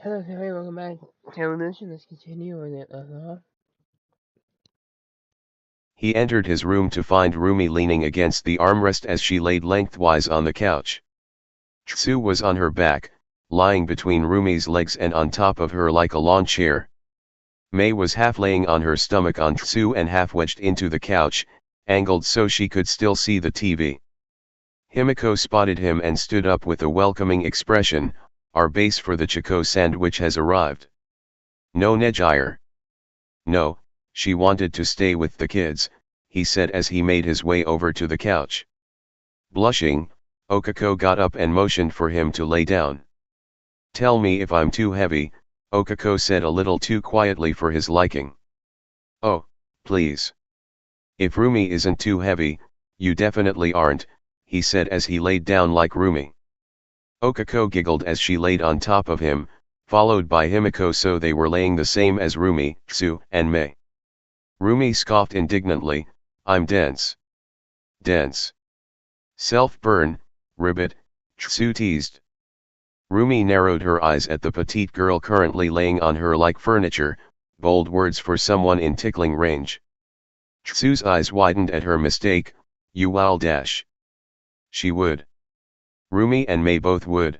Hello, Terry. Welcome back. Termination. Let's continue on it. He entered his room to find Rumi leaning against the armrest as she laid lengthwise on the couch. Tsu was on her back, lying between Rumi's legs and on top of her like a lawn chair. Mei was half laying on her stomach on Tsu and half wedged into the couch, angled so she could still see the TV. Himiko spotted him and stood up with a welcoming expression. Our base for the Choco sandwich has arrived. No Nejire. No, she wanted to stay with the kids, he said as he made his way over to the couch. Blushing, Ochaco got up and motioned for him to lay down. Tell me if I'm too heavy, Ochaco said a little too quietly for his liking. Oh, please. If Rumi isn't too heavy, you definitely aren't, he said as he laid down like Rumi. Ochaco giggled as she laid on top of him, followed by Himiko, so they were laying the same as Rumi, Tsu, and Mei. Rumi scoffed indignantly, I'm dense. Dense. Self-burn, ribbit, Tsu teased. Rumi narrowed her eyes at the petite girl currently laying on her like furniture, bold words for someone in tickling range. Tsu's eyes widened at her mistake, you will dash. She would. Rumi and Mei both would.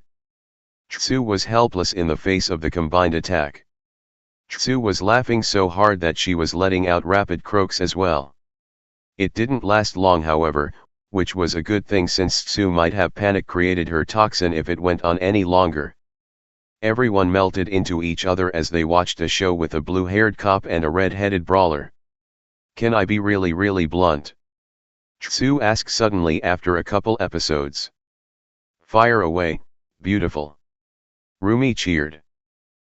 Tsu was helpless in the face of the combined attack. Tsu was laughing so hard that she was letting out rapid croaks as well. It didn't last long, however, which was a good thing since Tsu might have panic created her toxin if it went on any longer. Everyone melted into each other as they watched a show with a blue-haired cop and a red-headed brawler. Can I be really blunt? Tsu asked suddenly after a couple episodes. Fire away, beautiful. Rumi cheered.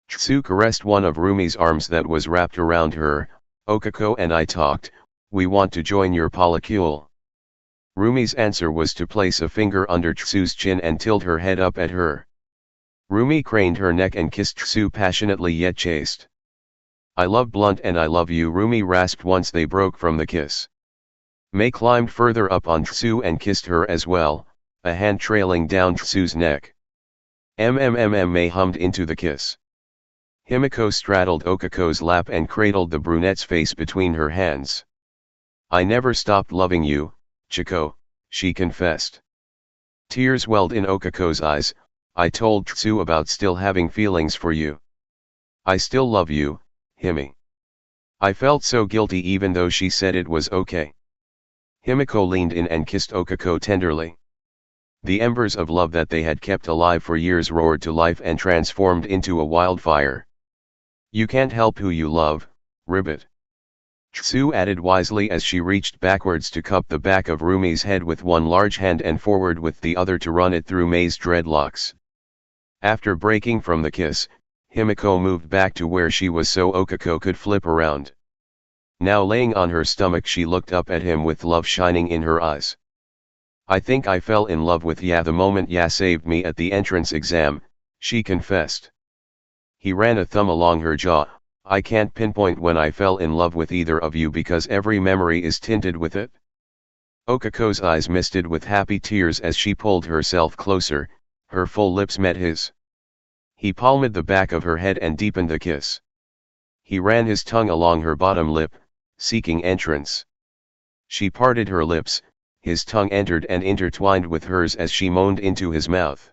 Tsu caressed one of Rumi's arms that was wrapped around her. Ochaco and I talked, we want to join your polycule. Rumi's answer was to place a finger under Tsu's chin and tilt her head up at her. Rumi craned her neck and kissed Tsu passionately yet chaste. I love blunt and I love you, Rumi rasped once they broke from the kiss. Mei climbed further up on Tsu and kissed her as well, a hand trailing down Tsu's neck. Mei hummed into the kiss. Himiko straddled Ochaco's lap and cradled the brunette's face between her hands. I never stopped loving you, Chico, she confessed. Tears welled in Ochaco's eyes. I told Tsu about still having feelings for you. I still love you, Himi. I felt so guilty even though she said it was okay. Himiko leaned in and kissed Ochaco tenderly. The embers of love that they had kept alive for years roared to life and transformed into a wildfire. You can't help who you love, ribbit. Tsu added wisely as she reached backwards to cup the back of Rumi's head with one large hand and forward with the other to run it through Mei's dreadlocks. After breaking from the kiss, Himiko moved back to where she was so Ochaco could flip around. Now laying on her stomach, she looked up at him with love shining in her eyes. I think I fell in love with ya the moment ya saved me at the entrance exam, she confessed. He ran a thumb along her jaw. I can't pinpoint when I fell in love with either of you because every memory is tinted with it. Ochaco's eyes misted with happy tears as she pulled herself closer, her full lips met his. He palmed the back of her head and deepened the kiss. He ran his tongue along her bottom lip, seeking entrance. She parted her lips, his tongue entered and intertwined with hers as she moaned into his mouth.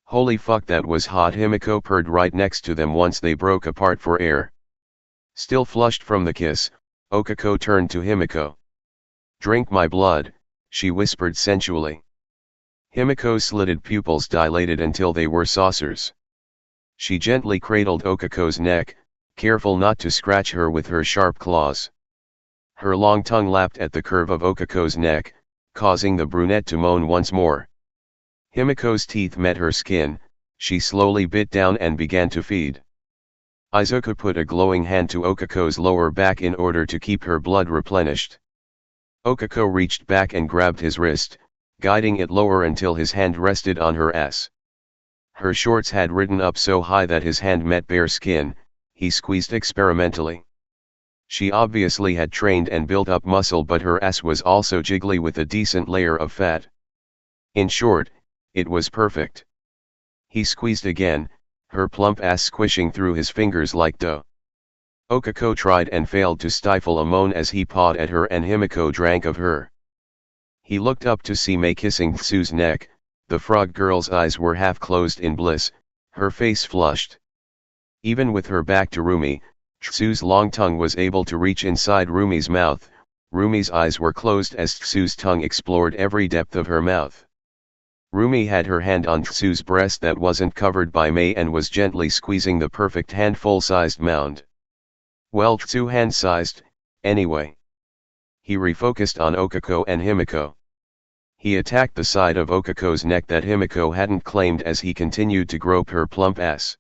Holy fuck, that was hot, Himiko purred right next to them once they broke apart for air. Still flushed from the kiss, Ochaco turned to Himiko. Drink my blood, she whispered sensually. Himiko's slitted pupils dilated until they were saucers. She gently cradled Ochaco's neck, careful not to scratch her with her sharp claws. Her long tongue lapped at the curve of Ochaco's neck, causing the brunette to moan once more. Himiko's teeth met her skin, she slowly bit down and began to feed. Izuku put a glowing hand to Ochaco's lower back in order to keep her blood replenished. Ochaco reached back and grabbed his wrist, guiding it lower until his hand rested on her ass. Her shorts had ridden up so high that his hand met bare skin, he squeezed experimentally. She obviously had trained and built up muscle, but her ass was also jiggly with a decent layer of fat. In short, it was perfect. He squeezed again, her plump ass squishing through his fingers like dough. Ochaco tried and failed to stifle a moan as he pawed at her and Himiko drank of her. He looked up to see Mei kissing Tsuyu's neck. The frog girl's eyes were half closed in bliss, her face flushed. Even with her back to Rumi, Tsuyu's long tongue was able to reach inside Rumi's mouth. Rumi's eyes were closed as Tsuyu's tongue explored every depth of her mouth. Rumi had her hand on Tsuyu's breast that wasn't covered by Mei and was gently squeezing the perfect handful-sized mound. Well, Tsuyu hand-sized, anyway. He refocused on Ochaco and Himiko. He attacked the side of Ochaco's neck that Himiko hadn't claimed as he continued to grope her plump ass.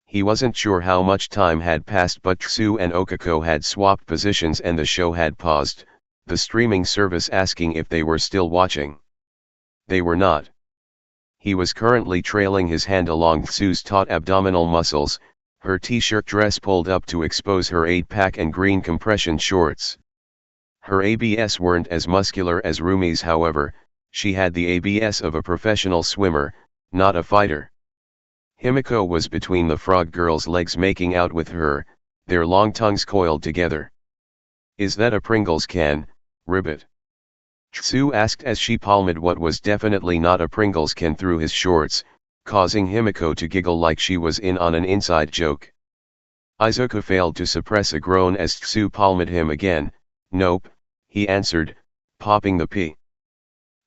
He wasn't sure how much time had passed, but Tsuyu and Ochaco had swapped positions and the show had paused, the streaming service asking if they were still watching. They were not. He was currently trailing his hand along Tsuyu's taut abdominal muscles, her t-shirt dress pulled up to expose her 8-pack and green compression shorts. Her abs weren't as muscular as Rumi's, however, she had the abs of a professional swimmer, not a fighter. Himiko was between the frog girl's legs making out with her, their long tongues coiled together. "Is that a Pringles can, Ribbit?" Tsuyu asked as she palmed what was definitely not a Pringles can through his shorts, causing Himiko to giggle like she was in on an inside joke. Izuku failed to suppress a groan as Tsuyu palmed him again. "Nope," he answered, popping the pea.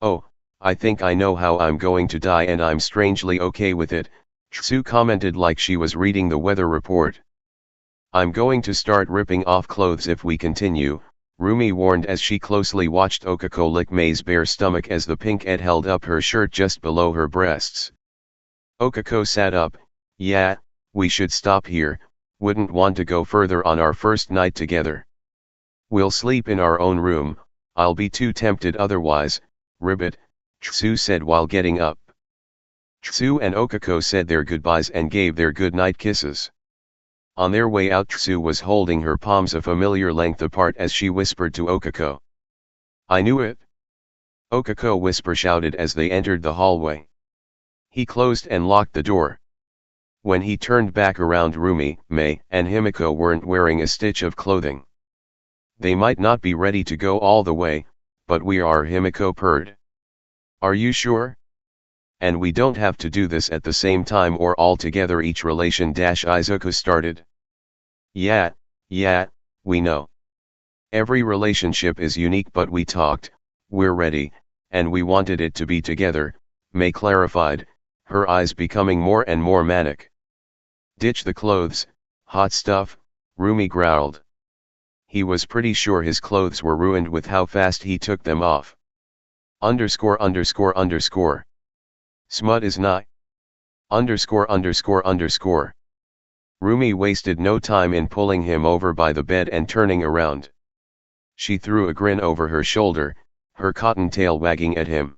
"Oh, I think I know how I'm going to die and I'm strangely okay with it," Tsuyu commented like she was reading the weather report. "I'm going to start ripping off clothes if we continue," Rumi warned as she closely watched Ochaco lick Mei's bare stomach as the pink Ed held up her shirt just below her breasts. Ochaco sat up. "Yeah, we should stop here, wouldn't want to go further on our first night together. We'll sleep in our own room, I'll be too tempted otherwise, Ribbit," Tsuyu said while getting up. Tsuyu and Ochaco said their goodbyes and gave their goodnight kisses. On their way out, Tsuyu was holding her palms a familiar length apart as she whispered to Ochaco. "I knew it." Ochaco whisper-shouted as they entered the hallway. He closed and locked the door. When he turned back around, Rumi, Mei, and Himiko weren't wearing a stitch of clothing. "They might not be ready to go all the way, but we are," Himiko purred. "Are you sure? And we don't have to do this at the same time or all together each relation," Izuku started. Yeah, we know. Every relationship is unique, but we talked, we're ready, and we wanted it to be together, Mei clarified, her eyes becoming more and more manic. "Ditch the clothes, hot stuff," Rumi growled. He was pretty sure his clothes were ruined with how fast he took them off. ______. Smut is nigh. ______. Rumi wasted no time in pulling him over by the bed and turning around. She threw a grin over her shoulder, her cottontail wagging at him.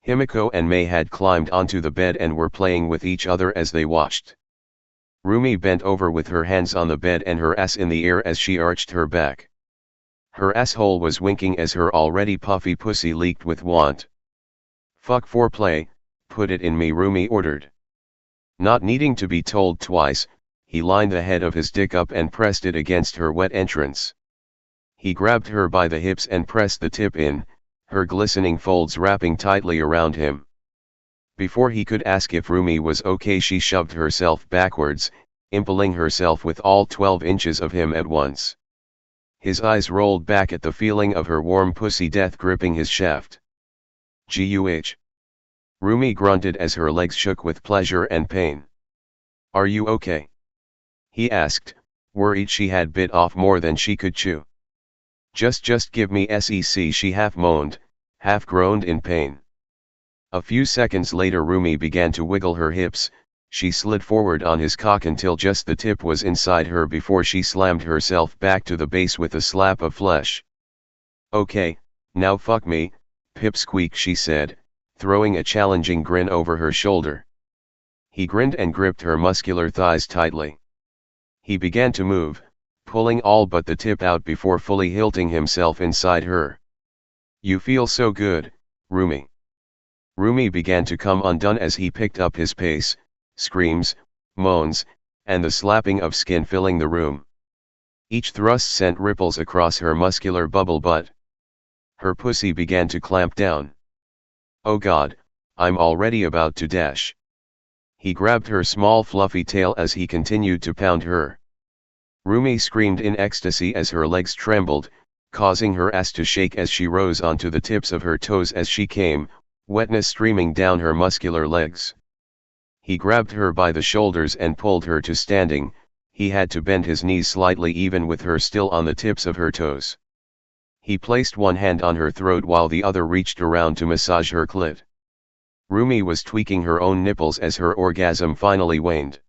Himiko and Mei had climbed onto the bed and were playing with each other as they watched. Rumi bent over with her hands on the bed and her ass in the air as she arched her back. Her asshole was winking as her already puffy pussy leaked with want. "Fuck foreplay, put it in me," Rumi ordered. Not needing to be told twice, he lined the head of his dick up and pressed it against her wet entrance. He grabbed her by the hips and pressed the tip in, her glistening folds wrapping tightly around him. Before he could ask if Rumi was okay, she shoved herself backwards, impaling herself with all 12 inches of him at once. His eyes rolled back at the feeling of her warm pussy death gripping his shaft. "Guh." Rumi grunted as her legs shook with pleasure and pain. "Are you okay?" he asked, worried she had bit off more than she could chew. Just give me sec," she half moaned, half groaned in pain. A few seconds later Rumi began to wiggle her hips. She slid forward on his cock until just the tip was inside her before she slammed herself back to the base with a slap of flesh. "Okay, now fuck me, pipsqueak," she said, throwing a challenging grin over her shoulder. He grinned and gripped her muscular thighs tightly. He began to move, pulling all but the tip out before fully hilting himself inside her. "You feel so good, Rumi." Rumi began to come undone as he picked up his pace, screams, moans, and the slapping of skin filling the room. Each thrust sent ripples across her muscular bubble butt. Her pussy began to clamp down. Oh God, I'm already about to dash. He grabbed her small fluffy tail as he continued to pound her. Rumi screamed in ecstasy as her legs trembled, causing her ass to shake as she rose onto the tips of her toes as she came, wetness streaming down her muscular legs. He grabbed her by the shoulders and pulled her to standing. He had to bend his knees slightly even with her still on the tips of her toes. He placed one hand on her throat while the other reached around to massage her clit. Rumi was tweaking her own nipples as her orgasm finally waned.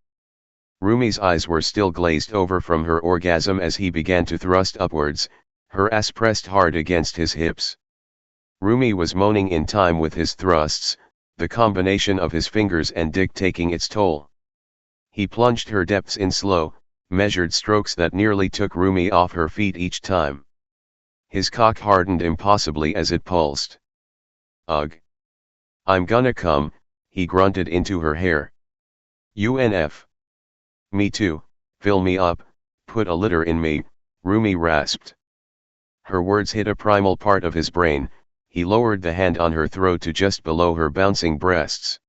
Rumi's eyes were still glazed over from her orgasm as he began to thrust upwards, her ass pressed hard against his hips. Rumi was moaning in time with his thrusts, the combination of his fingers and dick taking its toll. He plunged her depths in slow, measured strokes that nearly took Rumi off her feet each time. His cock hardened impossibly as it pulsed. Ugh. I'm gonna come, he grunted into her hair. UNF. Me too, fill me up, put a liter in me, Rumi rasped. Her words hit a primal part of his brain. He lowered the hand on her throat to just below her bouncing breasts.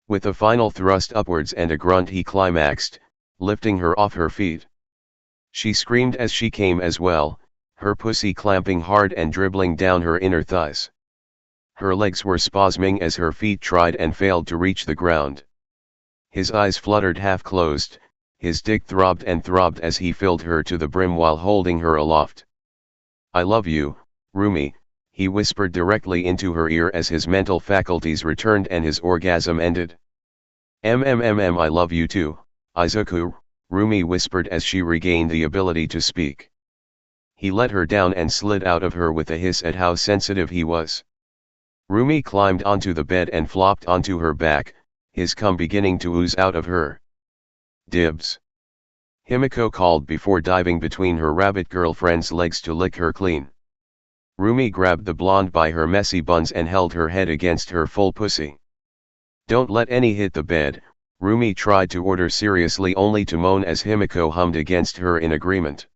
With a final thrust upwards and a grunt he climaxed, lifting her off her feet. She screamed as she came as well, her pussy clamping hard and dribbling down her inner thighs. Her legs were spasming as her feet tried and failed to reach the ground. His eyes fluttered half closed, his dick throbbed and throbbed as he filled her to the brim while holding her aloft. I love you, Rumi, he whispered directly into her ear as his mental faculties returned and his orgasm ended. I love you too, Izuku, Rumi whispered as she regained the ability to speak. He let her down and slid out of her with a hiss at how sensitive he was. Rumi climbed onto the bed and flopped onto her back, his cum beginning to ooze out of her. Dibs. Himiko called before diving between her rabbit girlfriend's legs to lick her clean. Rumi grabbed the blonde by her messy buns and held her head against her full pussy. Don't let any hit the bed, Rumi tried to order seriously only to moan as Himiko hummed against her in agreement.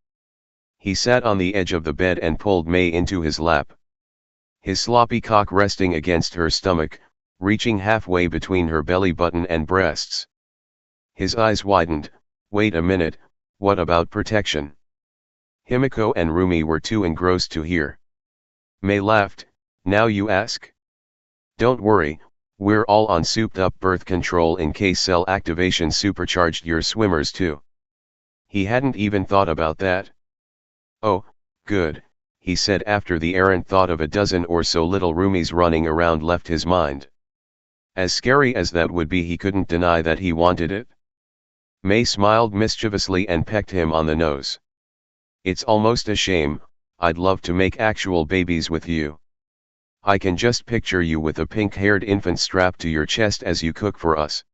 He sat on the edge of the bed and pulled Mei into his lap. His sloppy cock resting against her stomach, reaching halfway between her belly button and breasts. His eyes widened. Wait a minute, what about protection? Himiko and Rumi were too engrossed to hear. Mei laughed, now you ask? Don't worry, we're all on souped-up birth control in case cell activation supercharged your swimmers too. He hadn't even thought about that. Oh, good, he said after the errant thought of a dozen or so little Rumis running around left his mind. As scary as that would be, he couldn't deny that he wanted it. Mei smiled mischievously and pecked him on the nose. It's almost a shame, I'd love to make actual babies with you. I can just picture you with a pink-haired infant strapped to your chest as you cook for us.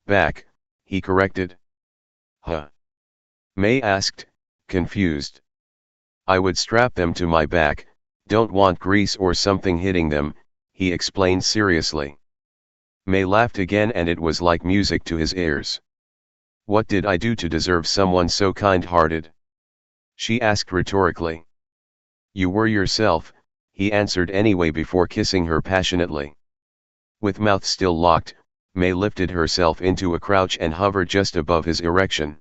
Back, he corrected. Huh? Mei asked, confused. I would strap them to my back, don't want grease or something hitting them, he explained seriously. Mei laughed again and it was like music to his ears. What did I do to deserve someone so kind-hearted? She asked rhetorically. You were yourself, he answered anyway before kissing her passionately. With mouth still locked, Mei lifted herself into a crouch and hovered just above his erection.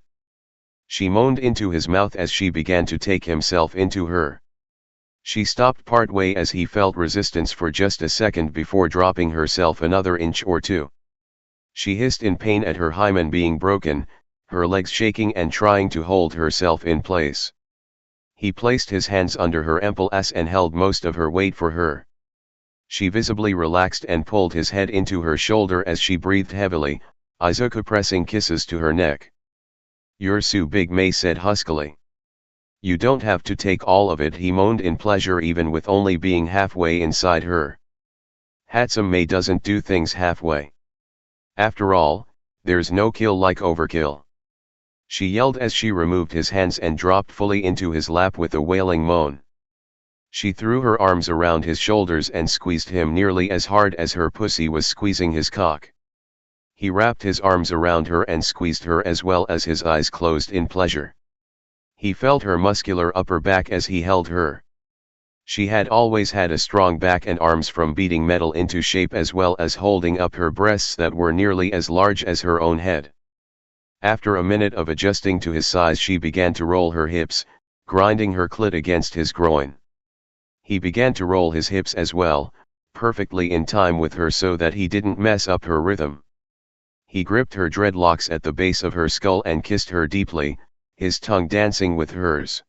She moaned into his mouth as she began to take himself into her. She stopped partway as he felt resistance for just a second before dropping herself another inch or two. She hissed in pain at her hymen being broken, her legs shaking and trying to hold herself in place. He placed his hands under her ample ass and held most of her weight for her. She visibly relaxed and pulled his head into her shoulder as she breathed heavily, Izuku pressing kisses to her neck. You're so big, Mei said huskily. You don't have to take all of it, he moaned in pleasure even with only being halfway inside her. Handsome Mei doesn't do things halfway. After all, there's no kill like overkill. She yelled as she removed his hands and dropped fully into his lap with a wailing moan. She threw her arms around his shoulders and squeezed him nearly as hard as her pussy was squeezing his cock. He wrapped his arms around her and squeezed her as well as his eyes closed in pleasure. He felt her muscular upper back as he held her. She had always had a strong back and arms from beating metal into shape as well as holding up her breasts that were nearly as large as her own head. After a minute of adjusting to his size, she began to roll her hips, grinding her clit against his groin. He began to roll his hips as well, perfectly in time with her so that he didn't mess up her rhythm. He gripped her dreadlocks at the base of her skull and kissed her deeply, his tongue dancing with hers.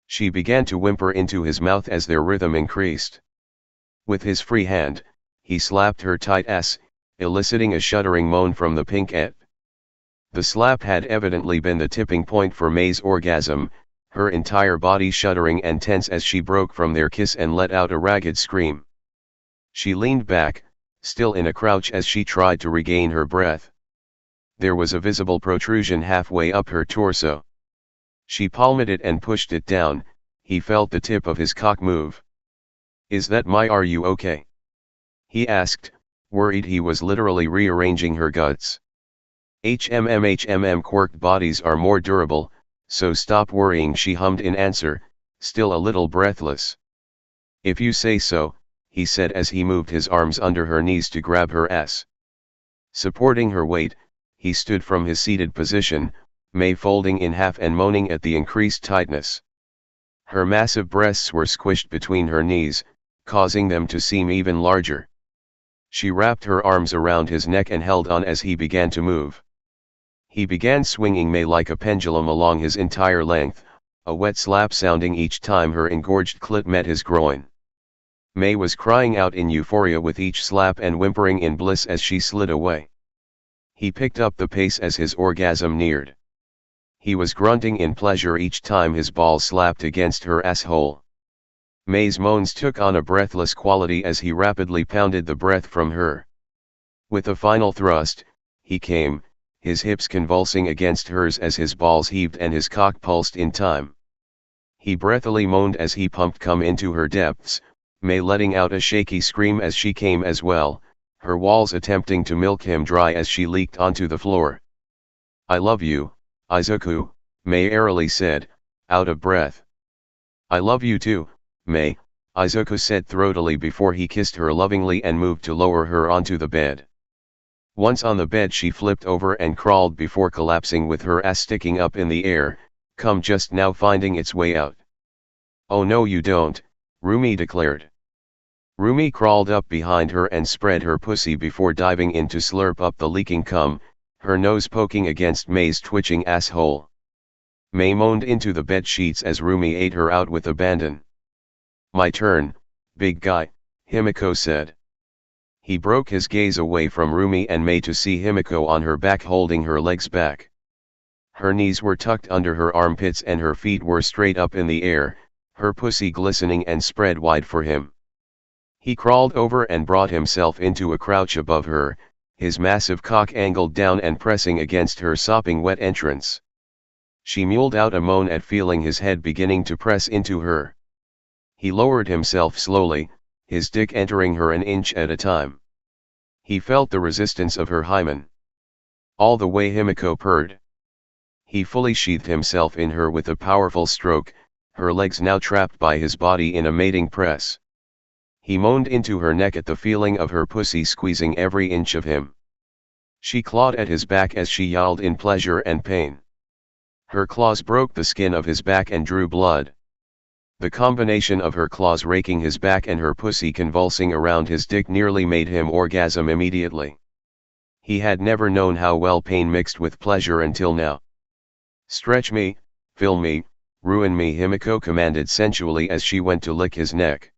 She began to whimper into his mouth as their rhythm increased. With his free hand, he slapped her tight ass, eliciting a shuddering moan from the pinkette. The slap had evidently been the tipping point for May's orgasm, her entire body shuddering and tense as she broke from their kiss and let out a ragged scream. She leaned back, still in a crouch as she tried to regain her breath. There was a visible protrusion halfway up her torso. She palmed it and pushed it down. He felt the tip of his cock move. "Is that are you okay?" he asked, worried he was literally rearranging her guts. Quirked bodies are more durable, so stop worrying, she hummed in answer, still a little breathless. "If you say so," he said as he moved his arms under her knees to grab her ass. Supporting her weight, he stood from his seated position, May folding in half and moaning at the increased tightness. Her massive breasts were squished between her knees, causing them to seem even larger. She wrapped her arms around his neck and held on as he began to move. He began swinging May like a pendulum along his entire length, a wet slap sounding each time her engorged clit met his groin. May was crying out in euphoria with each slap and whimpering in bliss as she slid away. He picked up the pace as his orgasm neared. He was grunting in pleasure each time his ball slapped against her asshole. May's moans took on a breathless quality as he rapidly pounded the breath from her. With a final thrust, he came, his hips convulsing against hers as his balls heaved and his cock pulsed in time. He breathily moaned as he pumped cum into her depths, May letting out a shaky scream as she came as well, her walls attempting to milk him dry as she leaked onto the floor. "I love you, Izuku," May airily said, out of breath. "I love you too, May," Izuku said throatily before he kissed her lovingly and moved to lower her onto the bed. Once on the bed, she flipped over and crawled before collapsing with her ass sticking up in the air, cum just now finding its way out. "Oh no you don't," Rumi declared. Rumi crawled up behind her and spread her pussy before diving in to slurp up the leaking cum, her nose poking against May's twitching asshole. May moaned into the bed sheets as Rumi ate her out with abandon. "My turn, big guy," Himiko said. He broke his gaze away from Rumi and May to see Himiko on her back holding her legs back. Her knees were tucked under her armpits and her feet were straight up in the air, her pussy glistening and spread wide for him. He crawled over and brought himself into a crouch above her, his massive cock angled down and pressing against her sopping wet entrance. She mewled out a moan at feeling his head beginning to press into her. He lowered himself slowly, his dick entering her an inch at a time. He felt the resistance of her hymen. All the way Himiko purred. He fully sheathed himself in her with a powerful stroke, her legs now trapped by his body in a mating press. He moaned into her neck at the feeling of her pussy squeezing every inch of him. She clawed at his back as she yowled in pleasure and pain. Her claws broke the skin of his back and drew blood. The combination of her claws raking his back and her pussy convulsing around his dick nearly made him orgasm immediately. He had never known how well pain mixed with pleasure until now. "Stretch me, fill me, ruin me," Himiko commanded sensually as she went to lick his neck.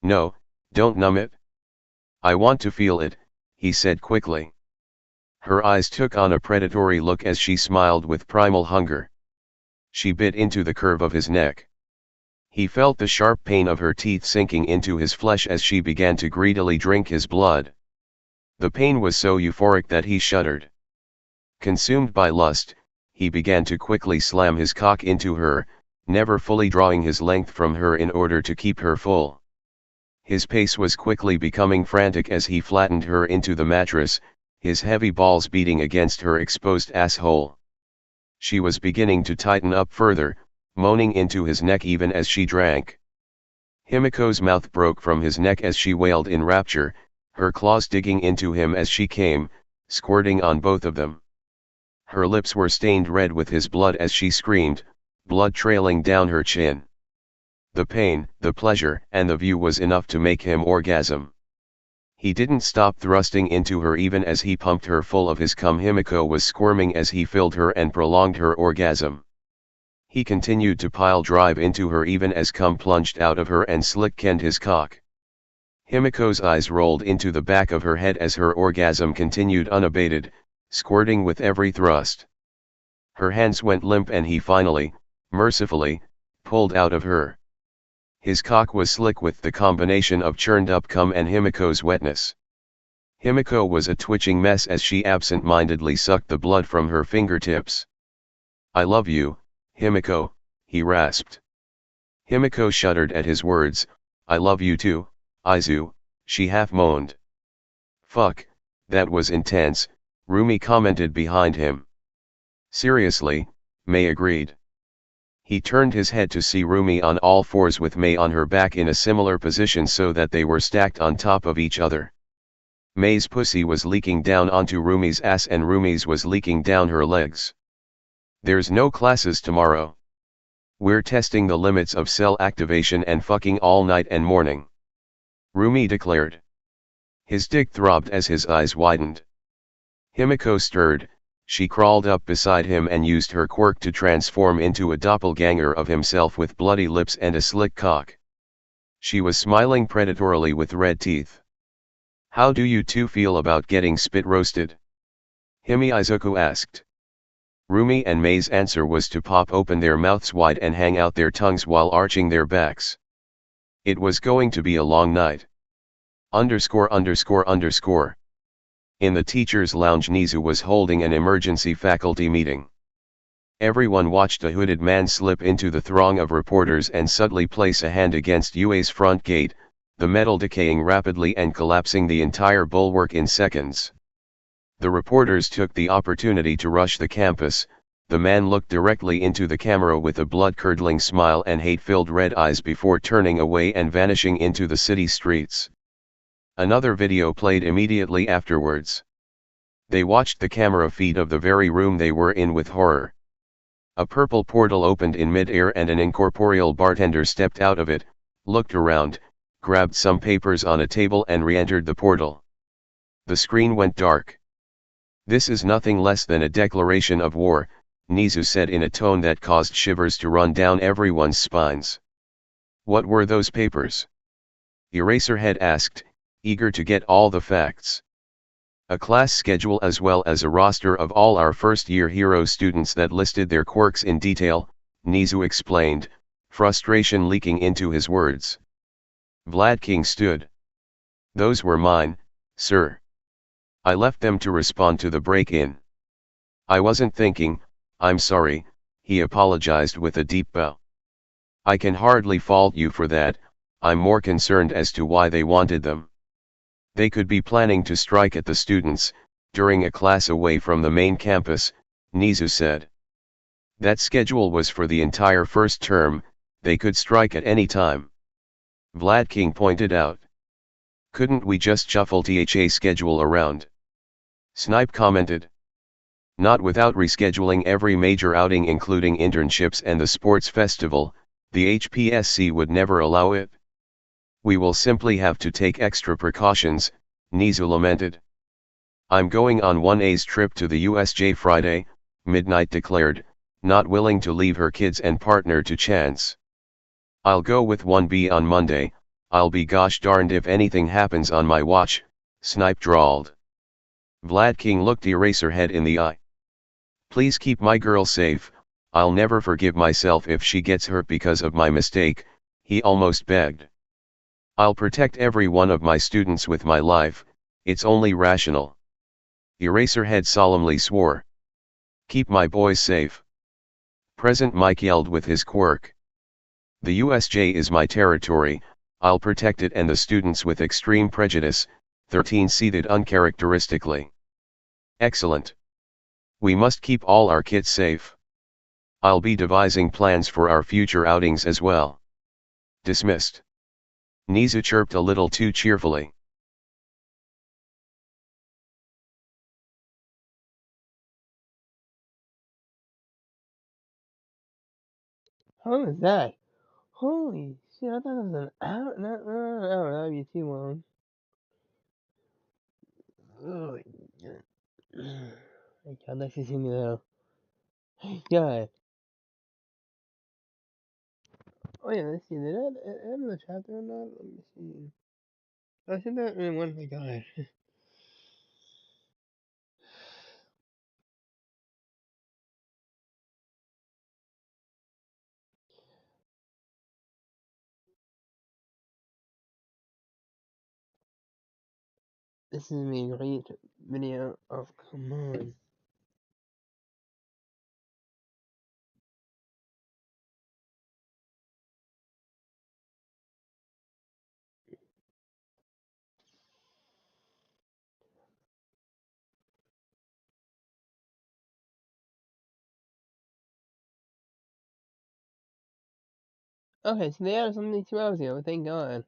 "No, don't numb it. I want to feel it," he said quickly. Her eyes took on a predatory look as she smiled with primal hunger. She bit into the curve of his neck. He felt the sharp pain of her teeth sinking into his flesh as she began to greedily drink his blood. The pain was so euphoric that he shuddered. Consumed by lust, he began to quickly slam his cock into her, never fully drawing his length from her in order to keep her full. His pace was quickly becoming frantic as he flattened her into the mattress, his heavy balls beating against her exposed asshole. She was beginning to tighten up further, moaning into his neck even as she drank. Himiko's mouth broke from his neck as she wailed in rapture, her claws digging into him as she came, squirting on both of them. Her lips were stained red with his blood as she screamed, blood trailing down her chin. The pain, the pleasure, and the view was enough to make him orgasm. He didn't stop thrusting into her even as he pumped her full of his cum. Himiko was squirming as he filled her and prolonged her orgasm. He continued to pile drive into her even as cum plunged out of her and slick-kenned his cock. Himiko's eyes rolled into the back of her head as her orgasm continued unabated, squirting with every thrust. Her hands went limp and he finally, mercifully, pulled out of her. His cock was slick with the combination of churned-up cum and Himiko's wetness. Himiko was a twitching mess as she absent-mindedly sucked the blood from her fingertips. "I love you, Himiko," he rasped. Himiko shuddered at his words. "I love you too, Izu," she half-moaned. "Fuck, that was intense," Rumi commented behind him. "Seriously," Mei agreed. He turned his head to see Rumi on all fours with Mei on her back in a similar position so that they were stacked on top of each other. Mei's pussy was leaking down onto Rumi's ass and Rumi's was leaking down her legs. "There's no classes tomorrow. We're testing the limits of cell activation and fucking all night and morning," Rumi declared. His dick throbbed as his eyes widened. Himiko stirred. She crawled up beside him and used her quirk to transform into a doppelganger of himself with bloody lips and a slick cock. She was smiling predatorily with red teeth. "How do you two feel about getting spit roasted?" Izuku asked. Rumi and Mei's answer was to pop open their mouths wide and hang out their tongues while arching their backs. It was going to be a long night. _____. In the teacher's lounge, Nizu was holding an emergency faculty meeting. Everyone watched a hooded man slip into the throng of reporters and subtly place a hand against UA's front gate, the metal decaying rapidly and collapsing the entire bulwark in seconds. The reporters took the opportunity to rush the campus. The man looked directly into the camera with a blood-curdling smile and hate-filled red eyes before turning away and vanishing into the city streets. Another video played immediately afterwards. They watched the camera feed of the very room they were in with horror. A purple portal opened in mid-air and an incorporeal bartender stepped out of it, looked around, grabbed some papers on a table and re-entered the portal. The screen went dark. "This is nothing less than a declaration of war," Nizu said in a tone that caused shivers to run down everyone's spines. "What were those papers?" Eraserhead asked, eager to get all the facts. "A class schedule as well as a roster of all our first-year hero students that listed their quirks in detail," Nizu explained, frustration leaking into his words. Vlad King stood. "Those were mine, sir. I left them to respond to the break-in. I wasn't thinking, I'm sorry," he apologized with a deep bow. "I can hardly fault you for that, I'm more concerned as to why they wanted them. They could be planning to strike at the students, during a class away from the main campus," Nizu said. "That schedule was for the entire first term, they could strike at any time," Vlad King pointed out. "Couldn't we just shuffle the schedule around?" Snipe commented. "Not without rescheduling every major outing including internships and the sports festival, the HPSC would never allow it. We will simply have to take extra precautions," Nizu lamented. "I'm going on 1A's trip to the USJ Friday," Midnight declared, not willing to leave her kids and partner to chance. "I'll go with 1B on Monday, I'll be gosh darned if anything happens on my watch," Snipe drawled. Vlad King looked Eraserhead in the eye. "Please keep my girl safe, I'll never forgive myself if she gets hurt because of my mistake," he almost begged. "I'll protect every one of my students with my life, it's only rational." Eraserhead solemnly swore. "Keep my boys safe." Present Mike yelled with his quirk. "The USJ is my territory, I'll protect it and the students with extreme prejudice," 13 seethed uncharacteristically. Excellent. We must keep all our kits safe. I'll be devising plans for our future outings as well. Dismissed. Nizu chirped a little too cheerfully. How long is that? Holy shit, I thought it was an hour. Not an hour, that would be too long. Oh, my god, let's just see me now. God. Oh yeah, let's see, did I end the chapter or not? Let me see. I said that in one, my god. This is me great video. Oh, come on. Okay, so they added something 2 hours ago, thank god.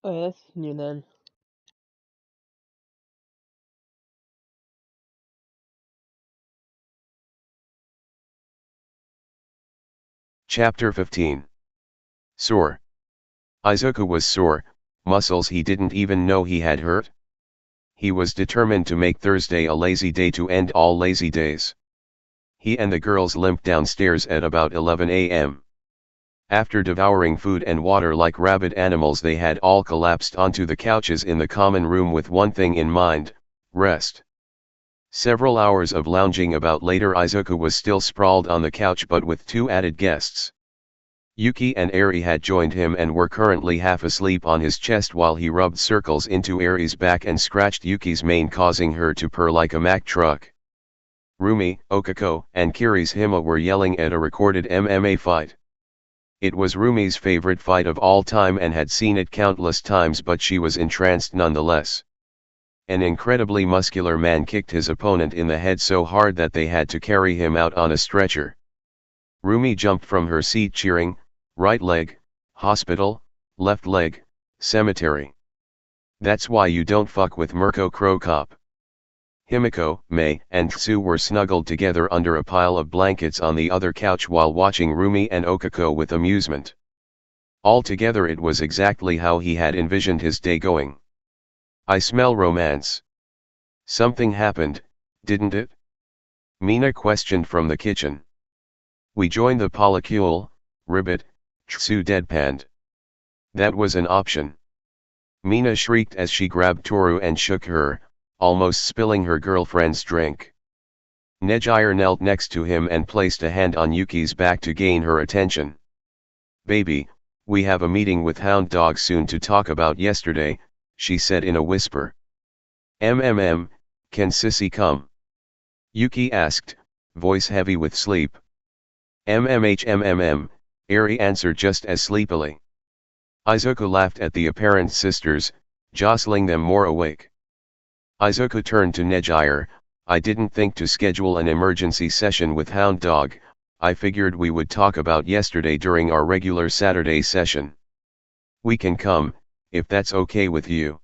Okay, let's continue then. Chapter 15. Sore. Izuku was sore, muscles he didn't even know he had hurt. He was determined to make Thursday a lazy day to end all lazy days. He and the girls limped downstairs at about 11 a.m. After devouring food and water like rabid animals, they had all collapsed onto the couches in the common room with one thing in mind: rest. Several hours of lounging about later, Izuku was still sprawled on the couch, but with two added guests. Yuki and Eri had joined him and were currently half asleep on his chest while he rubbed circles into Eri's back and scratched Yuki's mane, causing her to purr like a Mack truck. Rumi, Ochaco, and Kiri's Hima were yelling at a recorded MMA fight. It was Rumi's favorite fight of all time and had seen it countless times, but she was entranced nonetheless. An incredibly muscular man kicked his opponent in the head so hard that they had to carry him out on a stretcher. Rumi jumped from her seat cheering, "Right leg, hospital, left leg, cemetery. That's why you don't fuck with Mirko Crow Cop." Himiko, Mei, and Tsuyu were snuggled together under a pile of blankets on the other couch while watching Rumi and Ochaco with amusement. Altogether it was exactly how he had envisioned his day going. "I smell romance. Something happened, didn't it?" Mina questioned from the kitchen. "We joined the polycule, ribbit," Tsuyu deadpanned. "That was an option." Mina shrieked as she grabbed Toru and shook her, almost spilling her girlfriend's drink. Nejire knelt next to him and placed a hand on Yuki's back to gain her attention. "Baby, we have a meeting with Hound Dog soon to talk about yesterday," she said in a whisper. "Can Sissy come?" Yuki asked, voice heavy with sleep. Eri answered just as sleepily. Izuku laughed at the apparent sisters, jostling them more awake. Izuku turned to Nejire. "I didn't think to schedule an emergency session with Hound Dog. I figured we would talk about yesterday during our regular Saturday session. We can come, if that's okay with you."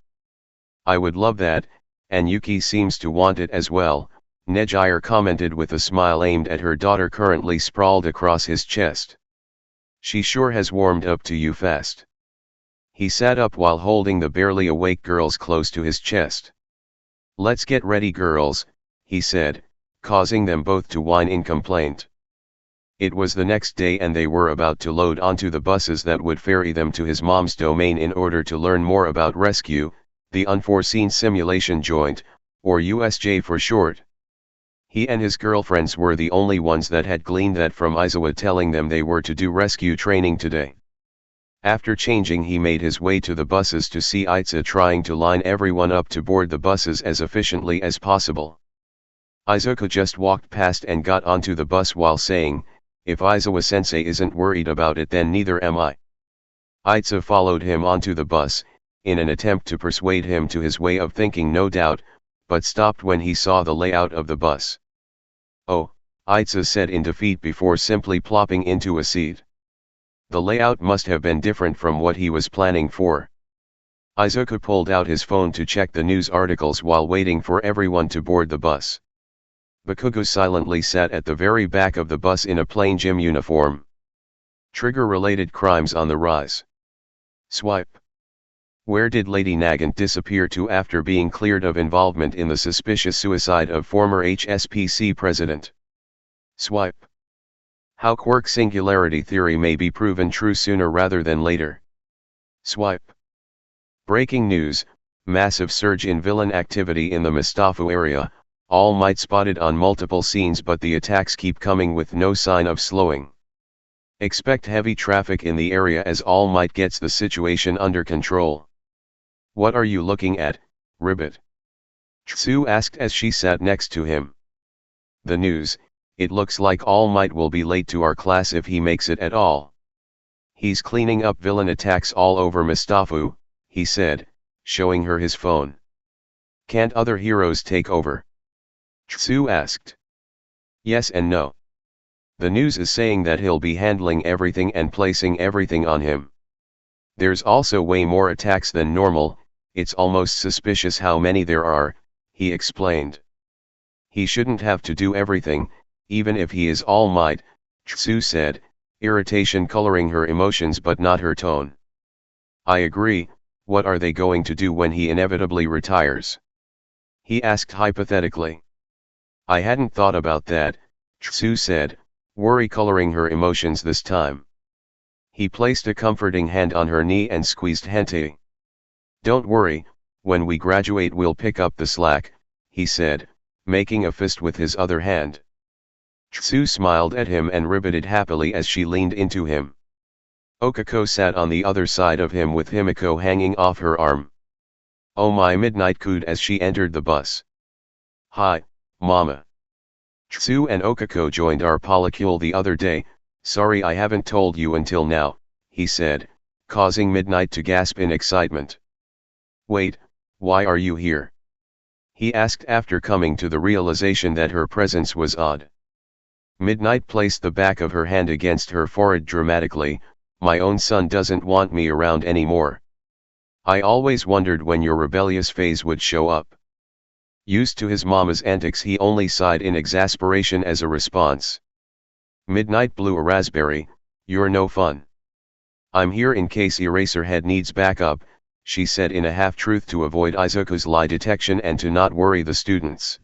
"I would love that, and Yuki seems to want it as well," Nejire commented with a smile aimed at her daughter currently sprawled across his chest. "She sure has warmed up to you fast." He sat up while holding the barely awake girls close to his chest. "Let's get ready, girls," he said, causing them both to whine in complaint. It was the next day and they were about to load onto the buses that would ferry them to his mom's domain in order to learn more about rescue. the unforeseen simulation joint, or USJ for short. He and his girlfriends were the only ones that had gleaned that from Izuku telling them they were to do rescue training today. After changing, he made his way to the buses to see Izuku trying to line everyone up to board the buses as efficiently as possible. Izuku just walked past and got onto the bus while saying, "If Izuku-sensei isn't worried about it, then neither am I." Izuku followed him onto the bus, in an attempt to persuade him to his way of thinking, no doubt, but stopped when he saw the layout of the bus. "Oh," Izuku said in defeat before simply plopping into a seat. The layout must have been different from what he was planning for. Izuku pulled out his phone to check the news articles while waiting for everyone to board the bus. Bakugo silently sat at the very back of the bus in a plain gym uniform. Trigger-related crimes on the rise. Swipe. Where did Lady Nagant disappear to after being cleared of involvement in the suspicious suicide of former HSPC president? Swipe. How quark singularity theory may be proven true sooner rather than later. Swipe. Breaking news, massive surge in villain activity in the Mustafa area, All Might spotted on multiple scenes, but the attacks keep coming with no sign of slowing. Expect heavy traffic in the area as All Might gets the situation under control. What are you looking at, Ribbit? Tsu asked as she sat next to him. The news. It looks like All Might will be late to our class if he makes it at all. He's cleaning up villain attacks all over Mustafa, he said, showing her his phone. Can't other heroes take over? Tsu asked. Yes and no. The news is saying that he'll be handling everything and placing everything on him. There's also way more attacks than normal, it's almost suspicious how many there are, he explained. He shouldn't have to do everything, even if he is All Might, Tsu said, irritation coloring her emotions but not her tone. I agree, what are they going to do when he inevitably retires? He asked hypothetically. I hadn't thought about that, Tsu said, worry coloring her emotions this time. He placed a comforting hand on her knee and squeezed Hentei. Don't worry, when we graduate we'll pick up the slack, he said, making a fist with his other hand. Tsu smiled at him and ribbited happily as she leaned into him. Ochaco sat on the other side of him with Himiko hanging off her arm. Oh my, midnight cooed as she entered the bus. Hi, Mama. Tsu and Ochaco joined our polycule the other day, sorry I haven't told you until now, he said, causing Midnight to gasp in excitement. Wait, why are you here? He asked after coming to the realization that her presence was odd. Midnight placed the back of her hand against her forehead dramatically, my own son doesn't want me around anymore. I always wondered when your rebellious phase would show up. Used to his mama's antics, he only sighed in exasperation as a response. Midnight blew a raspberry, you're no fun. I'm here in case Eraserhead needs backup, she said in a half-truth to avoid Izuku's lie detection and to not worry the students.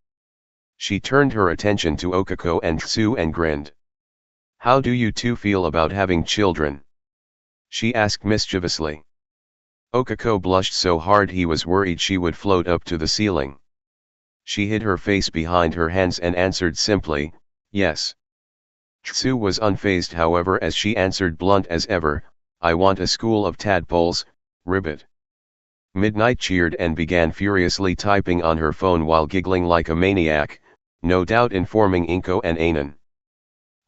She turned her attention to Ochaco and Tsu and grinned. How do you two feel about having children? She asked mischievously. Ochaco blushed so hard he was worried she would float up to the ceiling. She hid her face behind her hands and answered simply, yes. Tsu was unfazed however as she answered blunt as ever, I want a school of tadpoles, Ribbit. Midnight cheered and began furiously typing on her phone while giggling like a maniac, no doubt informing Inko and Anan.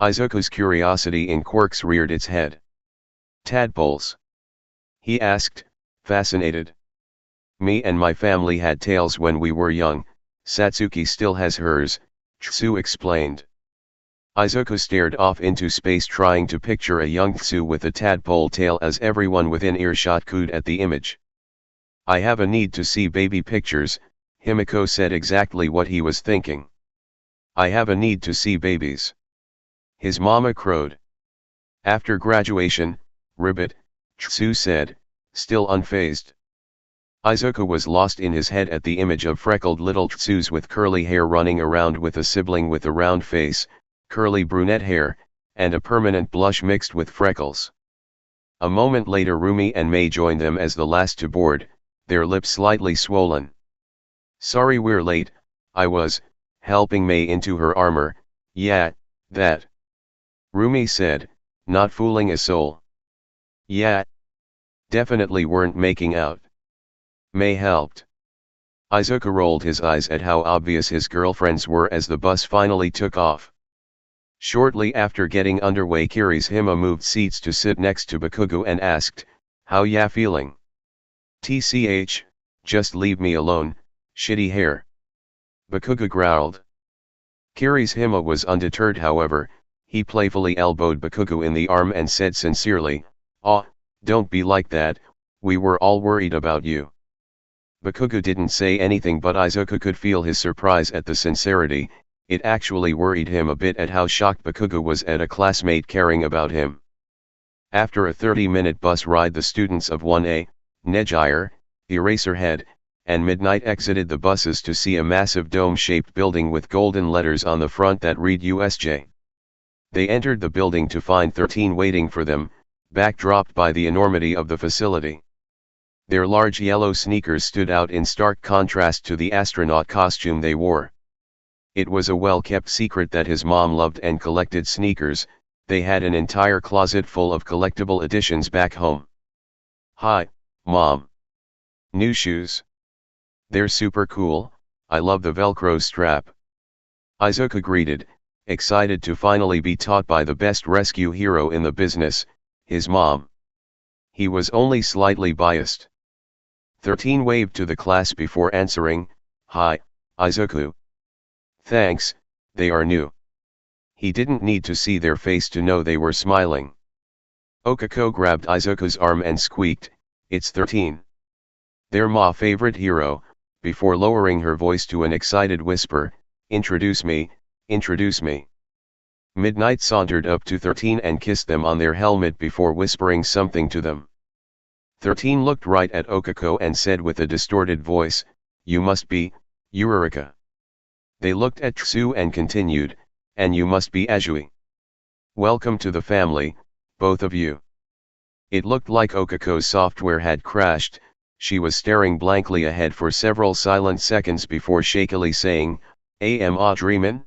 Izuku's curiosity in quirks reared its head. Tadpoles? He asked, fascinated. Me and my family had tails when we were young, Satsuki still has hers, Tsu explained. Izuku stared off into space trying to picture a young Tsu with a tadpole tail as everyone within earshot cooed at the image. I have a need to see baby pictures, Himiko said exactly what he was thinking. I have a need to see babies. His mama crowed. After graduation, Ribbit, Tsu said, still unfazed. Izuku was lost in his head at the image of freckled little Tsus with curly hair running around with a sibling with a round face, curly brunette hair, and a permanent blush mixed with freckles. A moment later Rumi and Mei joined them as the last to board, their lips slightly swollen. Sorry we're late, I was helping Mei into her armor, yeah, that. Rumi said, not fooling a soul. Yeah. Definitely weren't making out. Mei helped. Izuku rolled his eyes at how obvious his girlfriends were as the bus finally took off. Shortly after getting underway, Kirishima moved seats to sit next to Bakugo and asked, how ya feeling? TCH, just leave me alone, shitty hair. Bakugo growled. Kirishima was undeterred however, he playfully elbowed Bakugo in the arm and said sincerely, "Aw, don't be like that, we were all worried about you." Bakugo didn't say anything but Izuku could feel his surprise at the sincerity. It actually worried him a bit at how shocked Bakugo was at a classmate caring about him. After a 30-minute bus ride, the students of 1A, Nejire, Eraserhead, and Midnight exited the buses to see a massive dome-shaped building with golden letters on the front that read USJ. They entered the building to find 13 waiting for them, backdropped by the enormity of the facility. Their large yellow sneakers stood out in stark contrast to the astronaut costume they wore. It was a well-kept secret that his mom loved and collected sneakers. They had an entire closet full of collectible editions back home. "Hi, Mom. New shoes. They're super cool, I love the Velcro strap." Izuku greeted, excited to finally be taught by the best rescue hero in the business, his mom. He was only slightly biased. 13 waved to the class before answering, "Hi, Izuku." "Thanks, they are new." He didn't need to see their face to know they were smiling. Ochaco grabbed Izuku's arm and squeaked, "It's 13. They're my favorite hero," before lowering her voice to an excited whisper, introduce me." Midnight sauntered up to 13 and kissed them on their helmet before whispering something to them. 13 looked right at Ochaco and said with a distorted voice, "You must be, Eureka." They looked at Tsuyu and continued, "And you must be Azui. Welcome to the family, both of you." It looked like Ochaco's software had crashed. She was staring blankly ahead for several silent seconds before shakily saying, "Am I dreamin'?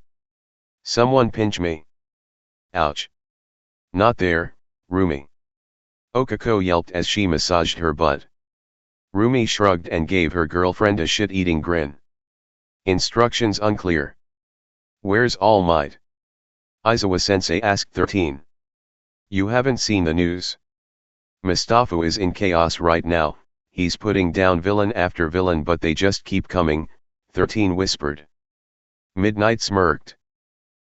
Someone pinch me. Ouch. Not there, Rumi." Ochaco yelped as she massaged her butt. Rumi shrugged and gave her girlfriend a shit-eating grin. "Instructions unclear. Where's All Might?" Izawa-sensei asked 13. "You haven't seen the news? Mustafa is in chaos right now, he's putting down villain after villain but they just keep coming," 13 whispered. Midnight smirked.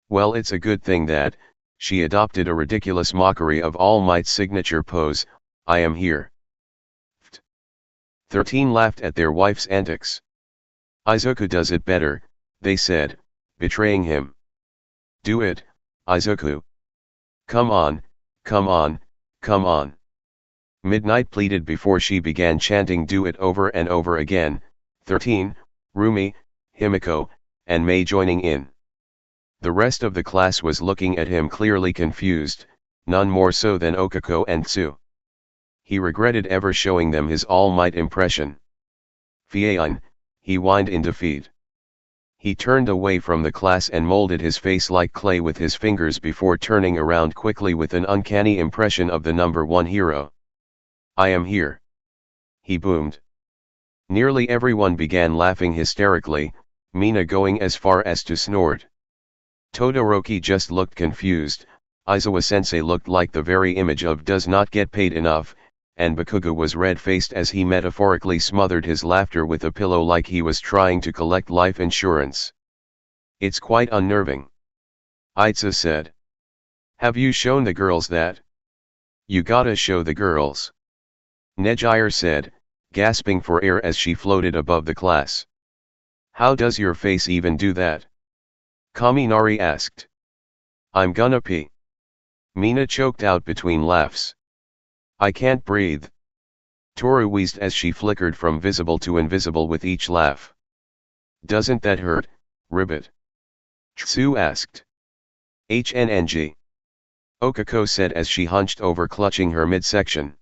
"Well, it's a good thing that," she adopted a ridiculous mockery of All Might's signature pose, "I am here." 13 laughed at their wife's antics. "Izuku does it better," they said, betraying him. "Do it, Izuku. Come on, come on, come on." Midnight pleaded before she began chanting "Do it" over and over again, 13, Rumi, Himiko, and Mei joining in. The rest of the class was looking at him clearly confused, none more so than Ochaco and Tsu. He regretted ever showing them his All Might impression. "Fiein," he whined in defeat. He turned away from the class and molded his face like clay with his fingers before turning around quickly with an uncanny impression of the number one hero. "I am here," he boomed. Nearly everyone began laughing hysterically, Mina going as far as to snort. Todoroki just looked confused, Izawa-sensei looked like the very image of does not get paid enough, and Bakugo was red-faced as he metaphorically smothered his laughter with a pillow like he was trying to collect life insurance. "It's quite unnerving," Itza said. "Have you shown the girls that?" "You gotta show the girls," Nejire said, gasping for air as she floated above the class. "How does your face even do that?" Kaminari asked. "I'm gonna pee." Mina choked out between laughs. "I can't breathe." Toru wheezed as she flickered from visible to invisible with each laugh. "Doesn't that hurt, Ribbit?" Tsu asked. "HNNG." Ochaco said as she hunched over clutching her midsection.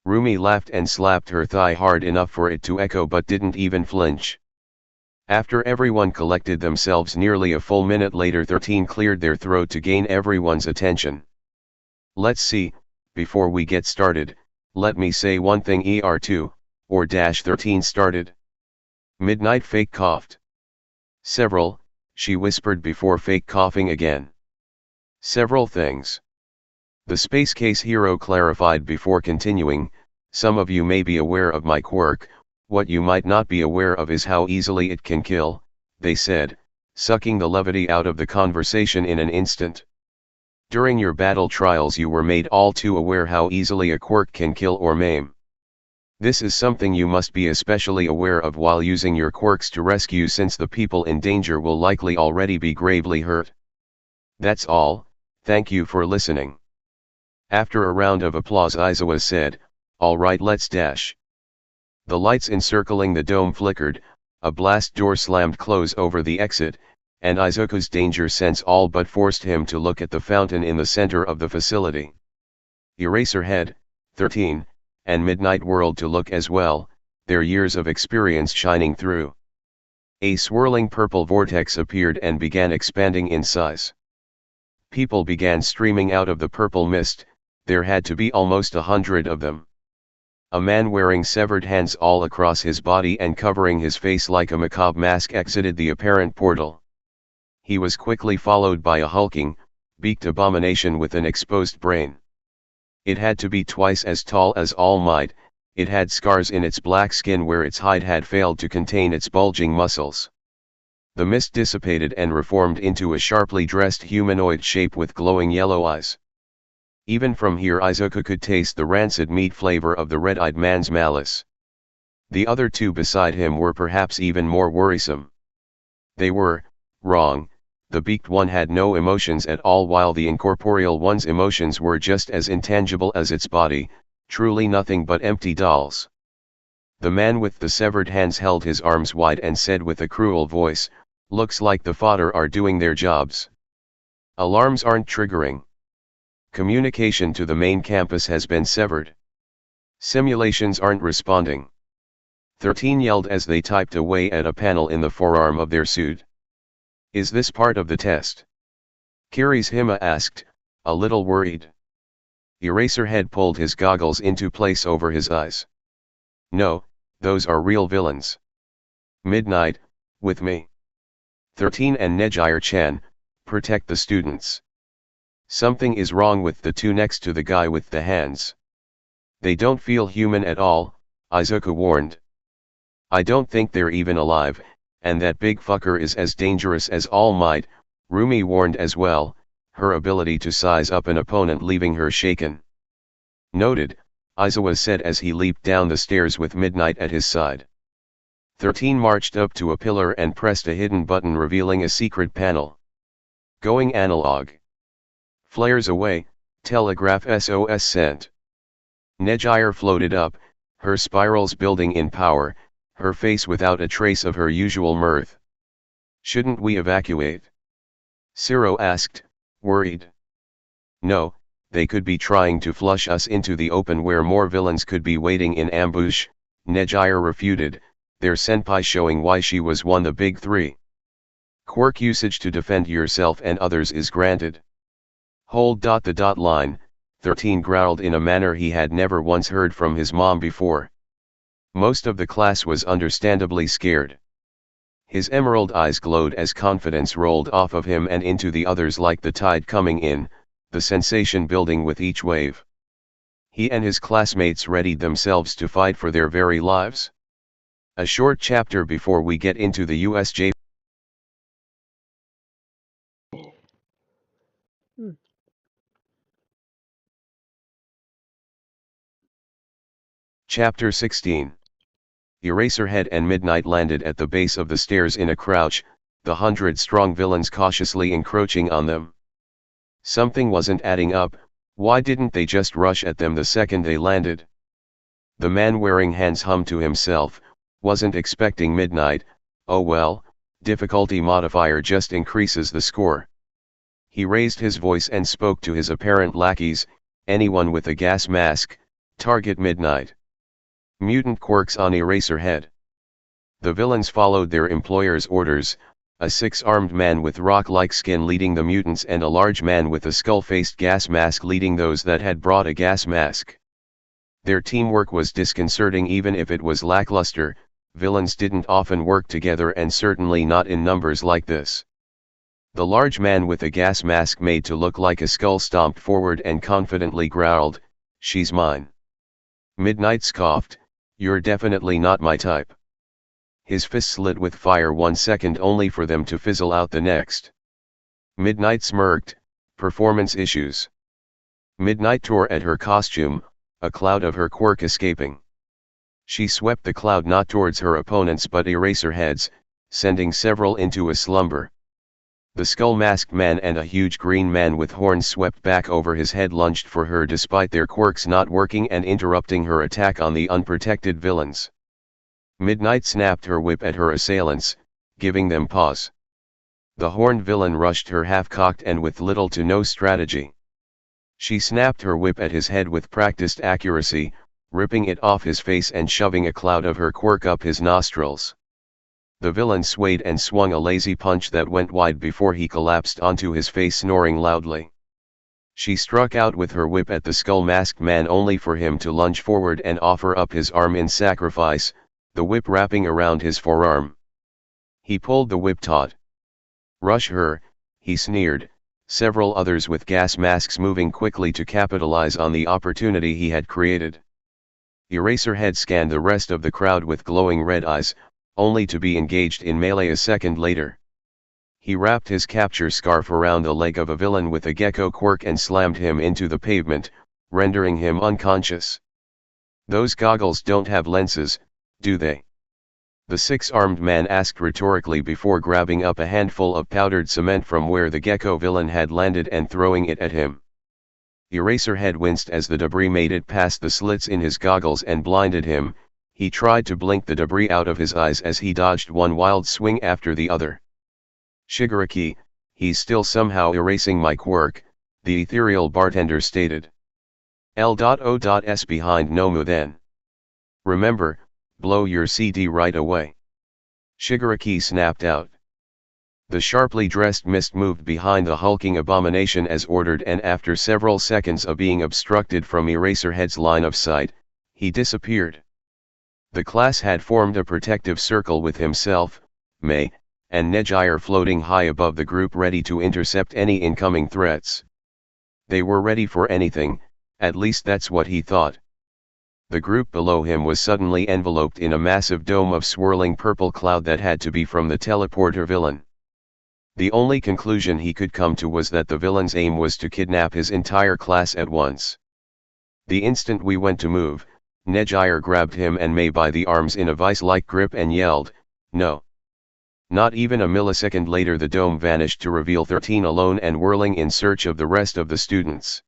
Rumi laughed and slapped her thigh hard enough for it to echo but didn't even flinch. After everyone collected themselves nearly a full minute later 13 cleared their throat to gain everyone's attention. Let's see, before we get started, let me say one thing ER2, or dash 13 started. Midnight fake coughed. Several, she whispered before fake coughing again. Several things. The Space Case hero clarified before continuing, some of you may be aware of my quirk, what you might not be aware of is how easily it can kill, they said, sucking the levity out of the conversation in an instant. During your battle trials you were made all too aware how easily a quirk can kill or maim. This is something you must be especially aware of while using your quirks to rescue since the people in danger will likely already be gravely hurt. That's all, thank you for listening. After a round of applause Izuku said, alright let's dash. The lights encircling the dome flickered, a blast door slammed close over the exit, and Izuku's danger sense all but forced him to look at the fountain in the center of the facility. Eraserhead, 13, and Midnight whirled to look as well, their years of experience shining through. A swirling purple vortex appeared and began expanding in size. People began streaming out of the purple mist, there had to be almost 100 of them. A man wearing severed hands all across his body and covering his face like a macabre mask exited the apparent portal. He was quickly followed by a hulking, beaked abomination with an exposed brain. It had to be twice as tall as All Might, it had scars in its black skin where its hide had failed to contain its bulging muscles. The mist dissipated and reformed into a sharply dressed humanoid shape with glowing yellow eyes. Even from here Izuku could taste the rancid meat flavor of the red-eyed man's malice. The other two beside him were perhaps even more worrisome. They were wrong. The beaked one had no emotions at all while the incorporeal one's emotions were just as intangible as its body, truly nothing but empty dolls. The man with the severed hands held his arms wide and said with a cruel voice, looks like the fodder are doing their jobs. Alarms aren't triggering. Communication to the main campus has been severed. Simulations aren't responding. 13 yelled as they typed away at a panel in the forearm of their suit. Is this part of the test? Kirishima asked, a little worried. Eraserhead pulled his goggles into place over his eyes. No, those are real villains. Midnight, with me. 13 and Nejire-chan, protect the students. Something is wrong with the two next to the guy with the hands. They don't feel human at all, Izuku warned. I don't think they're even alive, and that big fucker is as dangerous as All Might, Rumi warned as well, her ability to size up an opponent leaving her shaken. Noted, Izuku said as he leaped down the stairs with Midnight at his side. 13 marched up to a pillar and pressed a hidden button revealing a secret panel. Going analog. Flares away, telegraph SOS sent. Nejire floated up, her spirals building in power, her face without a trace of her usual mirth. Shouldn't we evacuate? Ciro asked, worried. No, they could be trying to flush us into the open where more villains could be waiting in ambush, Nejire refuted, their senpai showing why she was one the big three. Quirk usage to defend yourself and others is granted. Hold the dot line, 13 growled in a manner he had never once heard from his mom before. Most of the class was understandably scared. His emerald eyes glowed as confidence rolled off of him and into the others like the tide coming in, the sensation building with each wave. He and his classmates readied themselves to fight for their very lives. A short chapter before we get into the USJ. Chapter 16. Eraserhead and Midnight landed at the base of the stairs in a crouch, the 100-strong villains cautiously encroaching on them. Something wasn't adding up, why didn't they just rush at them the second they landed? The man wearing hands hummed to himself, wasn't expecting Midnight, oh well, difficulty modifier just increases the score. He raised his voice and spoke to his apparent lackeys, anyone with a gas mask, Target Midnight. Mutant quirks on Eraserhead. The villains followed their employer's orders, a six-armed man with rock-like skin leading the mutants and a large man with a skull-faced gas mask leading those that had brought a gas mask. Their teamwork was disconcerting even if it was lackluster. Villains didn't often work together and certainly not in numbers like this. The large man with a gas mask made to look like a skull stomped forward and confidently growled, "She's mine." Midnight scoffed, "You're definitely not my type." His fists lit with fire 1 second only for them to fizzle out the next. Midnight smirked, "Performance issues." Midnight tore at her costume, a cloud of her quirk escaping. She swept the cloud not towards her opponents but Eraserheads, sending several into a slumber. The skull-masked man and a huge green man with horns swept back over his head lunged for her despite their quirks not working and interrupting her attack on the unprotected villains. Midnight snapped her whip at her assailants, giving them pause. The horned villain rushed her half-cocked and with little to no strategy. She snapped her whip at his head with practiced accuracy, ripping it off his face and shoving a cloud of her quirk up his nostrils. The villain swayed and swung a lazy punch that went wide before he collapsed onto his face snoring loudly. She struck out with her whip at the skull-masked man only for him to lunge forward and offer up his arm in sacrifice, the whip wrapping around his forearm. He pulled the whip taut. "Rush her," he sneered, several others with gas masks moving quickly to capitalize on the opportunity he had created. Eraserhead scanned the rest of the crowd with glowing red eyes, only to be engaged in melee a second later. He wrapped his capture scarf around the leg of a villain with a gecko quirk and slammed him into the pavement, rendering him unconscious. "Those goggles don't have lenses, do they?" The six-armed man asked rhetorically before grabbing up a handful of powdered cement from where the gecko villain had landed and throwing it at him. Eraserhead winced as the debris made it past the slits in his goggles and blinded him. He tried to blink the debris out of his eyes as he dodged one wild swing after the other. "Shigaraki, he's still somehow erasing my quirk," the ethereal bartender stated. L.O.S behind Nomu then. "Remember, blow your CD right away." Shigaraki snapped out. The sharply dressed mist moved behind the hulking abomination as ordered and after several seconds of being obstructed from Eraserhead's line of sight, he disappeared. The class had formed a protective circle with himself, Mei, and Nejire floating high above the group ready to intercept any incoming threats. They were ready for anything, at least that's what he thought. The group below him was suddenly enveloped in a massive dome of swirling purple cloud that had to be from the teleporter villain. The only conclusion he could come to was that the villain's aim was to kidnap his entire class at once. The instant we went to move, Nejire grabbed him and Mei by the arms in a vice-like grip and yelled, "No!" Not even a millisecond later the dome vanished to reveal 13 alone and whirling in search of the rest of the students.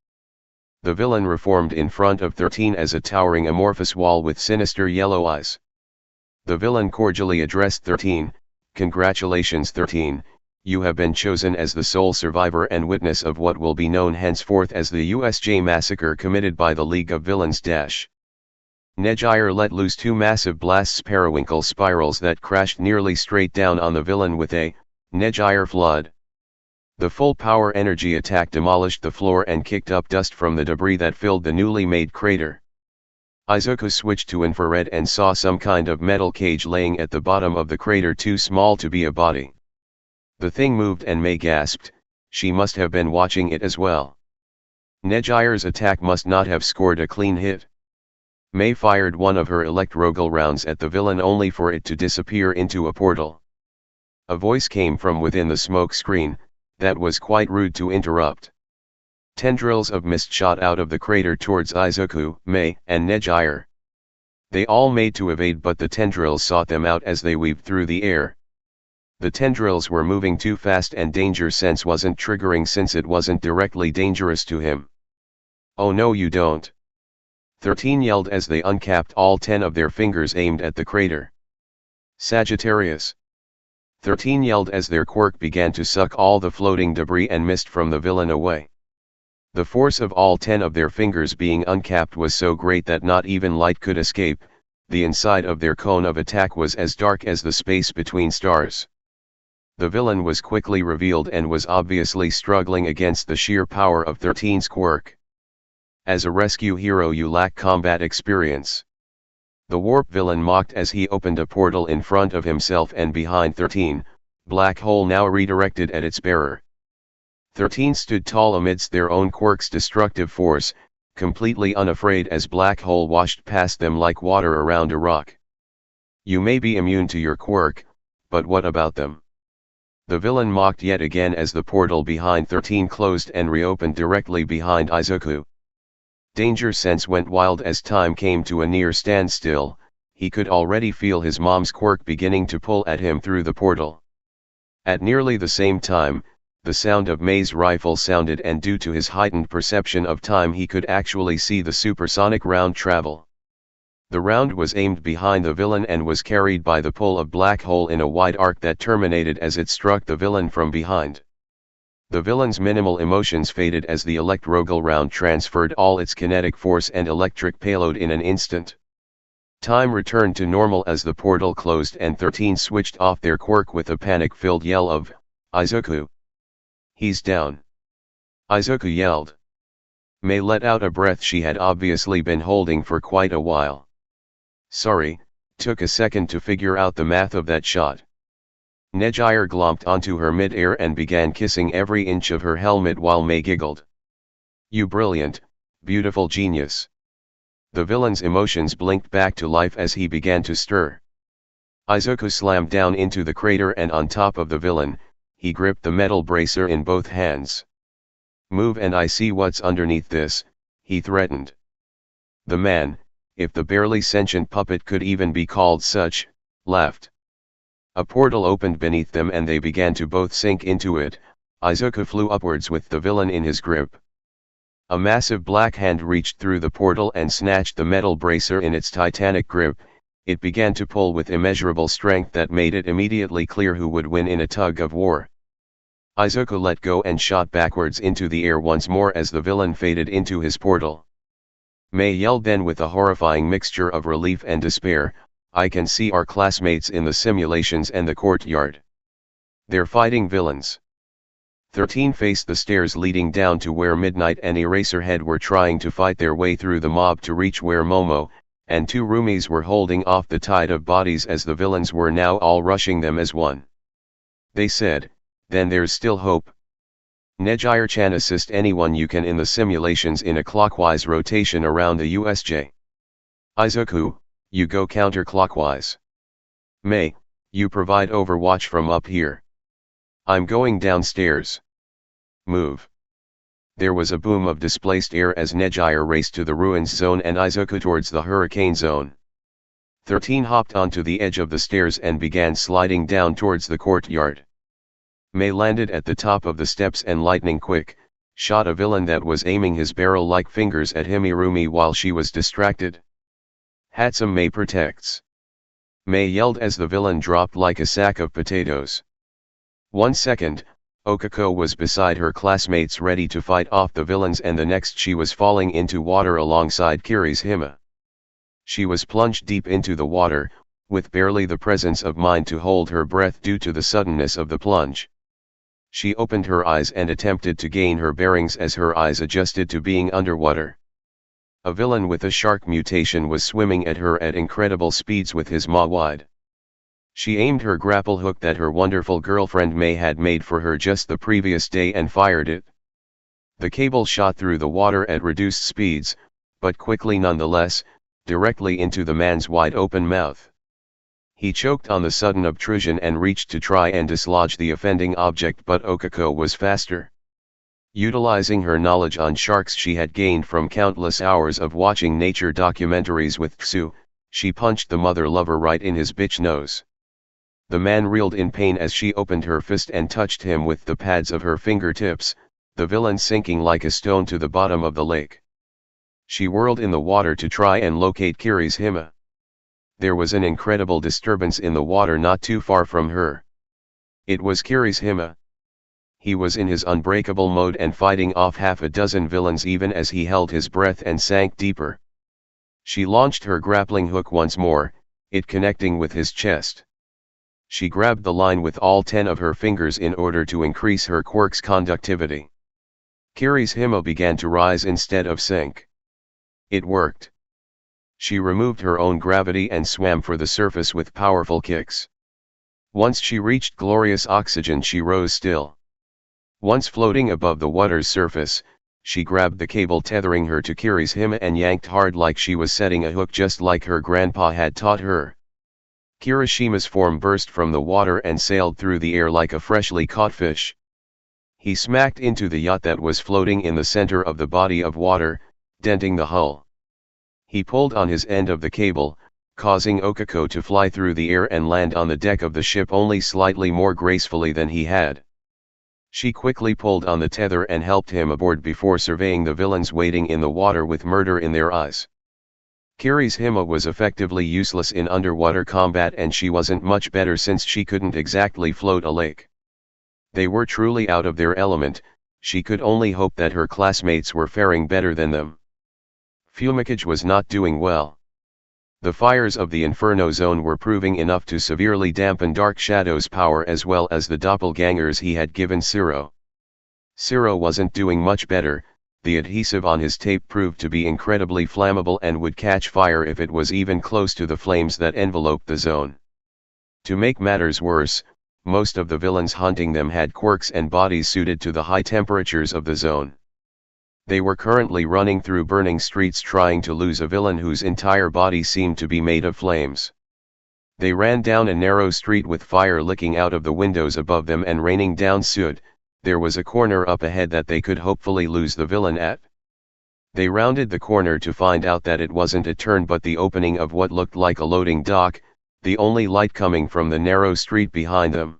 The villain reformed in front of 13 as a towering amorphous wall with sinister yellow eyes. The villain cordially addressed 13, "Congratulations 13, you have been chosen as the sole survivor and witness of what will be known henceforth as the USJ massacre committed by the League of Villains Dash." Nejire let loose 2 massive blasts periwinkle spirals that crashed nearly straight down on the villain with a Nejire flood. The full power energy attack demolished the floor and kicked up dust from the debris that filled the newly made crater. Izuku switched to infrared and saw some kind of metal cage laying at the bottom of the crater too small to be a body. The thing moved and Mei gasped, she must have been watching it as well. Nejire's attack must not have scored a clean hit. Mei fired one of her electrogal rounds at the villain only for it to disappear into a portal. A voice came from within the smoke screen, that was quite rude to interrupt. Tendrils of mist shot out of the crater towards Izuku, Mei, and Nejire. They all made to evade but the tendrils sought them out as they weaved through the air. The tendrils were moving too fast and danger sense wasn't triggering since it wasn't directly dangerous to him. "Oh no you don't!" 13 yelled as they uncapped all 10 of their fingers aimed at the crater. "Sagittarius!" 13 yelled as their quirk began to suck all the floating debris and mist from the villain away. The force of all 10 of their fingers being uncapped was so great that not even light could escape. The inside of their cone of attack was as dark as the space between stars. The villain was quickly revealed and was obviously struggling against the sheer power of 13's quirk. As a rescue hero you lack combat experience. The warp villain mocked as he opened a portal in front of himself and behind 13, black hole now redirected at its bearer. 13 stood tall amidst their own quirk's destructive force, completely unafraid as black hole washed past them like water around a rock. You may be immune to your quirk, but what about them? The villain mocked yet again as the portal behind 13 closed and reopened directly behind Izuku. Danger sense went wild as time came to a near standstill. He could already feel his mom's quirk beginning to pull at him through the portal. At nearly the same time, the sound of Mei's rifle sounded, and due to his heightened perception of time he could actually see the supersonic round travel. The round was aimed behind the villain and was carried by the pull of black hole in a wide arc that terminated as it struck the villain from behind. The villain's minimal emotions faded as the electrogal round transferred all its kinetic force and electric payload in an instant. Time returned to normal as the portal closed and 13 switched off their quirk with a panic-filled yell of, "Izuku! He's down!" Izuku yelled. Mei let out a breath she had obviously been holding for quite a while. Sorry, took a second to figure out the math of that shot. Nejire glomped onto her mid-air and began kissing every inch of her helmet while Mei giggled. You brilliant, beautiful genius. The villain's emotions blinked back to life as he began to stir. Izuku slammed down into the crater and on top of the villain, he gripped the metal bracer in both hands. Move and I see what's underneath this, he threatened. The man, if the barely sentient puppet could even be called such, laughed. A portal opened beneath them and they began to both sink into it. Izuku flew upwards with the villain in his grip. A massive black hand reached through the portal and snatched the metal bracer in its titanic grip. It began to pull with immeasurable strength that made it immediately clear who would win in a tug of war. Izuku let go and shot backwards into the air once more as the villain faded into his portal. Mei yelled then with a horrifying mixture of relief and despair, I can see our classmates in the simulations and the courtyard. They're fighting villains. 13 faced the stairs leading down to where Midnight and Eraserhead were trying to fight their way through the mob to reach where Momo and 2 roomies were holding off the tide of bodies as the villains were now all rushing them as one. They said, then there's still hope. Nejire-chan, assist anyone you can in the simulations in a clockwise rotation around the USJ. Izuku, you go counterclockwise. Mei, you provide overwatch from up here. I'm going downstairs. Move. There was a boom of displaced air as Nejire raced to the ruins zone and Izuku towards the hurricane zone. 13 hopped onto the edge of the stairs and began sliding down towards the courtyard. Mei landed at the top of the steps and lightning quick, shot a villain that was aiming his barrel-like fingers at Himurumi while she was distracted. Hatsum Mei protects. Mei yelled as the villain dropped like a sack of potatoes. 1 second, Ochaco was beside her classmates ready to fight off the villains and the next she was falling into water alongside Kiri's Hima. She was plunged deep into the water, with barely the presence of mind to hold her breath due to the suddenness of the plunge. She opened her eyes and attempted to gain her bearings as her eyes adjusted to being underwater. A villain with a shark mutation was swimming at her at incredible speeds with his maw wide. She aimed her grapple hook that her wonderful girlfriend Mei had made for her just the previous day and fired it. The cable shot through the water at reduced speeds, but quickly nonetheless, directly into the man's wide open mouth. He choked on the sudden obtrusion and reached to try and dislodge the offending object, but Ochaco was faster. Utilizing her knowledge on sharks she had gained from countless hours of watching nature documentaries with Tsuyu, she punched the mother lover right in his bitch nose. The man reeled in pain as she opened her fist and touched him with the pads of her fingertips, the villain sinking like a stone to the bottom of the lake. She whirled in the water to try and locate Kiri's Hima. There was an incredible disturbance in the water not too far from her. It was Kiri's Hima. He was in his unbreakable mode and fighting off half a dozen villains even as he held his breath and sank deeper. She launched her grappling hook once more, it connecting with his chest. She grabbed the line with all 10 of her fingers in order to increase her quirk's conductivity. Kiri's Himo began to rise instead of sink. It worked. She removed her own gravity and swam for the surface with powerful kicks. Once she reached glorious oxygen, she rose still. Once floating above the water's surface, she grabbed the cable tethering her to Kiri's Himo and yanked hard like she was setting a hook, just like her grandpa had taught her. Kirishima's form burst from the water and sailed through the air like a freshly caught fish. He smacked into the yacht that was floating in the center of the body of water, denting the hull. He pulled on his end of the cable, causing Ochaco to fly through the air and land on the deck of the ship only slightly more gracefully than he had. She quickly pulled on the tether and helped him aboard before surveying the villains waiting in the water with murder in their eyes. Kiri's Himo was effectively useless in underwater combat, and she wasn't much better since she couldn't exactly float a lake. They were truly out of their element. She could only hope that her classmates were faring better than them. Fumikage was not doing well. The fires of the Inferno zone were proving enough to severely dampen Dark Shadow's power as well as the doppelgangers he had given Ciro. Ciro wasn't doing much better. The adhesive on his tape proved to be incredibly flammable and would catch fire if it was even close to the flames that enveloped the zone. To make matters worse, most of the villains hunting them had quirks and bodies suited to the high temperatures of the zone. They were currently running through burning streets trying to lose a villain whose entire body seemed to be made of flames. They ran down a narrow street with fire licking out of the windows above them and raining down soot. There was a corner up ahead that they could hopefully lose the villain at. They rounded the corner to find out that it wasn't a turn but the opening of what looked like a loading dock, the only light coming from the narrow street behind them.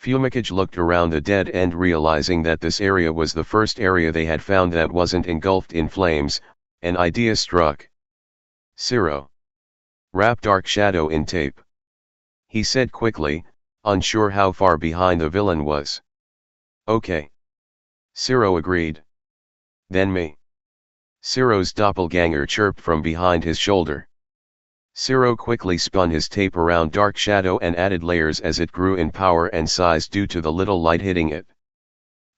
Fumikage looked around the dead end, realizing that this area was the first area they had found that wasn't engulfed in flames. An idea struck. Ciro. Wrap Dark Shadow in tape. He said quickly, unsure how far behind the villain was. Okay. Ciro agreed. Then me. Ciro's doppelganger chirped from behind his shoulder. Ciro quickly spun his tape around Dark Shadow and added layers as it grew in power and size due to the little light hitting it.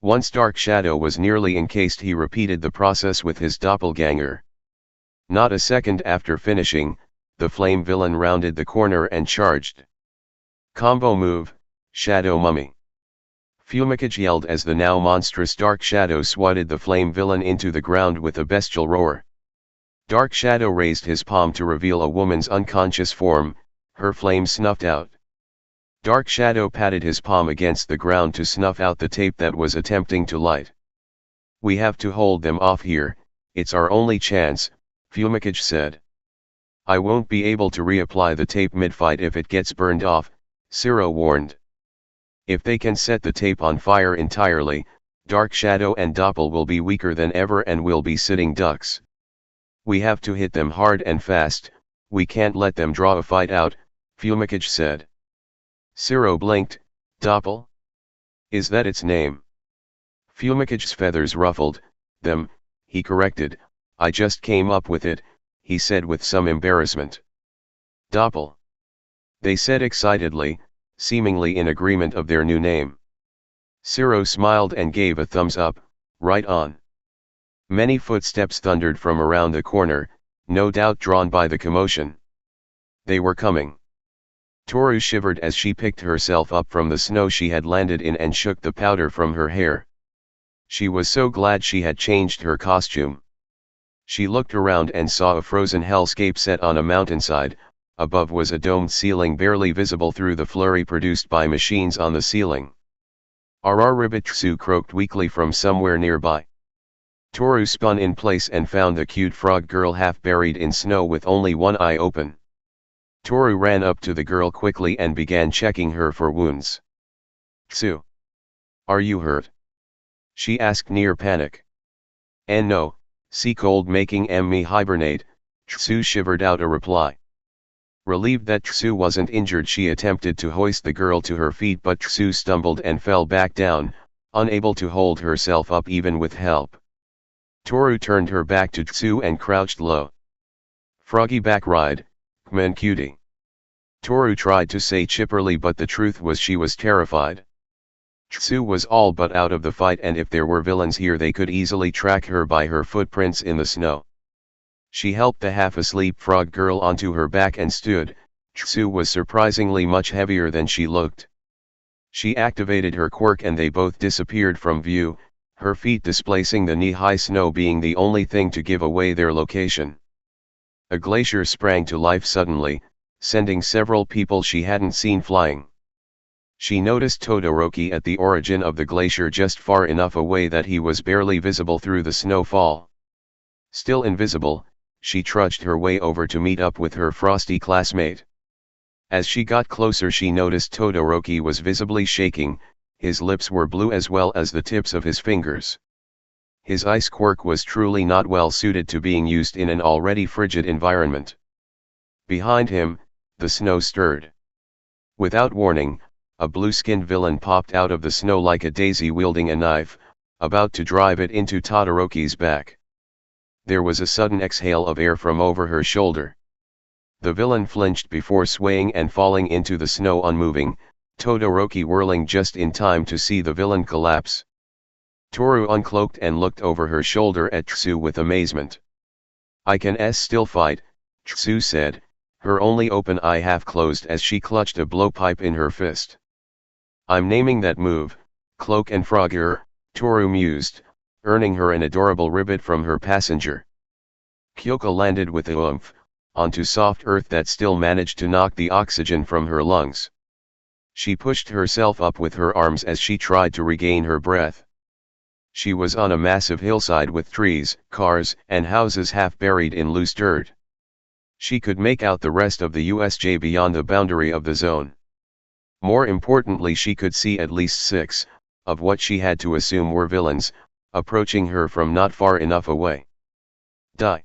Once Dark Shadow was nearly encased, he repeated the process with his doppelganger. Not a second after finishing, the flame villain rounded the corner and charged. Combo move, Shadow Mummy. Fumikage yelled as the now monstrous Dark Shadow swatted the flame villain into the ground with a bestial roar. Dark Shadow raised his palm to reveal a woman's unconscious form, her flame snuffed out. Dark Shadow patted his palm against the ground to snuff out the tape that was attempting to light. We have to hold them off here, it's our only chance, Fumikage said. I won't be able to reapply the tape mid-fight if it gets burned off, Ciro warned. If they can set the tape on fire entirely, Dark Shadow and Doppel will be weaker than ever and will be sitting ducks. We have to hit them hard and fast, we can't let them draw a fight out, Fumikage said. Ciro blinked. Doppel? Is that its name? Fumikage's feathers ruffled. Them, he corrected, I just came up with it, he said with some embarrassment. Doppel. They said excitedly, seemingly in agreement of their new name. Ciro smiled and gave a thumbs up, right on. Many footsteps thundered from around the corner, no doubt drawn by the commotion. They were coming. Toru shivered as she picked herself up from the snow she had landed in and shook the powder from her hair. She was so glad she had changed her costume. She looked around and saw a frozen hellscape set on a mountainside. Above was a domed ceiling barely visible through the flurry produced by machines on the ceiling. Araribitsu croaked weakly from somewhere nearby. Toru spun in place and found the cute frog girl half buried in snow with only one eye open. Toru ran up to the girl quickly and began checking her for wounds. Tsu. Are you hurt? She asked near panic. And no, sea cold making me hibernate, Tsu shivered out a reply. Relieved that Tsu wasn't injured, she attempted to hoist the girl to her feet, but Tsu stumbled and fell back down, unable to hold herself up even with help. Toru turned her back to Tsu and crouched low. Froggy back ride, kmen cutie. Toru tried to say chipperly, but the truth was she was terrified. Tsu was all but out of the fight, and if there were villains here they could easily track her by her footprints in the snow. She helped the half-asleep frog girl onto her back and stood. Tsu was surprisingly much heavier than she looked. She activated her quirk and they both disappeared from view, her feet displacing the knee-high snow being the only thing to give away their location. A glacier sprang to life suddenly, sending several people she hadn't seen flying. She noticed Todoroki at the origin of the glacier, just far enough away that he was barely visible through the snowfall. Still invisible, she trudged her way over to meet up with her frosty classmate. As she got closer she noticed Todoroki was visibly shaking, his lips were blue as well as the tips of his fingers. His ice quirk was truly not well suited to being used in an already frigid environment. Behind him, the snow stirred. Without warning, a blue-skinned villain popped out of the snow like a daisy wielding a knife, about to drive it into Todoroki's back. There was a sudden exhale of air from over her shoulder. The villain flinched before swaying and falling into the snow unmoving, Todoroki whirling just in time to see the villain collapse. Toru uncloaked and looked over her shoulder at Tsu with amazement. "I can still fight," Tsu said, her only open eye half closed as she clutched a blowpipe in her fist. "I'm naming that move, Cloak and Frogger," Toru mused, earning her an adorable ribbit from her passenger. Kyoko landed with a oomph, onto soft earth that still managed to knock the oxygen from her lungs. She pushed herself up with her arms as she tried to regain her breath. She was on a massive hillside with trees, cars, and houses half buried in loose dirt. She could make out the rest of the USJ beyond the boundary of the zone. More importantly, she could see at least 6, of what she had to assume were villains, approaching her from not far enough away. "Die!"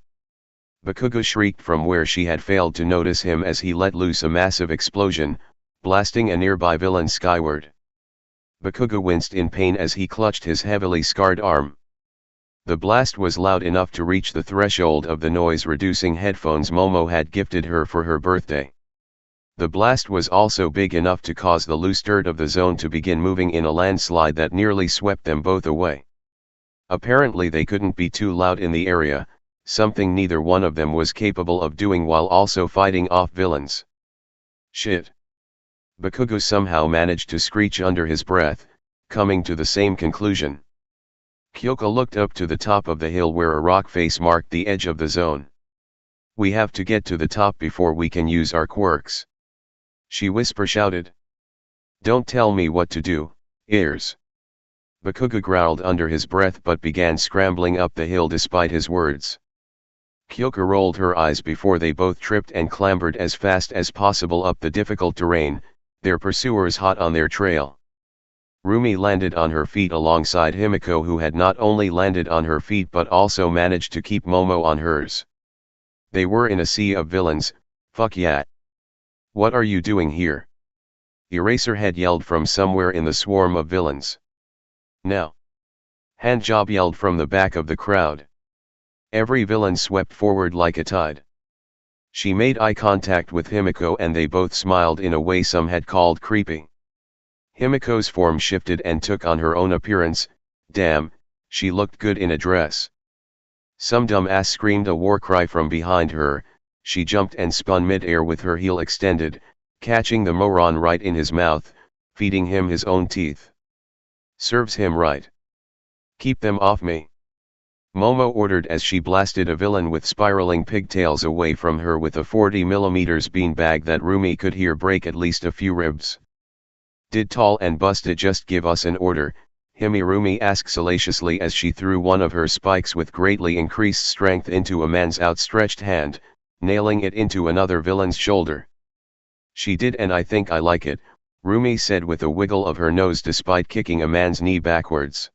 Bakugo shrieked from where she had failed to notice him as he let loose a massive explosion, blasting a nearby villain skyward. Bakugo winced in pain as he clutched his heavily scarred arm. The blast was loud enough to reach the threshold of the noise-reducing headphones Momo had gifted her for her birthday. The blast was also big enough to cause the loose dirt of the zone to begin moving in a landslide that nearly swept them both away. Apparently they couldn't be too loud in the area, something neither one of them was capable of doing while also fighting off villains. "Shit." Bakugo somehow managed to screech under his breath, coming to the same conclusion. Kyoko looked up to the top of the hill where a rock face marked the edge of the zone. "We have to get to the top before we can use our quirks," she shouted. "Don't tell me what to do, ears." Bakugo growled under his breath but began scrambling up the hill despite his words. Kyoko rolled her eyes before they both tripped and clambered as fast as possible up the difficult terrain, their pursuers hot on their trail. Rumi landed on her feet alongside Himiko, who had not only landed on her feet but also managed to keep Momo on hers. They were in a sea of villains, fuck yeah. "What are you doing here?" Eraserhead yelled from somewhere in the swarm of villains. "Now!" Handjob yelled from the back of the crowd. Every villain swept forward like a tide. She made eye contact with Himiko and they both smiled in a way some had called creepy. Himiko's form shifted and took on her own appearance. Damn, she looked good in a dress. Some dumbass screamed a war cry from behind her. She jumped and spun mid-air with her heel extended, catching the moron right in his mouth, feeding him his own teeth. "Serves him right. Keep them off me," Momo ordered as she blasted a villain with spiraling pigtails away from her with a 40mm beanbag that Rumi could hear break at least a few ribs. "Did Tall and Busted just give us an order?" Rumi asked salaciously as she threw one of her spikes with greatly increased strength into a man's outstretched hand, nailing it into another villain's shoulder. "She did, and I think I like it," Rumi said with a wiggle of her nose despite kicking a man's knee backwards.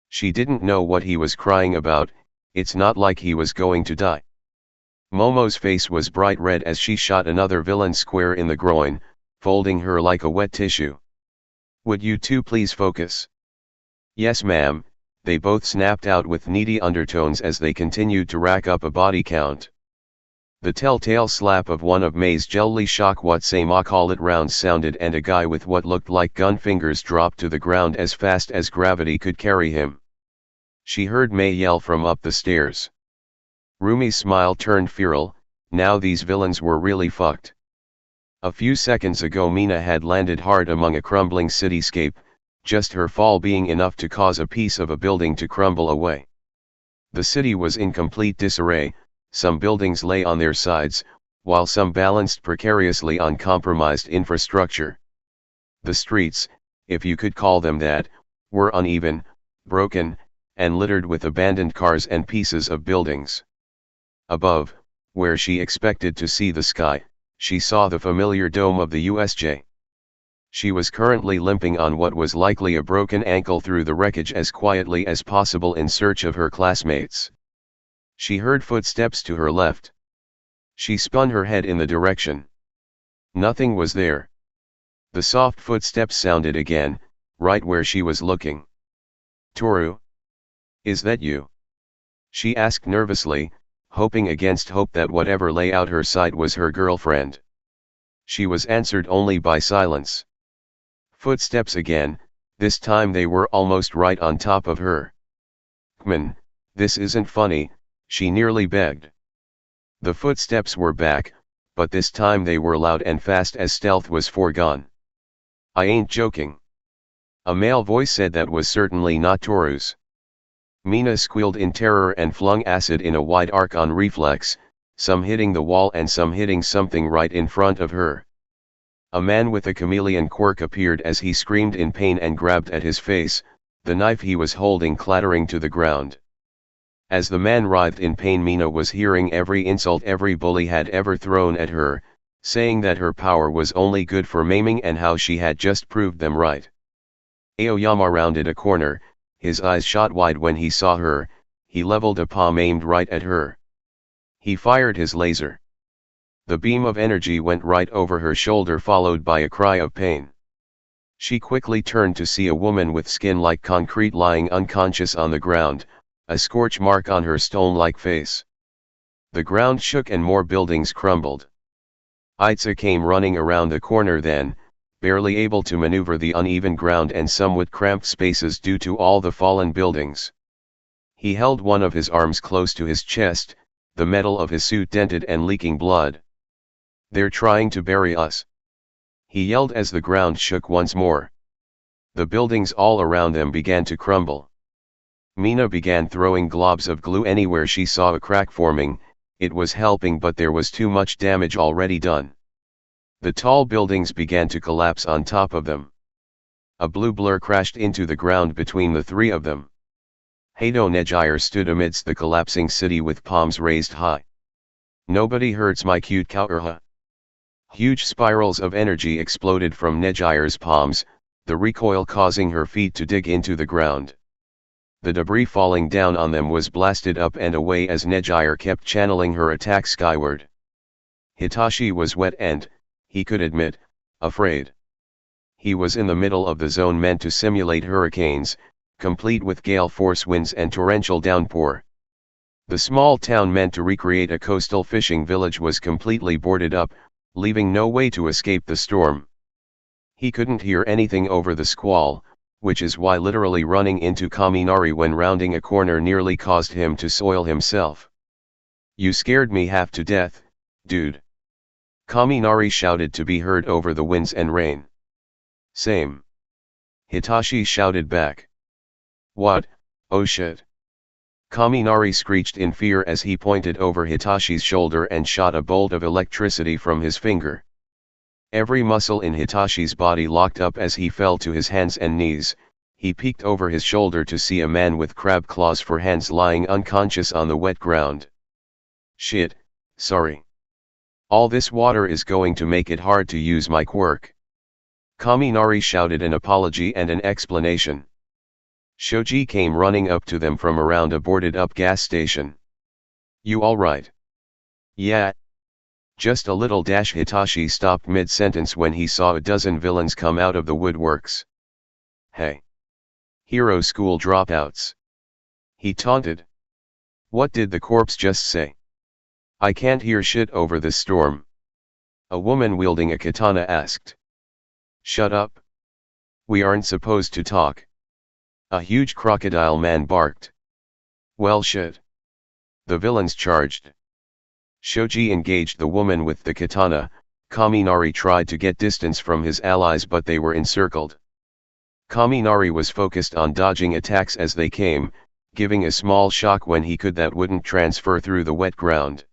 She didn't know what he was crying about. It's not like he was going to die. Momo's face was bright red as she shot another villain square in the groin, folding her like a wet tissue. "Would you two please focus?" Yes ma'am, they both snapped out with needy undertones as they continued to rack up a body count. The telltale slap of one of May's jelly shock what say ma call it rounds sounded and a guy with what looked like gun fingers dropped to the ground as fast as gravity could carry him. She heard May yell from up the stairs. Rumi's smile turned feral, now these villains were really fucked. A few seconds ago Mina had landed hard among a crumbling cityscape, just her fall being enough to cause a piece of a building to crumble away. The city was in complete disarray, some buildings lay on their sides, while some balanced precariously on compromised infrastructure. The streets, if you could call them that, were uneven, broken, and littered with abandoned cars and pieces of buildings. Above, where she expected to see the sky, she saw the familiar dome of the USJ. She was currently limping on what was likely a broken ankle through the wreckage as quietly as possible in search of her classmates. She heard footsteps to her left. She spun her head in the direction. Nothing was there. The soft footsteps sounded again, right where she was looking. "Toru? Is that you?" she asked nervously, hoping against hope that whatever lay out her sight was her girlfriend. She was answered only by silence. Footsteps again, this time they were almost right on top of her. "Kman, this isn't funny," she nearly begged. The footsteps were back, but this time they were loud and fast as stealth was foregone. "I ain't joking." A male voice said that was certainly not Toru's. Mina squealed in terror and flung acid in a wide arc on reflex, some hitting the wall and some hitting something right in front of her. A man with a chameleon quirk appeared as he screamed in pain and grabbed at his face, the knife he was holding clattering to the ground. As the man writhed in pain, Mina was hearing every insult every bully had ever thrown at her, saying that her power was only good for maiming and how she had just proved them right. Aoyama rounded a corner, his eyes shot wide when he saw her. He leveled a palm aimed right at her. He fired his laser. The beam of energy went right over her shoulder, followed by a cry of pain. She quickly turned to see a woman with skin like concrete lying unconscious on the ground, a scorch mark on her stone-like face. The ground shook and more buildings crumbled. Izuku came running around the corner then, barely able to maneuver the uneven ground and somewhat cramped spaces due to all the fallen buildings. He held one of his arms close to his chest, the metal of his suit dented and leaking blood. "They're trying to bury us," he yelled as the ground shook once more. The buildings all around them began to crumble. Mina began throwing globs of glue anywhere she saw a crack forming. It was helping, but there was too much damage already done. The tall buildings began to collapse on top of them. A blue blur crashed into the ground between the three of them. Hado Nejire stood amidst the collapsing city with palms raised high. "Nobody hurts my cute cow." Huge spirals of energy exploded from Nejire's palms, the recoil causing her feet to dig into the ground. The debris falling down on them was blasted up and away as Nejire kept channeling her attack skyward. Hitachi was wet and, he could admit, afraid. He was in the middle of the zone meant to simulate hurricanes, complete with gale force winds and torrential downpour. The small town meant to recreate a coastal fishing village was completely boarded up, leaving no way to escape the storm. He couldn't hear anything over the squall, which is why literally running into Kaminari when rounding a corner nearly caused him to soil himself. "You scared me half to death, dude," Kaminari shouted to be heard over the winds and rain. "Same," Hitachi shouted back. "What, oh shit." Kaminari screeched in fear as he pointed over Hitachi's shoulder and shot a bolt of electricity from his finger. Every muscle in Hitachi's body locked up as he fell to his hands and knees. He peeked over his shoulder to see a man with crab claws for hands lying unconscious on the wet ground. "Shit, sorry. All this water is going to make it hard to use my quirk." Kaminari shouted an apology and an explanation. Shoji came running up to them from around a boarded-up gas station. "You alright?" "Yeah. Just a little dash." Hitachi stopped mid-sentence when he saw a dozen villains come out of the woodworks. "Hey." Hero school dropouts. He taunted. What did the corpse just say? I can't hear shit over this storm. A woman wielding a katana asked. Shut up. We aren't supposed to talk. A huge crocodile man barked. Well shit. The villains charged. Shoji engaged the woman with the katana. Kaminari tried to get distance from his allies but they were encircled. Kaminari was focused on dodging attacks as they came, giving a small shock when he could that wouldn't transfer through the wet ground.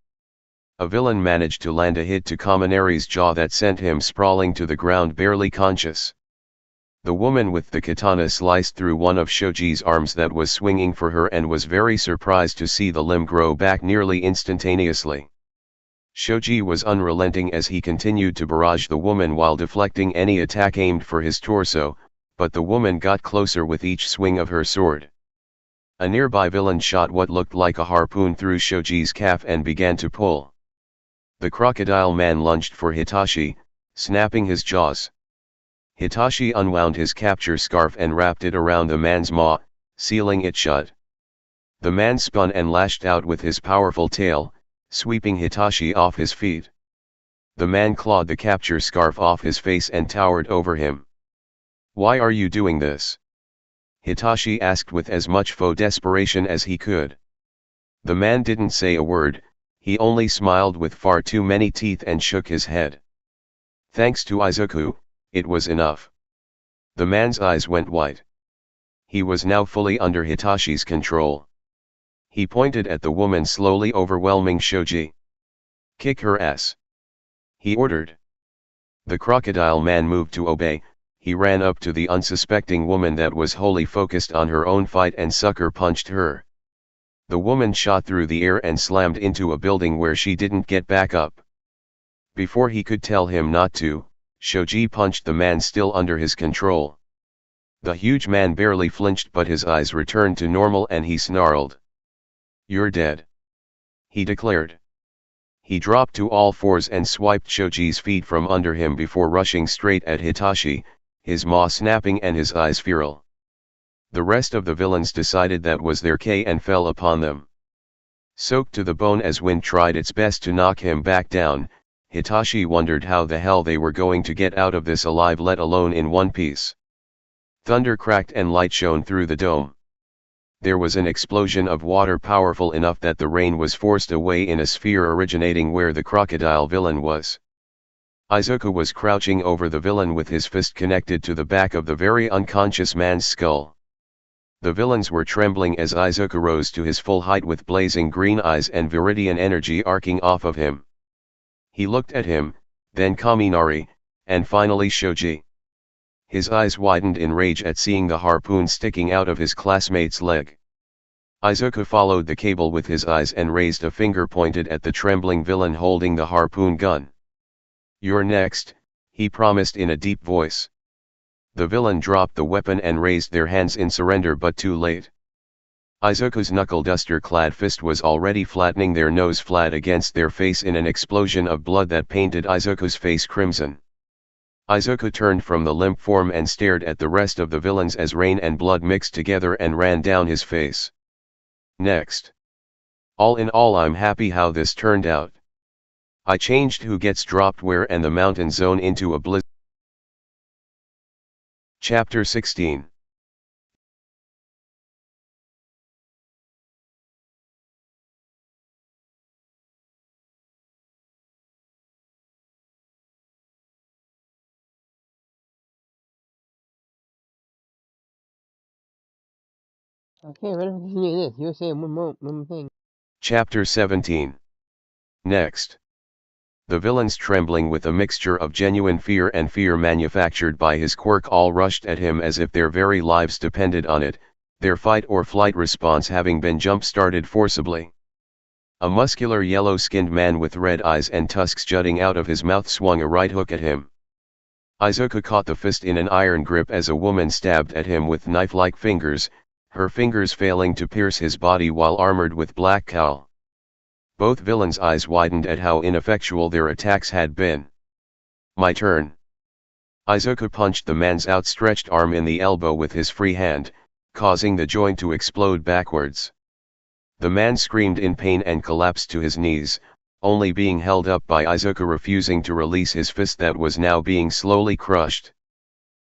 A villain managed to land a hit to Kaminari's jaw that sent him sprawling to the ground barely conscious. The woman with the katana sliced through one of Shoji's arms that was swinging for her and was very surprised to see the limb grow back nearly instantaneously. Shoji was unrelenting as he continued to barrage the woman while deflecting any attack aimed for his torso, but the woman got closer with each swing of her sword. A nearby villain shot what looked like a harpoon through Shoji's calf and began to pull. The crocodile man lunged for Hitachi, snapping his jaws. Hitachi unwound his capture scarf and wrapped it around the man's maw, sealing it shut. The man spun and lashed out with his powerful tail, sweeping Hitachi off his feet. The man clawed the capture scarf off his face and towered over him. Why are you doing this? Hitachi asked with as much faux desperation as he could. The man didn't say a word, he only smiled with far too many teeth and shook his head. Thanks to Izuku, it was enough. The man's eyes went white. He was now fully under Hitachi's control. He pointed at the woman slowly overwhelming Shoji. Kick her ass. He ordered. The crocodile man moved to obey. He ran up to the unsuspecting woman that was wholly focused on her own fight and sucker punched her. The woman shot through the air and slammed into a building where she didn't get back up. Before he could tell him not to, Shoji punched the man still under his control. The huge man barely flinched but his eyes returned to normal and he snarled. You're dead. He declared. He dropped to all fours and swiped Shoji's feet from under him before rushing straight at Hitachi, his maw snapping and his eyes feral. The rest of the villains decided that was their K and fell upon them. Soaked to the bone as wind tried its best to knock him back down, Hitachi wondered how the hell they were going to get out of this alive let alone in one piece. Thunder cracked and light shone through the dome. There was an explosion of water powerful enough that the rain was forced away in a sphere originating where the crocodile villain was. Izuku was crouching over the villain with his fist connected to the back of the very unconscious man's skull. The villains were trembling as Izuku rose to his full height with blazing green eyes and viridian energy arcing off of him. He looked at him, then Kaminari, and finally Shoji. His eyes widened in rage at seeing the harpoon sticking out of his classmate's leg. Izuku followed the cable with his eyes and raised a finger pointed at the trembling villain holding the harpoon gun. You're next, he promised in a deep voice. The villain dropped the weapon and raised their hands in surrender but too late. Izuku's knuckle-duster-clad fist was already flattening their nose flat against their face in an explosion of blood that painted Izuku's face crimson. Izuku turned from the limp form and stared at the rest of the villains as rain and blood mixed together and ran down his face. Next. All in all, I'm happy how this turned out. I changed who gets dropped where and the mountain zone into a blizzard. Chapter 16. Okay, ready to continue this. You were saying one more thing. Chapter 17. Next. The villains, trembling with a mixture of genuine fear and fear manufactured by his quirk, all rushed at him as if their very lives depended on it, their fight or flight response having been jump-started forcibly. A muscular yellow-skinned man with red eyes and tusks jutting out of his mouth swung a right hook at him. Izuku caught the fist in an iron grip as a woman stabbed at him with knife-like fingers, her fingers failing to pierce his body while armored with black cowl. Both villains' eyes widened at how ineffectual their attacks had been. My turn. Izuku punched the man's outstretched arm in the elbow with his free hand, causing the joint to explode backwards. The man screamed in pain and collapsed to his knees, only being held up by Izuku refusing to release his fist that was now being slowly crushed.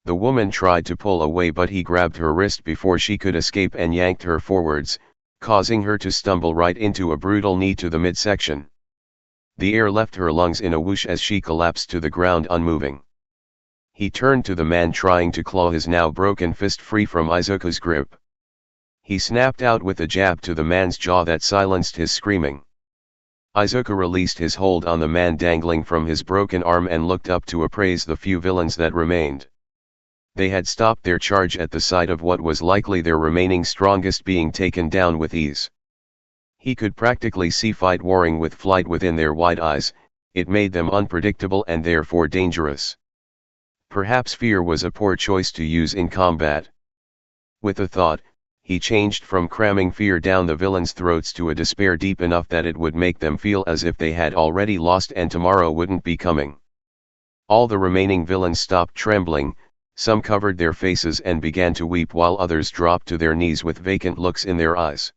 The woman tried to pull away but he grabbed her wrist before she could escape and yanked her forwards, causing her to stumble right into a brutal knee to the midsection. The air left her lungs in a whoosh as she collapsed to the ground unmoving. He turned to the man trying to claw his now broken fist free from Izuku's grip. He snapped out with a jab to the man's jaw that silenced his screaming. Izuku released his hold on the man dangling from his broken arm and looked up to appraise the few villains that remained. They had stopped their charge at the sight of what was likely their remaining strongest being taken down with ease. He could practically see fight warring with flight within their wide eyes. It made them unpredictable and therefore dangerous. Perhaps fear was a poor choice to use in combat. With a thought, he changed from cramming fear down the villains' throats to a despair deep enough that it would make them feel as if they had already lost and tomorrow wouldn't be coming. All the remaining villains stopped trembling, some covered their faces and began to weep while others dropped to their knees with vacant looks in their eyes.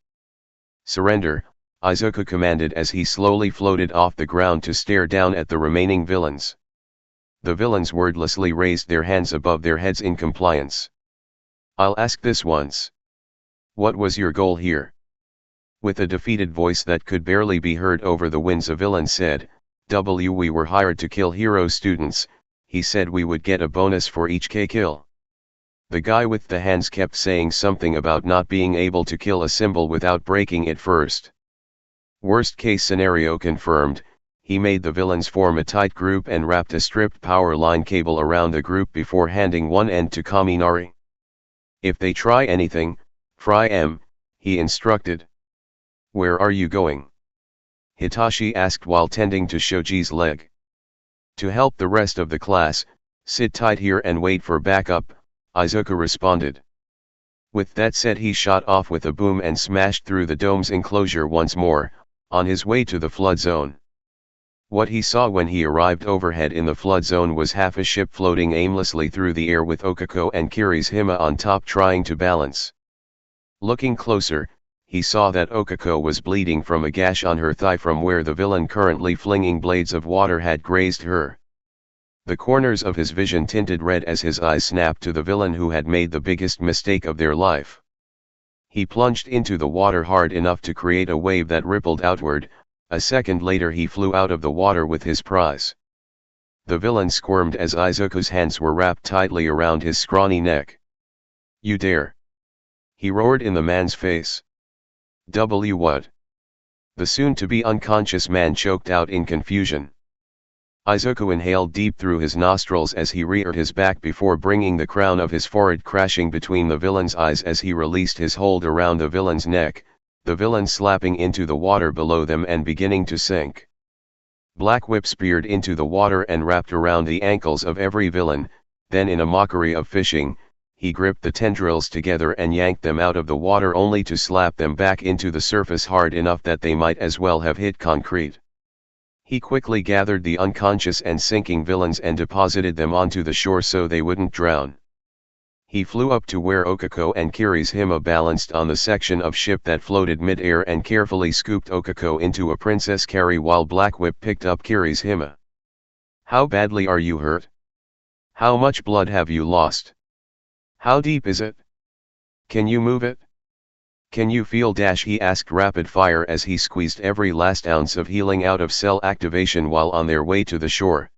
"Surrender," Izuku commanded as he slowly floated off the ground to stare down at the remaining villains. The villains wordlessly raised their hands above their heads in compliance. "I'll ask this once. What was your goal here?" With a defeated voice that could barely be heard over the winds, a villain said, "We were hired to kill hero students. He said we would get a bonus for each kill." The guy with the hands kept saying something about not being able to kill a symbol without breaking it first. Worst case scenario confirmed. He made the villains form a tight group and wrapped a stripped power line cable around the group before handing one end to Kaminari. "If they try anything, fry 'em," he instructed. "Where are you going?" Hitachi asked while tending to Shoji's leg. "To help the rest of the class, sit tight here and wait for backup," Izuku responded. With that said, he shot off with a boom and smashed through the dome's enclosure once more, on his way to the flood zone. What he saw when he arrived overhead in the flood zone was half a ship floating aimlessly through the air with Ochaco and Kiri's Hima on top trying to balance. Looking closer, he saw that Ochaco was bleeding from a gash on her thigh from where the villain currently flinging blades of water had grazed her. The corners of his vision tinted red as his eyes snapped to the villain who had made the biggest mistake of their life. He plunged into the water hard enough to create a wave that rippled outward. A second later he flew out of the water with his prize. The villain squirmed as Izuku's hands were wrapped tightly around his scrawny neck. "You dare!" he roared in the man's face. What?" the soon-to-be unconscious man choked out in confusion. Izuku inhaled deep through his nostrils as he reared his back before bringing the crown of his forehead crashing between the villain's eyes as he released his hold around the villain's neck, the villain slapping into the water below them and beginning to sink. Black whip speared into the water and wrapped around the ankles of every villain, then in a mockery of fishing, he gripped the tendrils together and yanked them out of the water only to slap them back into the surface hard enough that they might as well have hit concrete. He quickly gathered the unconscious and sinking villains and deposited them onto the shore so they wouldn't drown. He flew up to where Ochaco and Kiri's Hima balanced on the section of ship that floated mid-air and carefully scooped Ochaco into a princess carry while Black Whip picked up Kiri's Hima. "How badly are you hurt? How much blood have you lost? How deep is it? Can you move it? Can you feel?" he asked rapid fire as he squeezed every last ounce of healing out of cell activation while on their way to the shore.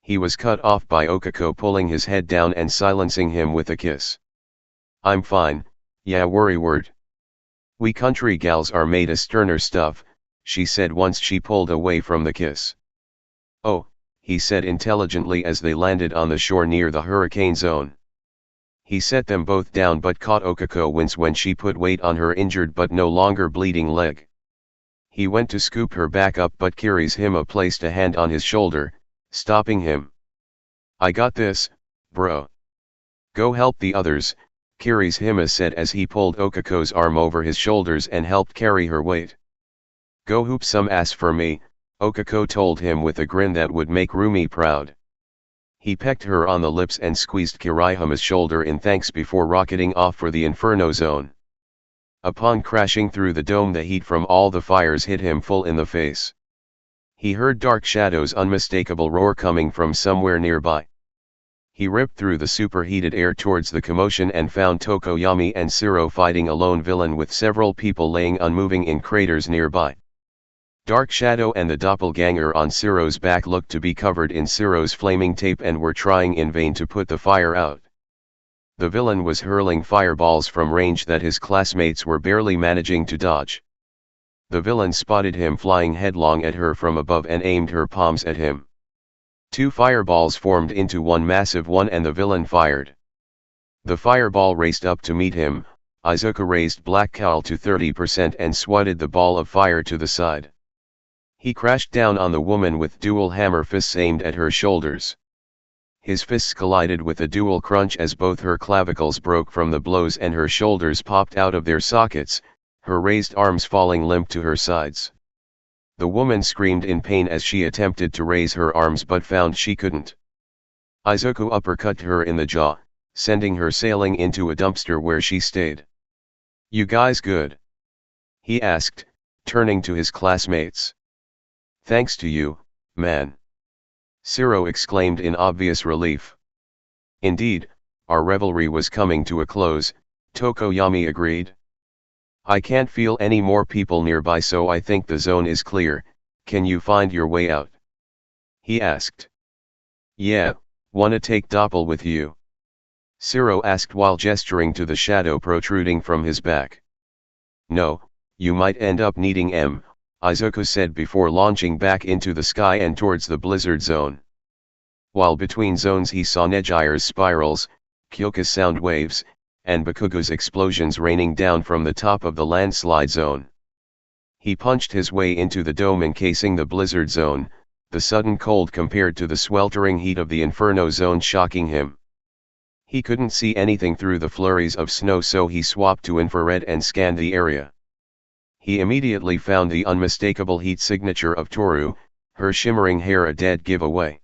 He was cut off by Ochaco pulling his head down and silencing him with a kiss. "I'm fine, yeah, worry word. We country gals are made of sterner stuff," she said once she pulled away from the kiss. "Oh," he said intelligently as they landed on the shore near the hurricane zone. He set them both down but caught Ochaco wince when she put weight on her injured but no longer bleeding leg. He went to scoop her back up but Kiri's Hima placed a hand on his shoulder, stopping him. "I got this, bro. Go help the others," Kiri's Hima said as he pulled Ochaco's arm over his shoulders and helped carry her weight. "Go hoop some ass for me," Ochaco told him with a grin that would make Rumi proud. He pecked her on the lips and squeezed Kirihama's shoulder in thanks before rocketing off for the Inferno zone. Upon crashing through the dome, the heat from all the fires hit him full in the face. He heard Dark Shadow's unmistakable roar coming from somewhere nearby. He ripped through the superheated air towards the commotion and found Tokoyami and Shiro fighting a lone villain with several people laying unmoving in craters nearby. Dark Shadow and the doppelganger on Shiro's back looked to be covered in Shiro's flaming tape and were trying in vain to put the fire out. The villain was hurling fireballs from range that his classmates were barely managing to dodge. The villain spotted him flying headlong at her from above and aimed her palms at him. 2 fireballs formed into one massive one and the villain fired. The fireball raced up to meet him. Izuku raised Black Cowl to 30% and swatted the ball of fire to the side. He crashed down on the woman with dual hammer fists aimed at her shoulders. His fists collided with a dual crunch as both her clavicles broke from the blows and her shoulders popped out of their sockets, her raised arms falling limp to her sides. The woman screamed in pain as she attempted to raise her arms but found she couldn't. Izuku uppercut her in the jaw, sending her sailing into a dumpster where she stayed. "You guys good?" he asked, turning to his classmates. "Thanks to you, man," Shiro exclaimed in obvious relief. "Indeed, our revelry was coming to a close," Tokoyami agreed. "I can't feel any more people nearby, so I think the zone is clear. Can you find your way out?" he asked. "Yeah, wanna take Doppel with you?" Shiro asked while gesturing to the shadow protruding from his back. "No, you might end up needing M," Izuku said before launching back into the sky and towards the blizzard zone. While between zones he saw Nejire's spirals, Kyoka's sound waves, and Bakugo's explosions raining down from the top of the landslide zone. He punched his way into the dome encasing the blizzard zone, the sudden cold compared to the sweltering heat of the Inferno zone shocking him. He couldn't see anything through the flurries of snow, so he swapped to infrared and scanned the area. He immediately found the unmistakable heat signature of Toru, her shimmering hair a dead giveaway.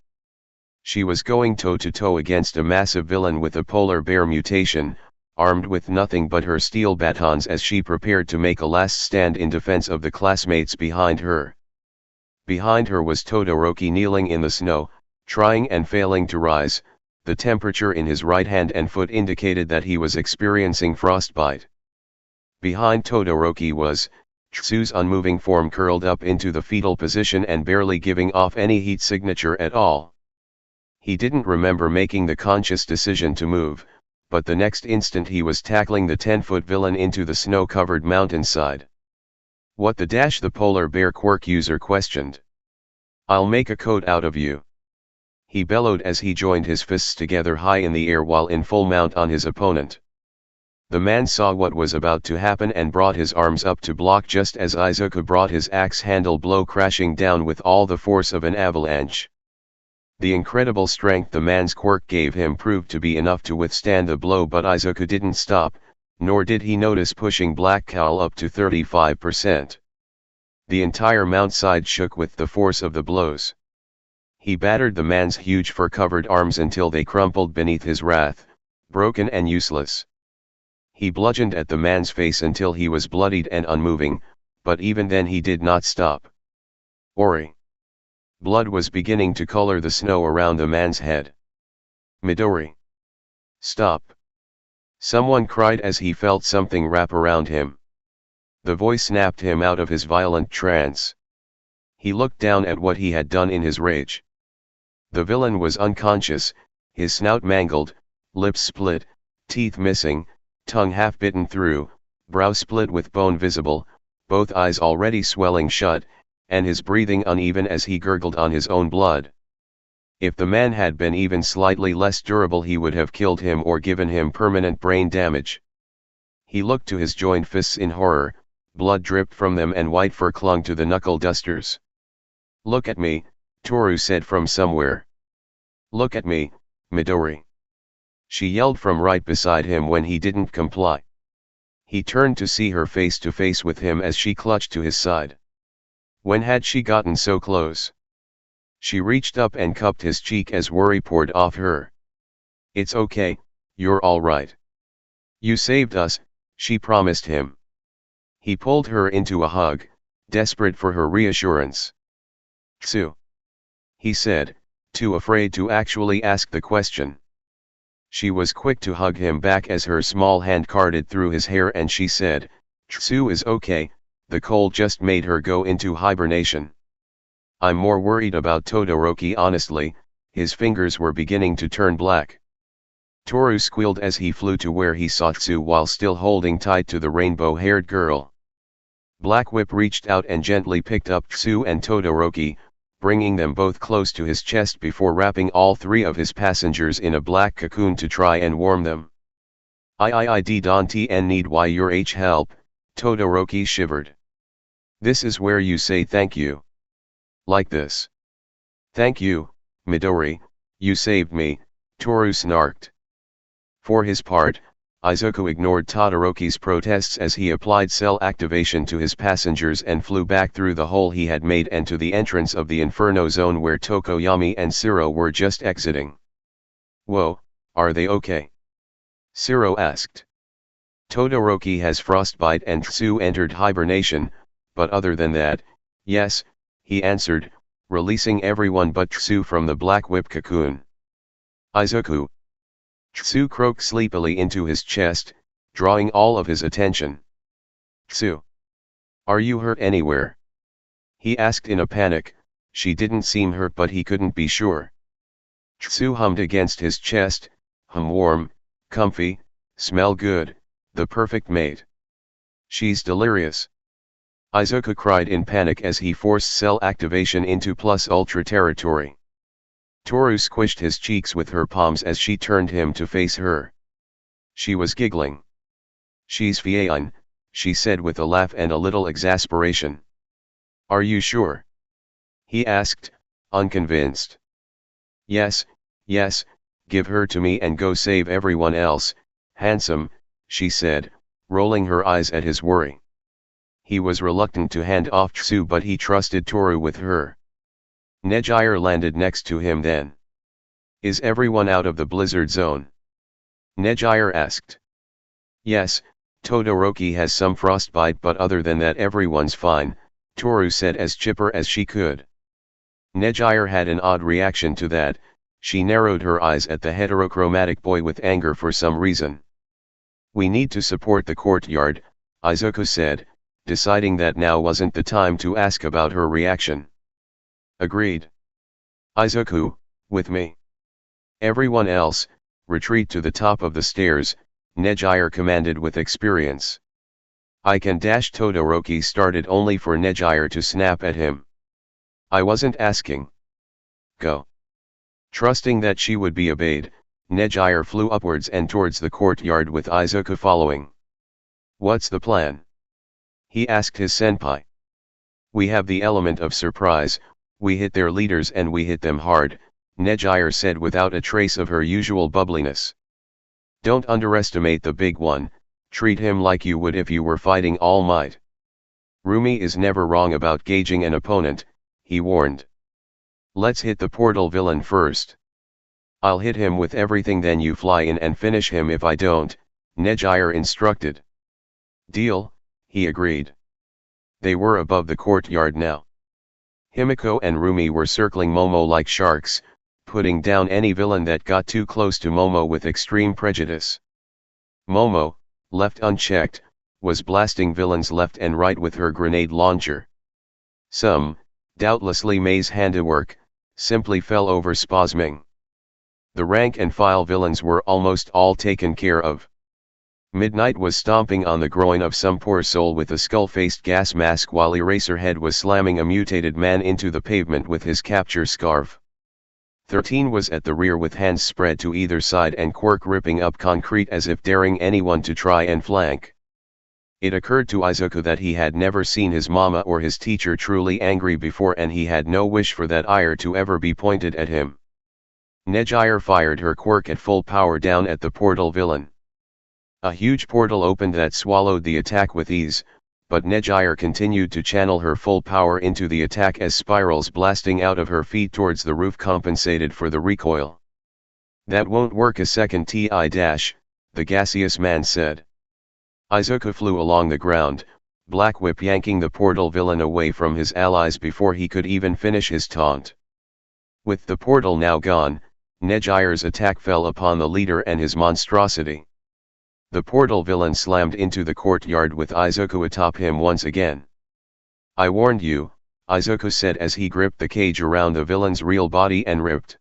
She was going toe-to-toe against a massive villain with a polar bear mutation, armed with nothing but her steel batons as she prepared to make a last stand in defense of the classmates behind her. Behind her was Todoroki kneeling in the snow, trying and failing to rise. The temperature in his right hand and foot indicated that he was experiencing frostbite. Behind Todoroki was Tsuyu's unmoving form curled up into the fetal position and barely giving off any heat signature at all. He didn't remember making the conscious decision to move, but the next instant he was tackling the 10-foot villain into the snow-covered mountainside. "What the dash?" the polar bear quirk user questioned. "I'll make a coat out of you," he bellowed as he joined his fists together high in the air while in full mount on his opponent. The man saw what was about to happen and brought his arms up to block just as Izuku brought his axe handle blow crashing down with all the force of an avalanche. The incredible strength the man's quirk gave him proved to be enough to withstand the blow, but Izuku didn't stop, nor did he notice pushing Black Cowl up to 35%. The entire mountainside shook with the force of the blows. He battered the man's huge fur-covered arms until they crumpled beneath his wrath, broken and useless. He bludgeoned at the man's face until he was bloodied and unmoving, but even then he did not stop. Ori. Blood was beginning to color the snow around the man's head. "Midori. Stop!" someone cried as he felt something wrap around him. The voice snapped him out of his violent trance. He looked down at what he had done in his rage. The villain was unconscious, his snout mangled, lips split, teeth missing, tongue half bitten through, brow split with bone visible, both eyes already swelling shut, and his breathing uneven as he gurgled on his own blood. If the man had been even slightly less durable, he would have killed him or given him permanent brain damage. He looked to his joined fists in horror, blood dripped from them and white fur clung to the knuckle dusters. "Look at me," Toru said from somewhere. "Look at me, Midori," she yelled from right beside him when he didn't comply. He turned to see her face to face with him as she clutched to his side. When had she gotten so close? She reached up and cupped his cheek as worry poured off her. "It's okay, you're all right. You saved us," she promised him. He pulled her into a hug, desperate for her reassurance. "Tsu," he said, too afraid to actually ask the question. She was quick to hug him back as her small hand carded through his hair and she said, "Tsu is okay, the cold just made her go into hibernation. I'm more worried about Todoroki honestly." His fingers were beginning to turn black. Toru squealed as he flew to where he saw Tsu while still holding tight to the rainbow-haired girl. Black Whip reached out and gently picked up Tsu and Todoroki, bringing them both close to his chest before wrapping all three of his passengers in a black cocoon to try and warm them. I don't need why your help," Todoroki shivered. "This is where you say thank you. Like this." "Thank you, Midori, you saved me," Toru snarked. For his part, Izuku ignored Todoroki's protests as he applied cell activation to his passengers and flew back through the hole he had made and to the entrance of the Inferno zone where Tokoyami and Shiro were just exiting. "Whoa, are they okay?" Shiro asked. "Todoroki has frostbite and Tsu entered hibernation, but other than that, yes," he answered, releasing everyone but Tsu from the Black Whip cocoon. "Izuku." Tsu croaked sleepily into his chest, drawing all of his attention. "Tsu, are you hurt anywhere?" he asked in a panic. She didn't seem hurt but he couldn't be sure. Tsu hummed against his chest, warm, comfy, smell good, the perfect mate. She's delirious." Izuku cried in panic as he forced cell activation into plus ultra territory. Toru squished his cheeks with her palms as she turned him to face her. She was giggling. "She's fine," she said with a laugh and a little exasperation. "Are you sure?" he asked, unconvinced. Yes, give her to me and go save everyone else, handsome," she said, rolling her eyes at his worry. He was reluctant to hand off Tsu but he trusted Toru with her. Nejire landed next to him then. "Is everyone out of the blizzard zone?" Nejire asked. "Yes, Todoroki has some frostbite but other than that everyone's fine," Toru said as chipper as she could. Nejire had an odd reaction to that. She narrowed her eyes at the heterochromatic boy with anger for some reason. "We need to support the courtyard," Izuku said, deciding that now wasn't the time to ask about her reaction. "Agreed. Izuku, with me. Everyone else, retreat to the top of the stairs," Nejire commanded with experience. "I can dash." Todoroki started only for Nejire to snap at him. "I wasn't asking. Go." Trusting that she would be obeyed, Nejire flew upwards and towards the courtyard with Izuku following. "What's the plan?" he asked his senpai. "We have the element of surprise, we hit their leaders and we hit them hard," Nejire said without a trace of her usual bubbliness. "Don't underestimate the big one, treat him like you would if you were fighting All Might. Rumi is never wrong about gauging an opponent," he warned. "Let's hit the portal villain first. I'll hit him with everything then you fly in and finish him if I don't," Nejire instructed. "Deal," he agreed. They were above the courtyard now. Himiko and Rumi were circling Momo like sharks, putting down any villain that got too close to Momo with extreme prejudice. Momo, left unchecked, was blasting villains left and right with her grenade launcher. Some, doubtlessly Mei's handiwork, simply fell over spasming. The rank and file villains were almost all taken care of. Midnight was stomping on the groin of some poor soul with a skull-faced gas mask while Eraserhead was slamming a mutated man into the pavement with his capture scarf. 13 was at the rear with hands spread to either side and Quirk ripping up concrete as if daring anyone to try and flank. It occurred to Izuku that he had never seen his mama or his teacher truly angry before and he had no wish for that ire to ever be pointed at him. Nejire fired her quirk at full power down at the portal villain. A huge portal opened that swallowed the attack with ease, but Nejire continued to channel her full power into the attack as spirals blasting out of her feet towards the roof compensated for the recoil. "That won't work a second dash," the gaseous man said. Izuku flew along the ground, Black Whip yanking the portal villain away from his allies before he could even finish his taunt. With the portal now gone, Nejire's attack fell upon the leader and his monstrosity. The portal villain slammed into the courtyard with Izuku atop him once again. "I warned you," Izuku said as he gripped the cage around the villain's real body and ripped.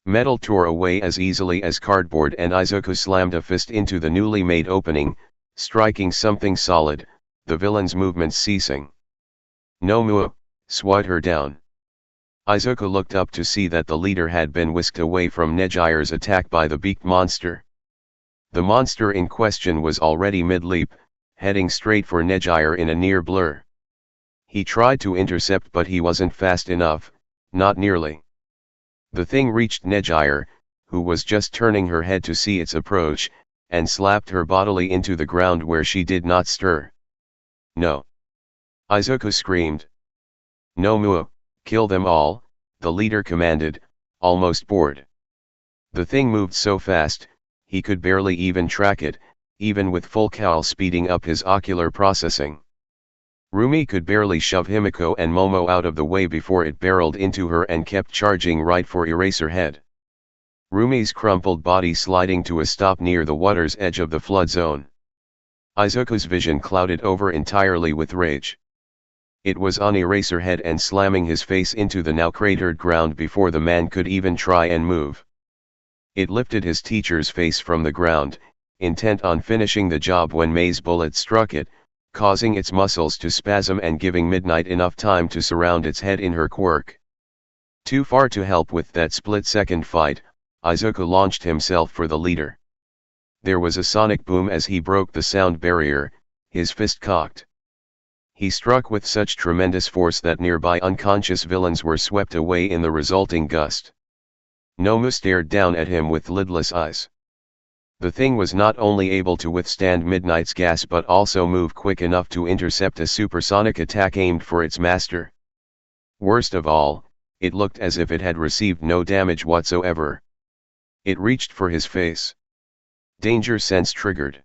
Metal tore away as easily as cardboard and Izuku slammed a fist into the newly made opening, striking something solid, the villain's movements ceasing. "Nomu, swat her down." Izuku looked up to see that the leader had been whisked away from Nejire's attack by the beaked monster. The monster in question was already mid-leap, heading straight for Nejire in a near blur. He tried to intercept but he wasn't fast enough, not nearly. The thing reached Nejire, who was just turning her head to see its approach, and slapped her bodily into the ground where she did not stir. "No!" Izuku screamed. "Nomu, kill them all," the leader commanded, almost bored. The thing moved so fast, he could barely even track it, even with full cowl speeding up his ocular processing. Rumi could barely shove Himiko and Momo out of the way before it barreled into her and kept charging right for Eraserhead. Rumi's crumpled body sliding to a stop near the water's edge of the flood zone. Izuku's vision clouded over entirely with rage. It was on Eraserhead and slamming his face into the now cratered ground before the man could even try and move. It lifted his teacher's face from the ground, intent on finishing the job when May's bullet struck it, causing its muscles to spasm and giving Midnight enough time to surround its head in her quirk. Too far to help with that split-second fight, Izuku launched himself for the leader. There was a sonic boom as he broke the sound barrier, his fist cocked. He struck with such tremendous force that nearby unconscious villains were swept away in the resulting gust. Nomu stared down at him with lidless eyes. The thing was not only able to withstand Midnight's gas but also move quick enough to intercept a supersonic attack aimed for its master. Worst of all, it looked as if it had received no damage whatsoever. It reached for his face. Danger sense triggered.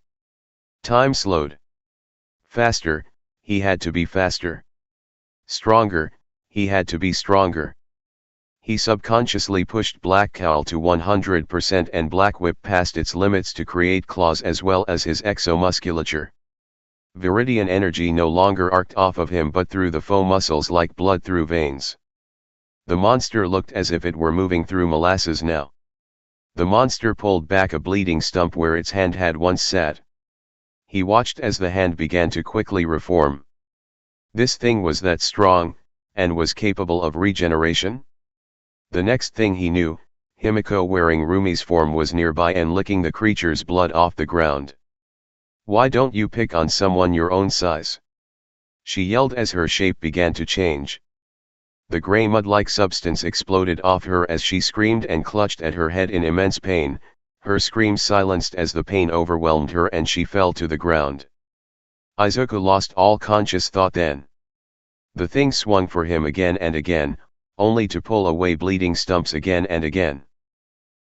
Time slowed. Faster, he had to be faster. Stronger, he had to be stronger. He subconsciously pushed Black Cowl to 100% and Black Whip past its limits to create claws as well as his exomusculature. Viridian energy no longer arced off of him but through the faux muscles like blood through veins. The monster looked as if it were moving through molasses now. The monster pulled back a bleeding stump where its hand had once sat. He watched as the hand began to quickly reform. This thing was that strong, and was capable of regeneration? The next thing he knew, Himiko wearing Rumi's form was nearby and licking the creature's blood off the ground. "Why don't you pick on someone your own size?" she yelled as her shape began to change. The grey mud-like substance exploded off her as she screamed and clutched at her head in immense pain, her screams silenced as the pain overwhelmed her and she fell to the ground. Izuku lost all conscious thought then. The thing swung for him again and again, only to pull away bleeding stumps again and again.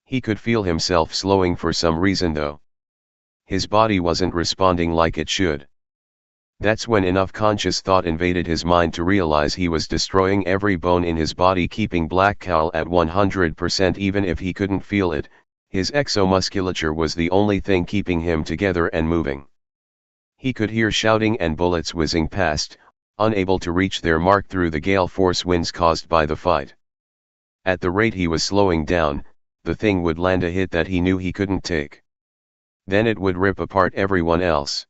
He could feel himself slowing for some reason though. His body wasn't responding like it should. That's when enough conscious thought invaded his mind to realize he was destroying every bone in his body, keeping Black Cowl at 100% even if he couldn't feel it. His exomusculature was the only thing keeping him together and moving. He could hear shouting and bullets whizzing past, unable to reach their mark through the gale force winds caused by the fight. At the rate he was slowing down, the thing would land a hit that he knew he couldn't take. Then it would rip apart everyone else.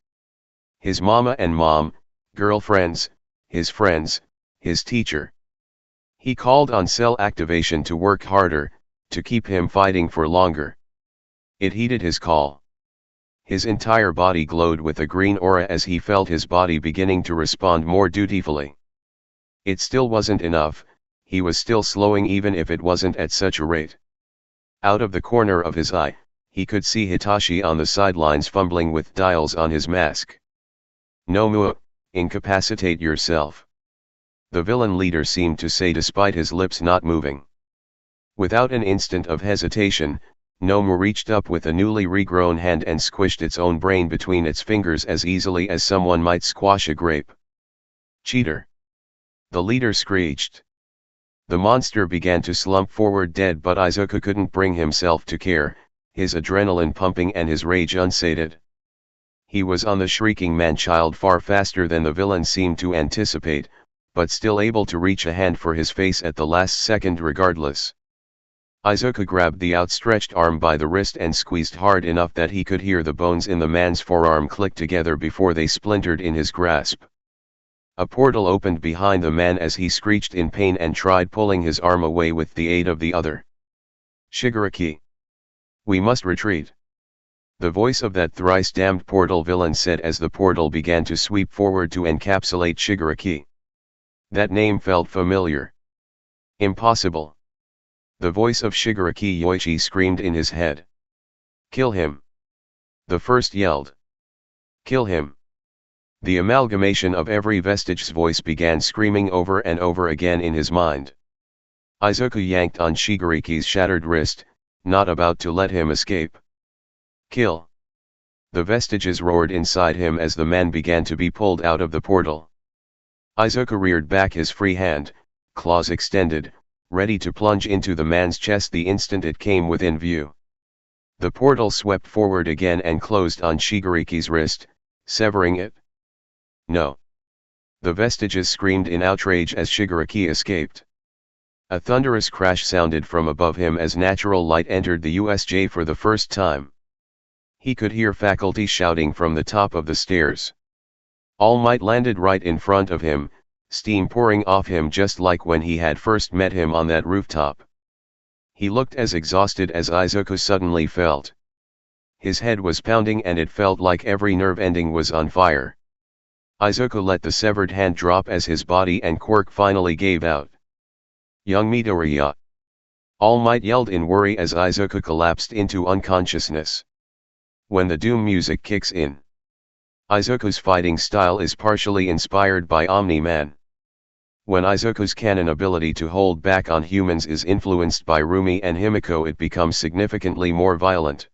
His mama and mom, girlfriends, his friends, his teacher. He called on cell activation to work harder, to keep him fighting for longer. It heeded his call. His entire body glowed with a green aura as he felt his body beginning to respond more dutifully. It still wasn't enough, he was still slowing even if it wasn't at such a rate. Out of the corner of his eye, he could see Hitachi on the sidelines fumbling with dials on his mask. "Nomu, Incapacitate yourself. The villain leader seemed to say despite his lips not moving. Without an instant of hesitation, Nomu reached up with a newly regrown hand and squished its own brain between its fingers as easily as someone might squash a grape. Cheater! The leader screeched. The monster began to slump forward dead, but Izuku couldn't bring himself to care, his adrenaline pumping and his rage unsated. He was on the shrieking man-child far faster than the villain seemed to anticipate, but still able to reach a hand for his face at the last second regardless. Izuku grabbed the outstretched arm by the wrist and squeezed hard enough that he could hear the bones in the man's forearm click together before they splintered in his grasp. A portal opened behind the man as he screeched in pain and tried pulling his arm away with the aid of the other. Shigaraki! We must retreat. The voice of that thrice-damned portal villain said as the portal began to sweep forward to encapsulate Shigaraki. That name felt familiar. Impossible. The voice of Shigaraki Yoichi screamed in his head. Kill him. The first yelled. Kill him. The amalgamation of every Vestige's voice began screaming over and over again in his mind. Izuku yanked on Shigaraki's shattered wrist, not about to let him escape. Kill. The Vestiges roared inside him as the man began to be pulled out of the portal. Izuku reared back his free hand, claws extended, ready to plunge into the man's chest the instant it came within view. The portal swept forward again and closed on Shigaraki's wrist, severing it. No. The Vestiges screamed in outrage as Shigaraki escaped. A thunderous crash sounded from above him as natural light entered the USJ for the first time. He could hear faculty shouting from the top of the stairs. All Might landed right in front of him, steam pouring off him just like when he had first met him on that rooftop. He looked as exhausted as Izuku suddenly felt. His head was pounding and it felt like every nerve ending was on fire. Izuku let the severed hand drop as his body and quirk finally gave out. Young Midoriya! All Might yelled in worry as Izuku collapsed into unconsciousness. When the doom music kicks in. Izuku's fighting style is partially inspired by Omni-Man. When Izuku's canon ability to hold back on humans is influenced by Rumi and Himiko, it becomes significantly more violent.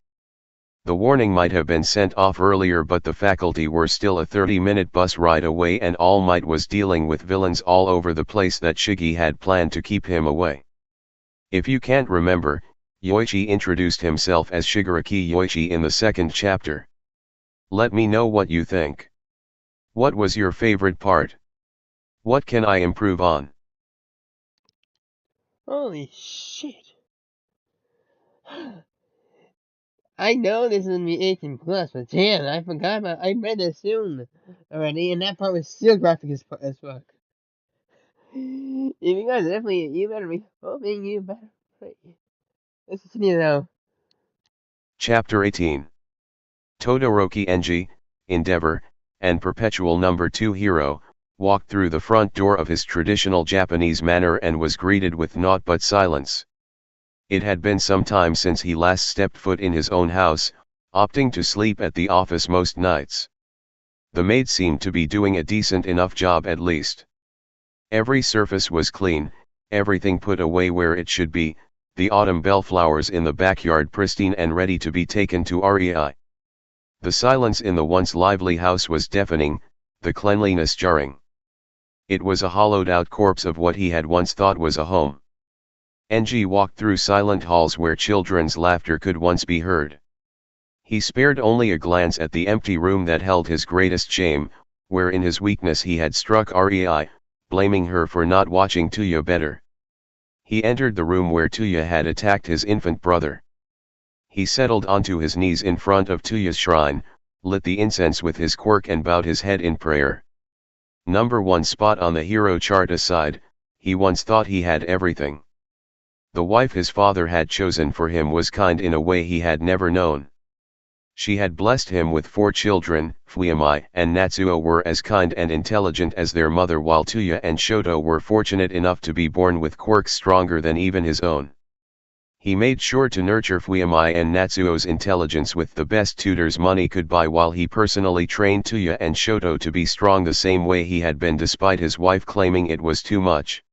The warning might have been sent off earlier, but the faculty were still a 30-minute bus ride away and All Might was dealing with villains all over the place that Shigi had planned to keep him away. If you can't remember, Yoichi introduced himself as Shigaraki Yoichi in the second chapter. Let me know what you think. What was your favorite part? What can I improve on? Holy shit. I know this is gonna be 18 plus, but damn, I forgot about. I read this soon already, and that part was still graphic as fuck. If you guys definitely, you better be hoping you better. Let's continue now. Chapter 18. Todoroki Enji, Endeavor, and Perpetual No. 2 hero, walked through the front door of his traditional Japanese manner and was greeted with naught but silence. It had been some time since he last stepped foot in his own house, opting to sleep at the office most nights. The maid seemed to be doing a decent enough job at least. Every surface was clean, everything put away where it should be, the autumn bellflowers in the backyard pristine and ready to be taken to REI. The silence in the once lively house was deafening, the cleanliness jarring. It was a hollowed-out corpse of what he had once thought was a home. Enji walked through silent halls where children's laughter could once be heard. He spared only a glance at the empty room that held his greatest shame, where in his weakness he had struck REI, blaming her for not watching Tsuyu better. He entered the room where Tsuyu had attacked his infant brother. He settled onto his knees in front of Tuyu's shrine, lit the incense with his quirk and bowed his head in prayer. Number 1 spot on the hero chart aside, he once thought he had everything. The wife his father had chosen for him was kind in a way he had never known. She had blessed him with 4 children. Fuyamai and Natsuo were as kind and intelligent as their mother, while Tsuyu and Shoto were fortunate enough to be born with quirks stronger than even his own. He made sure to nurture Fuyamai and Natsuo's intelligence with the best tutors money could buy, while he personally trained Tsuyu and Shoto to be strong the same way he had been, despite his wife claiming it was too much.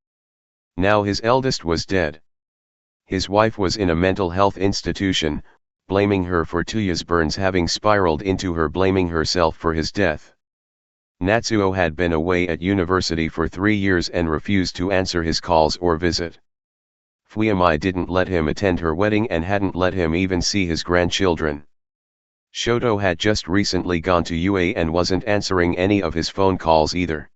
Now his eldest was dead. His wife was in a mental health institution, blaming her for Tsuyu's burns having spiraled into her blaming herself for his death. Natsuo had been away at university for 3 years and refused to answer his calls or visit. Fuyamai didn't let him attend her wedding and hadn't let him even see his grandchildren. Shoto had just recently gone to UA and wasn't answering any of his phone calls either.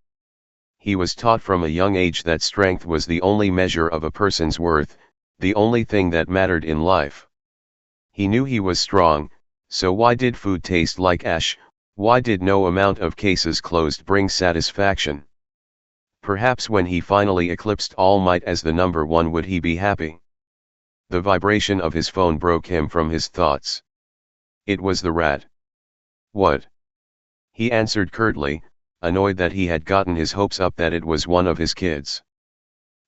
He was taught from a young age that strength was the only measure of a person's worth, the only thing that mattered in life. He knew he was strong, so why did food taste like ash? Why did no amount of cases closed bring satisfaction? Perhaps when he finally eclipsed All Might as the number one would he be happy. The vibration of his phone broke him from his thoughts. It was the rat. What? He answered curtly, annoyed that he had gotten his hopes up that it was one of his kids.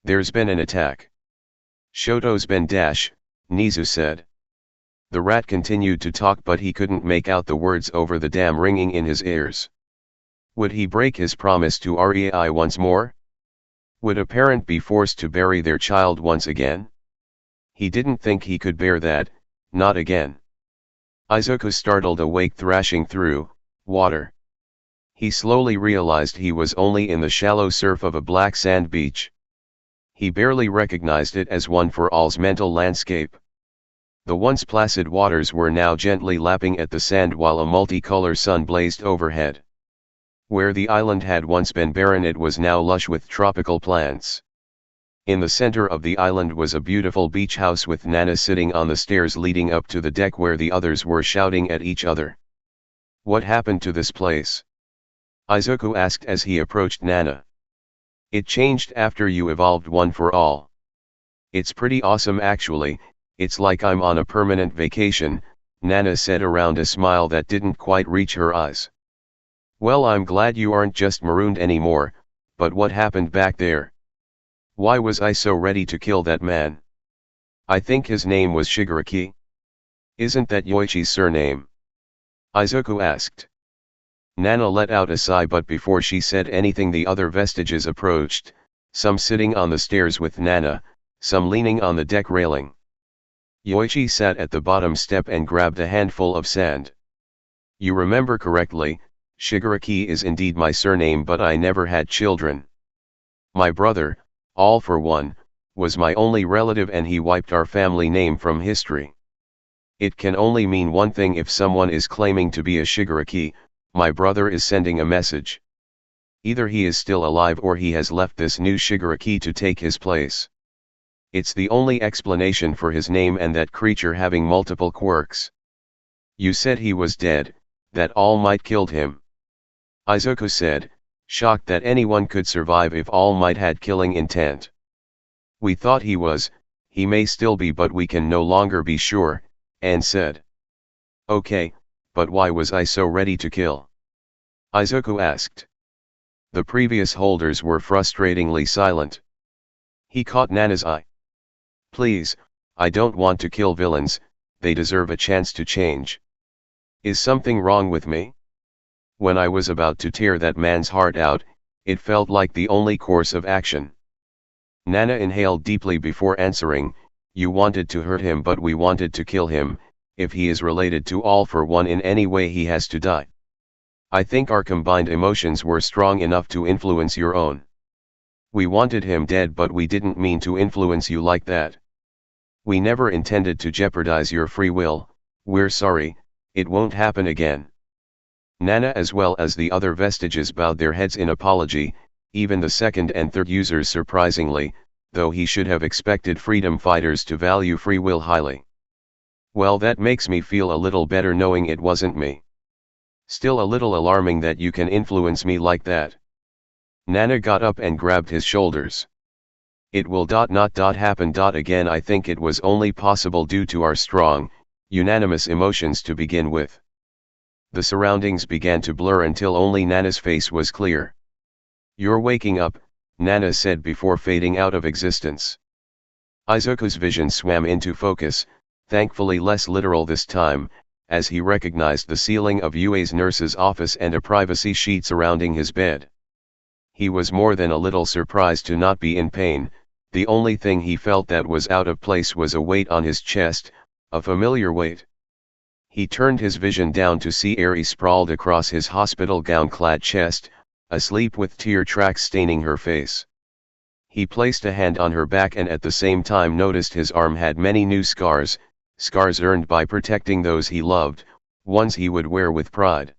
There's been an attack. Shoto's been dash, Nizu said. The rat continued to talk, but he couldn't make out the words over the dam ringing in his ears. Would he break his promise to Rei once more? Would a parent be forced to bury their child once again? He didn't think he could bear that, not again. Izuku startled awake, thrashing through water. He slowly realized he was only in the shallow surf of a black sand beach. He barely recognized it as one for all's mental landscape. The once placid waters were now gently lapping at the sand while a multicolor sun blazed overhead. Where the island had once been barren, it was now lush with tropical plants. In the center of the island was a beautiful beach house with Nana sitting on the stairs leading up to the deck where the others were shouting at each other. What happened to this place? Izuku asked as he approached Nana. It changed after you evolved one for all. It's pretty awesome actually, it's like I'm on a permanent vacation, Nana said around a smile that didn't quite reach her eyes. Well, I'm glad you aren't just marooned anymore, but what happened back there? Why was I so ready to kill that man? I think his name was Shigaraki. Isn't that Yoichi's surname? Izuku asked. Nana let out a sigh, but before she said anything the other Vestiges approached, some sitting on the stairs with Nana, some leaning on the deck railing. Yoichi sat at the bottom step and grabbed a handful of sand. You remember correctly, Shigaraki is indeed my surname, but I never had children. My brother, All for One, was my only relative and he wiped our family name from history. It can only mean one thing: if someone is claiming to be a Shigaraki, my brother is sending a message. Either he is still alive or he has left this new Shigaraki to take his place. It's the only explanation for his name and that creature having multiple quirks. You said he was dead, that All Might killed him. Izuku said, shocked that anyone could survive if All Might had killing intent. We thought he was, he may still be, but we can no longer be sure, Anne said. Okay, but why was I so ready to kill? Izuku asked. The previous holders were frustratingly silent. He caught Nana's eye. Please, I don't want to kill villains, they deserve a chance to change. Is something wrong with me? When I was about to tear that man's heart out, it felt like the only course of action. Nana inhaled deeply before answering, you wanted to hurt him, but we wanted to kill him. If he is related to All for One in any way, he has to die. I think our combined emotions were strong enough to influence your own. We wanted him dead, but we didn't mean to influence you like that. We never intended to jeopardize your free will. We're sorry, it won't happen again. Nana as well as the other Vestiges bowed their heads in apology, even the second and third users surprisingly, though he should have expected freedom fighters to value free will highly. Well, that makes me feel a little better knowing it wasn't me. Still a little alarming that you can influence me like that. Nana got up and grabbed his shoulders. It will not happen again. I think it was only possible due to our strong, unanimous emotions to begin with. The surroundings began to blur until only Nana's face was clear. You're waking up, Nana said before fading out of existence. Izuku's vision swam into focus, thankfully less literal this time, as he recognized the ceiling of Yue's nurse's office and a privacy sheet surrounding his bed. He was more than a little surprised to not be in pain. The only thing he felt that was out of place was a weight on his chest, a familiar weight. He turned his vision down to see Eri sprawled across his hospital gown-clad chest, asleep with tear tracks staining her face. He placed a hand on her back and at the same time noticed his arm had many new scars, scars earned by protecting those he loved, ones he would wear with pride.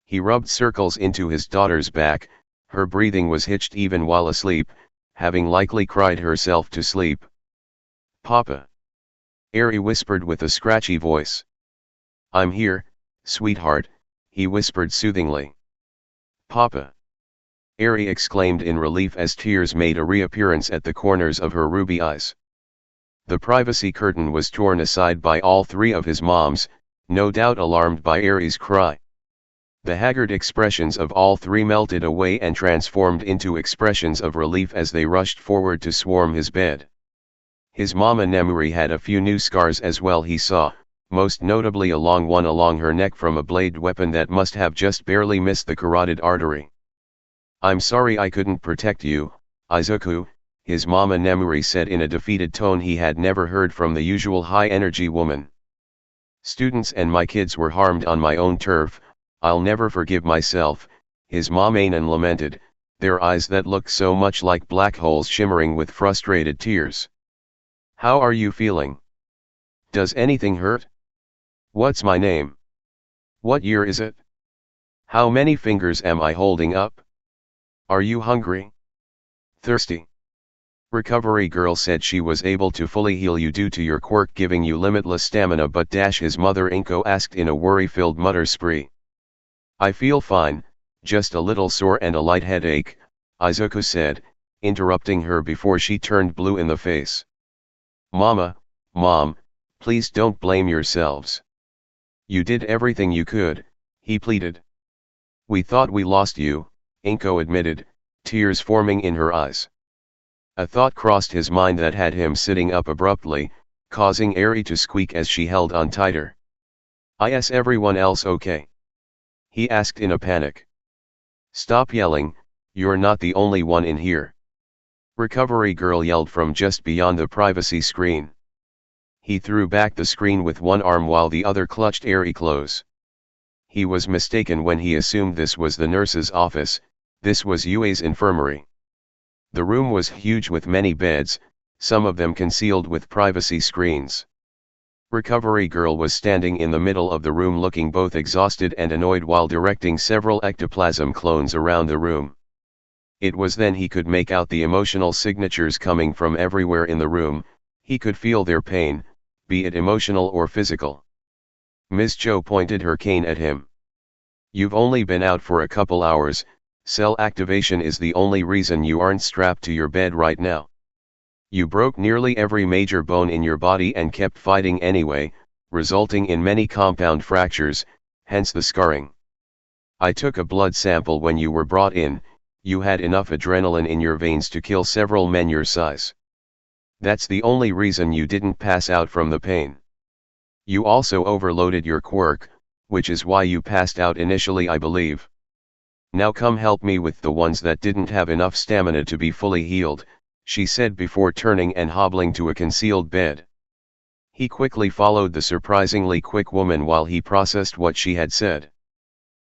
He rubbed circles into his daughter's back. Her breathing was hitched even while asleep, having likely cried herself to sleep. "Papa," Eri whispered with a scratchy voice. "I'm here, sweetheart," he whispered soothingly. "Papa," Eri exclaimed in relief as tears made a reappearance at the corners of her ruby eyes. The privacy curtain was torn aside by all three of his moms, no doubt alarmed by Eri's cry. The haggard expressions of all three melted away and transformed into expressions of relief as they rushed forward to swarm his bed. His mama Nemuri had a few new scars as well, he saw, most notably a long one along her neck from a blade weapon that must have just barely missed the carotid artery. "I'm sorry I couldn't protect you, Izuku," his mama Nemuri said in a defeated tone he had never heard from the usual high-energy woman. "Students and my kids were harmed on my own turf. I'll never forgive myself," his mom Anan lamented, their eyes that looked so much like black holes shimmering with frustrated tears. "How are you feeling? Does anything hurt? What's my name? What year is it? How many fingers am I holding up? Are you hungry? Thirsty?" Recovery Girl said she was able to fully heal you due to your quirk giving you limitless stamina, but his mother Inko asked in a worry-filled mutter spree. "I feel fine, just a little sore and a light headache," Izuku said, interrupting her before she turned blue in the face. Mom, please don't blame yourselves. You did everything you could," he pleaded. "We thought we lost you," Inko admitted, tears forming in her eyes. A thought crossed his mind that had him sitting up abruptly, causing Eri to squeak as she held on tighter. "Is everyone else okay?" he asked in a panic. "Stop yelling, you're not the only one in here," Recovery Girl yelled from just beyond the privacy screen. He threw back the screen with one arm while the other clutched Eri close. He was mistaken when he assumed this was the nurse's office. This was Yue's infirmary. The room was huge with many beds, some of them concealed with privacy screens. Recovery Girl was standing in the middle of the room looking both exhausted and annoyed while directing several ectoplasm clones around the room. It was then he could make out the emotional signatures coming from everywhere in the room. He could feel their pain, be it emotional or physical. Ms. Cho pointed her cane at him. "You've only been out for a couple hours, cell activation is the only reason you aren't strapped to your bed right now. You broke nearly every major bone in your body and kept fighting anyway, resulting in many compound fractures, hence the scarring. I took a blood sample when you were brought in. You had enough adrenaline in your veins to kill several men your size. That's the only reason you didn't pass out from the pain. You also overloaded your quirk, which is why you passed out initially, I believe. Now come help me with the ones that didn't have enough stamina to be fully healed," she said before turning and hobbling to a concealed bed. He quickly followed the surprisingly quick woman while he processed what she had said.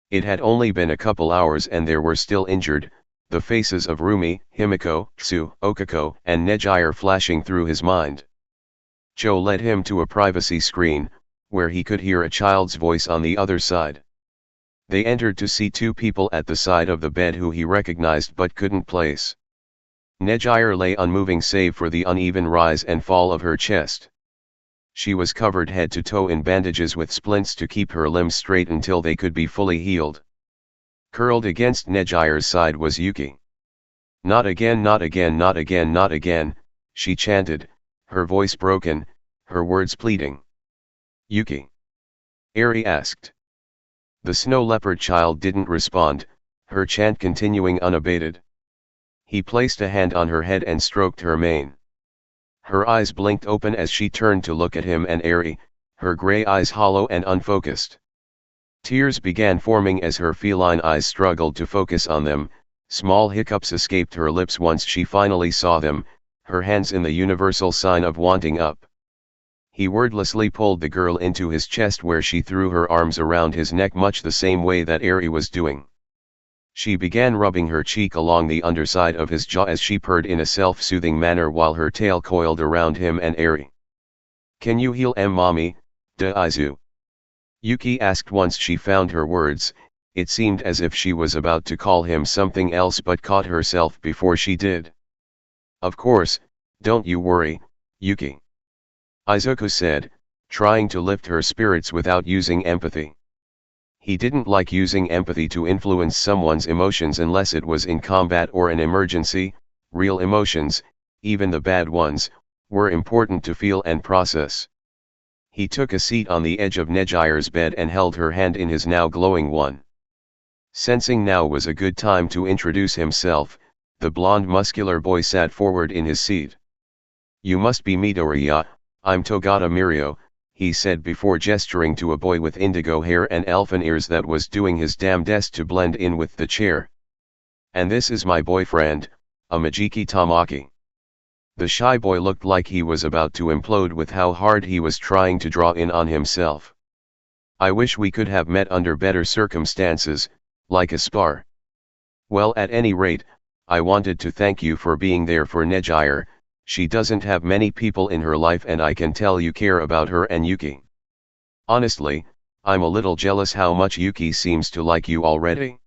It had only been a couple hours and there were still injured, the faces of Rumi, Himiko, Tsuyu, Ochaco, and Nejire flashing through his mind. Cho led him to a privacy screen, where he could hear a child's voice on the other side. They entered to see two people at the side of the bed who he recognized but couldn't place. Nejire lay unmoving save for the uneven rise and fall of her chest. She was covered head to toe in bandages with splints to keep her limbs straight until they could be fully healed. Curled against Nejire's side was Yuki. "Not again, not again, not again, not again," she chanted, her voice broken, her words pleading. "Yuki?" Eri asked. The snow leopard child didn't respond, her chant continuing unabated. He placed a hand on her head and stroked her mane. Her eyes blinked open as she turned to look at him and Eri, her gray eyes hollow and unfocused. Tears began forming as her feline eyes struggled to focus on them, small hiccups escaped her lips once she finally saw them, her hands in the universal sign of wanting up. He wordlessly pulled the girl into his chest where she threw her arms around his neck much the same way that Eri was doing. She began rubbing her cheek along the underside of his jaw as she purred in a self-soothing manner while her tail coiled around him and Eri. "Can you heal mommy, Izu?" Yuki asked once she found her words. It seemed as if she was about to call him something else but caught herself before she did. "Of course, don't you worry, Yuki," Izuku said, trying to lift her spirits without using empathy. He didn't like using empathy to influence someone's emotions unless it was in combat or an emergency. Real emotions, even the bad ones, were important to feel and process. He took a seat on the edge of Nejire's bed and held her hand in his now glowing one. Sensing now was a good time to introduce himself, the blonde muscular boy sat forward in his seat. "You must be Midoriya, I'm Togata Mirio," he said before gesturing to a boy with indigo hair and elfin ears that was doing his damnedest to blend in with the chair. "And this is my boyfriend, Amajiki Tamaki." The shy boy looked like he was about to implode with how hard he was trying to draw in on himself. "I wish we could have met under better circumstances, like a spar." "Well, at any rate, I wanted to thank you for being there for Nejire. She doesn't have many people in her life and I can tell you care about her and Yuki. Honestly, I'm a little jealous how much Yuki seems to like you already.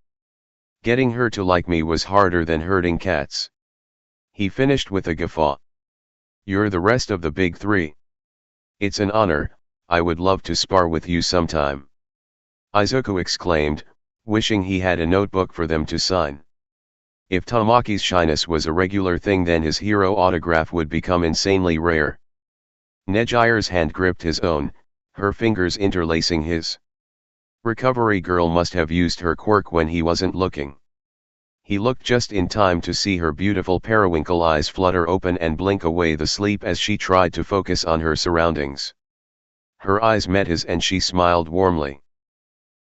Getting her to like me was harder than herding cats." He finished with a guffaw. "You're the rest of the big three. It's an honor, I would love to spar with you sometime," Izuku exclaimed, wishing he had a notebook for them to sign. If Tamaki's shyness was a regular thing then his hero autograph would become insanely rare. Nejire's hand gripped his own, her fingers interlacing his. Recovery girl must have used her quirk when he wasn't looking. He looked just in time to see her beautiful periwinkle eyes flutter open and blink away the sleep as she tried to focus on her surroundings. Her eyes met his and she smiled warmly.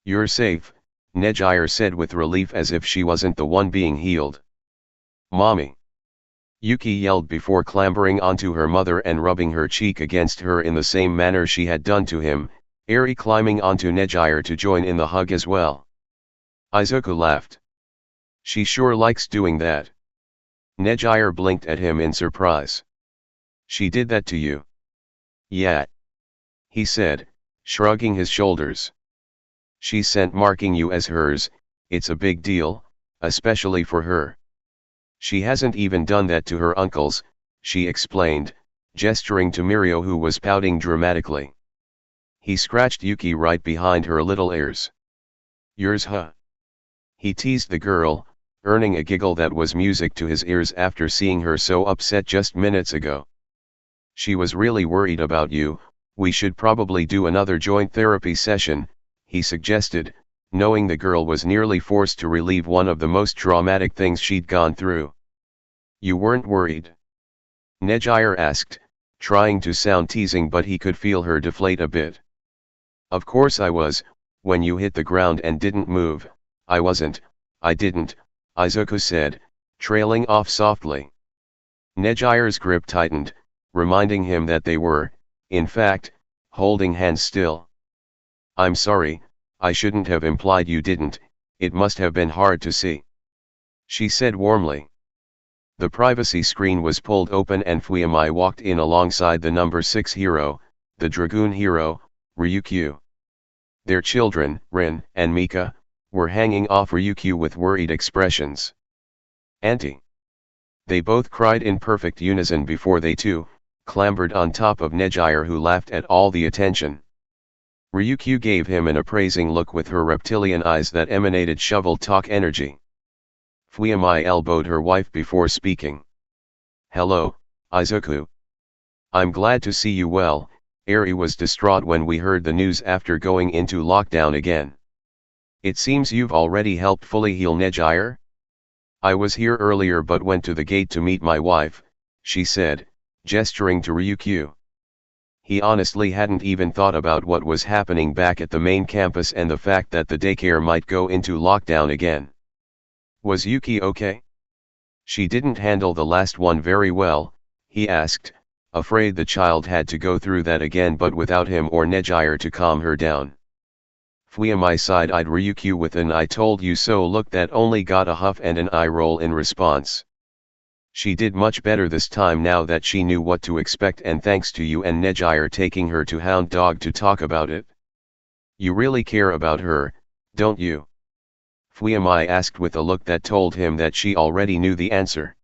"You're safe," Nejire said with relief as if she wasn't the one being healed. "Mommy!" Yuki yelled before clambering onto her mother and rubbing her cheek against her in the same manner she had done to him, Eri climbing onto Nejire to join in the hug as well. Izuku laughed. "She sure likes doing that." Nejire blinked at him in surprise. "She did that to you?" "Yeah," he said, shrugging his shoulders. "She's sent marking you as hers. It's a big deal, especially for her. She hasn't even done that to her uncles," she explained, gesturing to Mirio who was pouting dramatically. He scratched Yuki right behind her little ears. "Yours, huh?" He teased the girl, earning a giggle that was music to his ears after seeing her so upset just minutes ago. "She was really worried about you. We should probably do another joint therapy session," he suggested, knowing the girl was nearly forced to relive one of the most traumatic things she'd gone through. "You weren't worried?" Nejire asked, trying to sound teasing but he could feel her deflate a bit. "Of course I was, when you hit the ground and didn't move. I didn't, Izuku said, trailing off softly. Nejire's grip tightened, reminding him that they were, in fact, holding hands still. "I'm sorry, I shouldn't have implied you didn't, it must have been hard to see," she said warmly. The privacy screen was pulled open and Fuyamai walked in alongside the number 6 hero, the Dragoon hero, Ryukyu. Their children, Rin and Mika, were hanging off Ryukyu with worried expressions. "Auntie!" They both cried in perfect unison before they too clambered on top of Nejire who laughed at all the attention. Ryukyu gave him an appraising look with her reptilian eyes that emanated shovel talk energy. Fuyamai elbowed her wife before speaking. "Hello, Izuku. I'm glad to see you well." Eri was distraught when we heard the news after going into lockdown again. "It seems you've already helped fully heal Nejire?" "I was here earlier but went to the gate to meet my wife," she said, gesturing to Ryukyu. He honestly hadn't even thought about what was happening back at the main campus and the fact that the daycare might go into lockdown again. Was Yuki okay? She didn't handle the last one very well, he asked, afraid the child had to go through that again but without him or Nejire to calm her down. Fuyami side-eyed Ryukyu with an "I told you so" look that only got a huff and an eye roll in response. She did much better this time now that she knew what to expect, and thanks to you and Nejire taking her to Hound Dog to talk about it. You really care about her, don't you? Fuyami asked with a look that told him that she already knew the answer.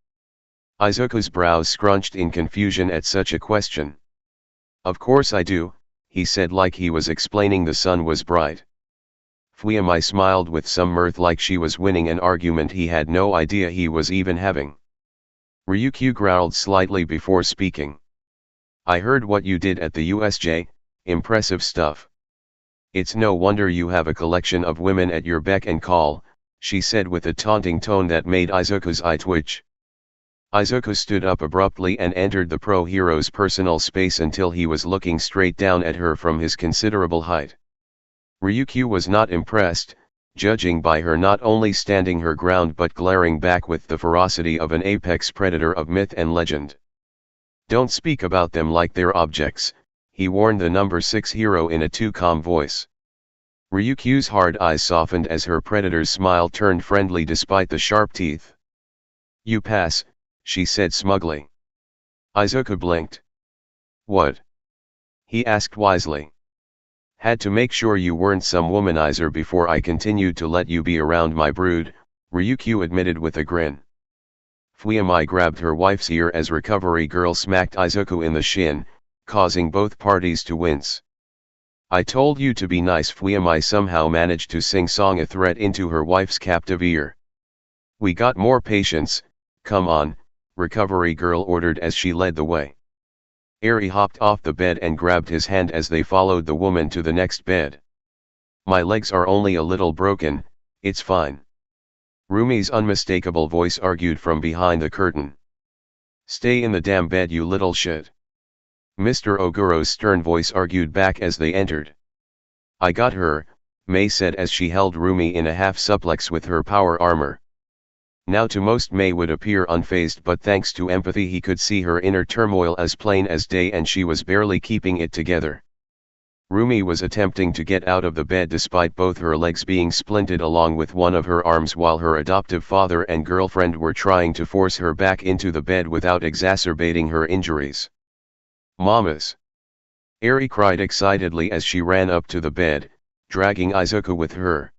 Izuku's brows scrunched in confusion at such a question. Of course I do, he said like he was explaining the sun was bright. Fuyami smiled with some mirth like she was winning an argument he had no idea he was even having. Ryukyu growled slightly before speaking. I heard what you did at the USJ, impressive stuff. It's no wonder you have a collection of women at your beck and call, she said with a taunting tone that made Izuku's eye twitch. Izuku stood up abruptly and entered the pro-hero's personal space until he was looking straight down at her from his considerable height. Ryukyu was not impressed, judging by her not only standing her ground but glaring back with the ferocity of an apex predator of myth and legend. Don't speak about them like they're objects, he warned the number 6 hero in a too calm voice. Ryukyu's hard eyes softened as her predator's smile turned friendly despite the sharp teeth. You pass, she said smugly. Izuku blinked. What? He asked wisely. Had to make sure you weren't some womanizer before I continued to let you be around my brood, Ryukyu admitted with a grin. Fuyami grabbed her wife's ear as Recovery Girl smacked Izuku in the shin, causing both parties to wince. I told you to be nice. Fuyami somehow managed to sing-song a threat into her wife's captive ear. We got more patience, come on, Recovery Girl ordered as she led the way. Eri hopped off the bed and grabbed his hand as they followed the woman to the next bed. My legs are only a little broken, it's fine. Rumi's unmistakable voice argued from behind the curtain. Stay in the damn bed you little shit. Mr. Oguro's stern voice argued back as they entered. I got her, Mei said as she held Rumi in a half-suplex with her power armor. Now to most Mei would appear unfazed, but thanks to empathy he could see her inner turmoil as plain as day and she was barely keeping it together. Rumi was attempting to get out of the bed despite both her legs being splinted along with one of her arms while her adoptive father and girlfriend were trying to force her back into the bed without exacerbating her injuries. Mamas! Eri cried excitedly as she ran up to the bed, dragging Izuku with her.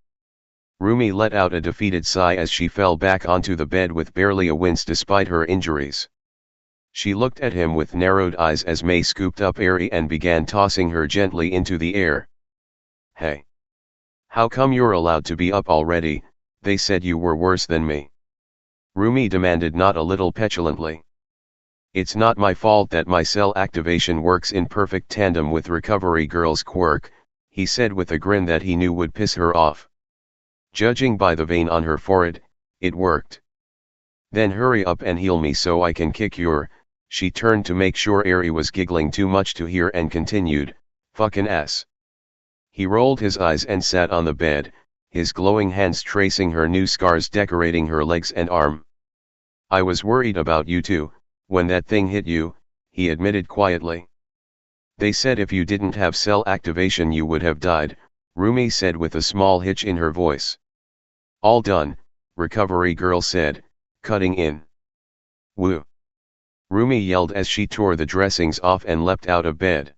Rumi let out a defeated sigh as she fell back onto the bed with barely a wince despite her injuries. She looked at him with narrowed eyes as Mei scooped up Eri and began tossing her gently into the air. Hey! How come you're allowed to be up already? They said you were worse than me. Rumi demanded not a little petulantly. It's not my fault that my cell activation works in perfect tandem with Recovery Girl's quirk, he said with a grin that he knew would piss her off. Judging by the vein on her forehead, it worked. Then hurry up and heal me so I can kick your, she turned to make sure Eri was giggling too much to hear and continued, fucking ass. He rolled his eyes and sat on the bed, his glowing hands tracing her new scars decorating her legs and arm. I was worried about you too, when that thing hit you, he admitted quietly. They said if you didn't have cell activation you would have died, Rumi said with a small hitch in her voice. All done, Recovery Girl said, cutting in. Woo! Rumi yelled as she tore the dressings off and leapt out of bed.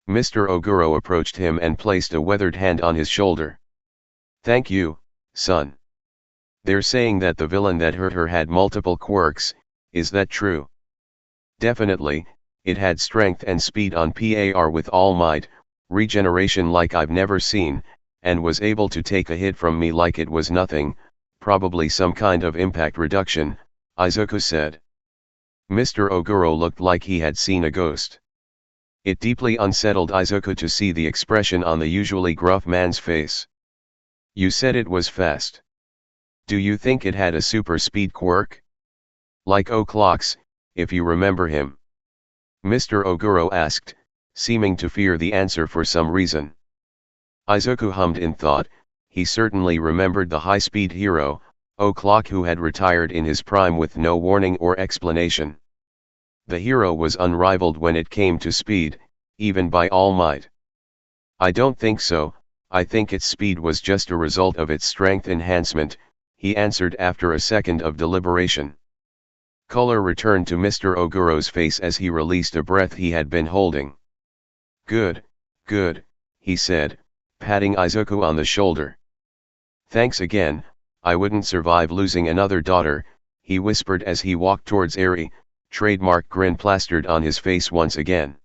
Mr. Oguro approached him and placed a weathered hand on his shoulder. Thank you, son. They're saying that the villain that hurt her had multiple quirks, is that true? Definitely, it had strength and speed on par with all might, regeneration like I've never seen, and was able to take a hit from me like it was nothing, probably some kind of impact reduction, Izuku said. Mr. Oguro looked like he had seen a ghost. It deeply unsettled Izuku to see the expression on the usually gruff man's face. You said it was fast. Do you think it had a super speed quirk? Like O'Clock's, if you remember him. Mr. Oguro asked, seeming to fear the answer for some reason. Izuku hummed in thought. He certainly remembered the high-speed hero, Ochaco, who had retired in his prime with no warning or explanation. The hero was unrivaled when it came to speed, even by All Might. I don't think so, I think its speed was just a result of its strength enhancement, he answered after a second of deliberation. Color returned to Mr. Oguro's face as he released a breath he had been holding. Good, good, he said, patting Izuku on the shoulder. Thanks again, I wouldn't survive losing another daughter, he whispered as he walked towards Eri, trademark grin plastered on his face once again.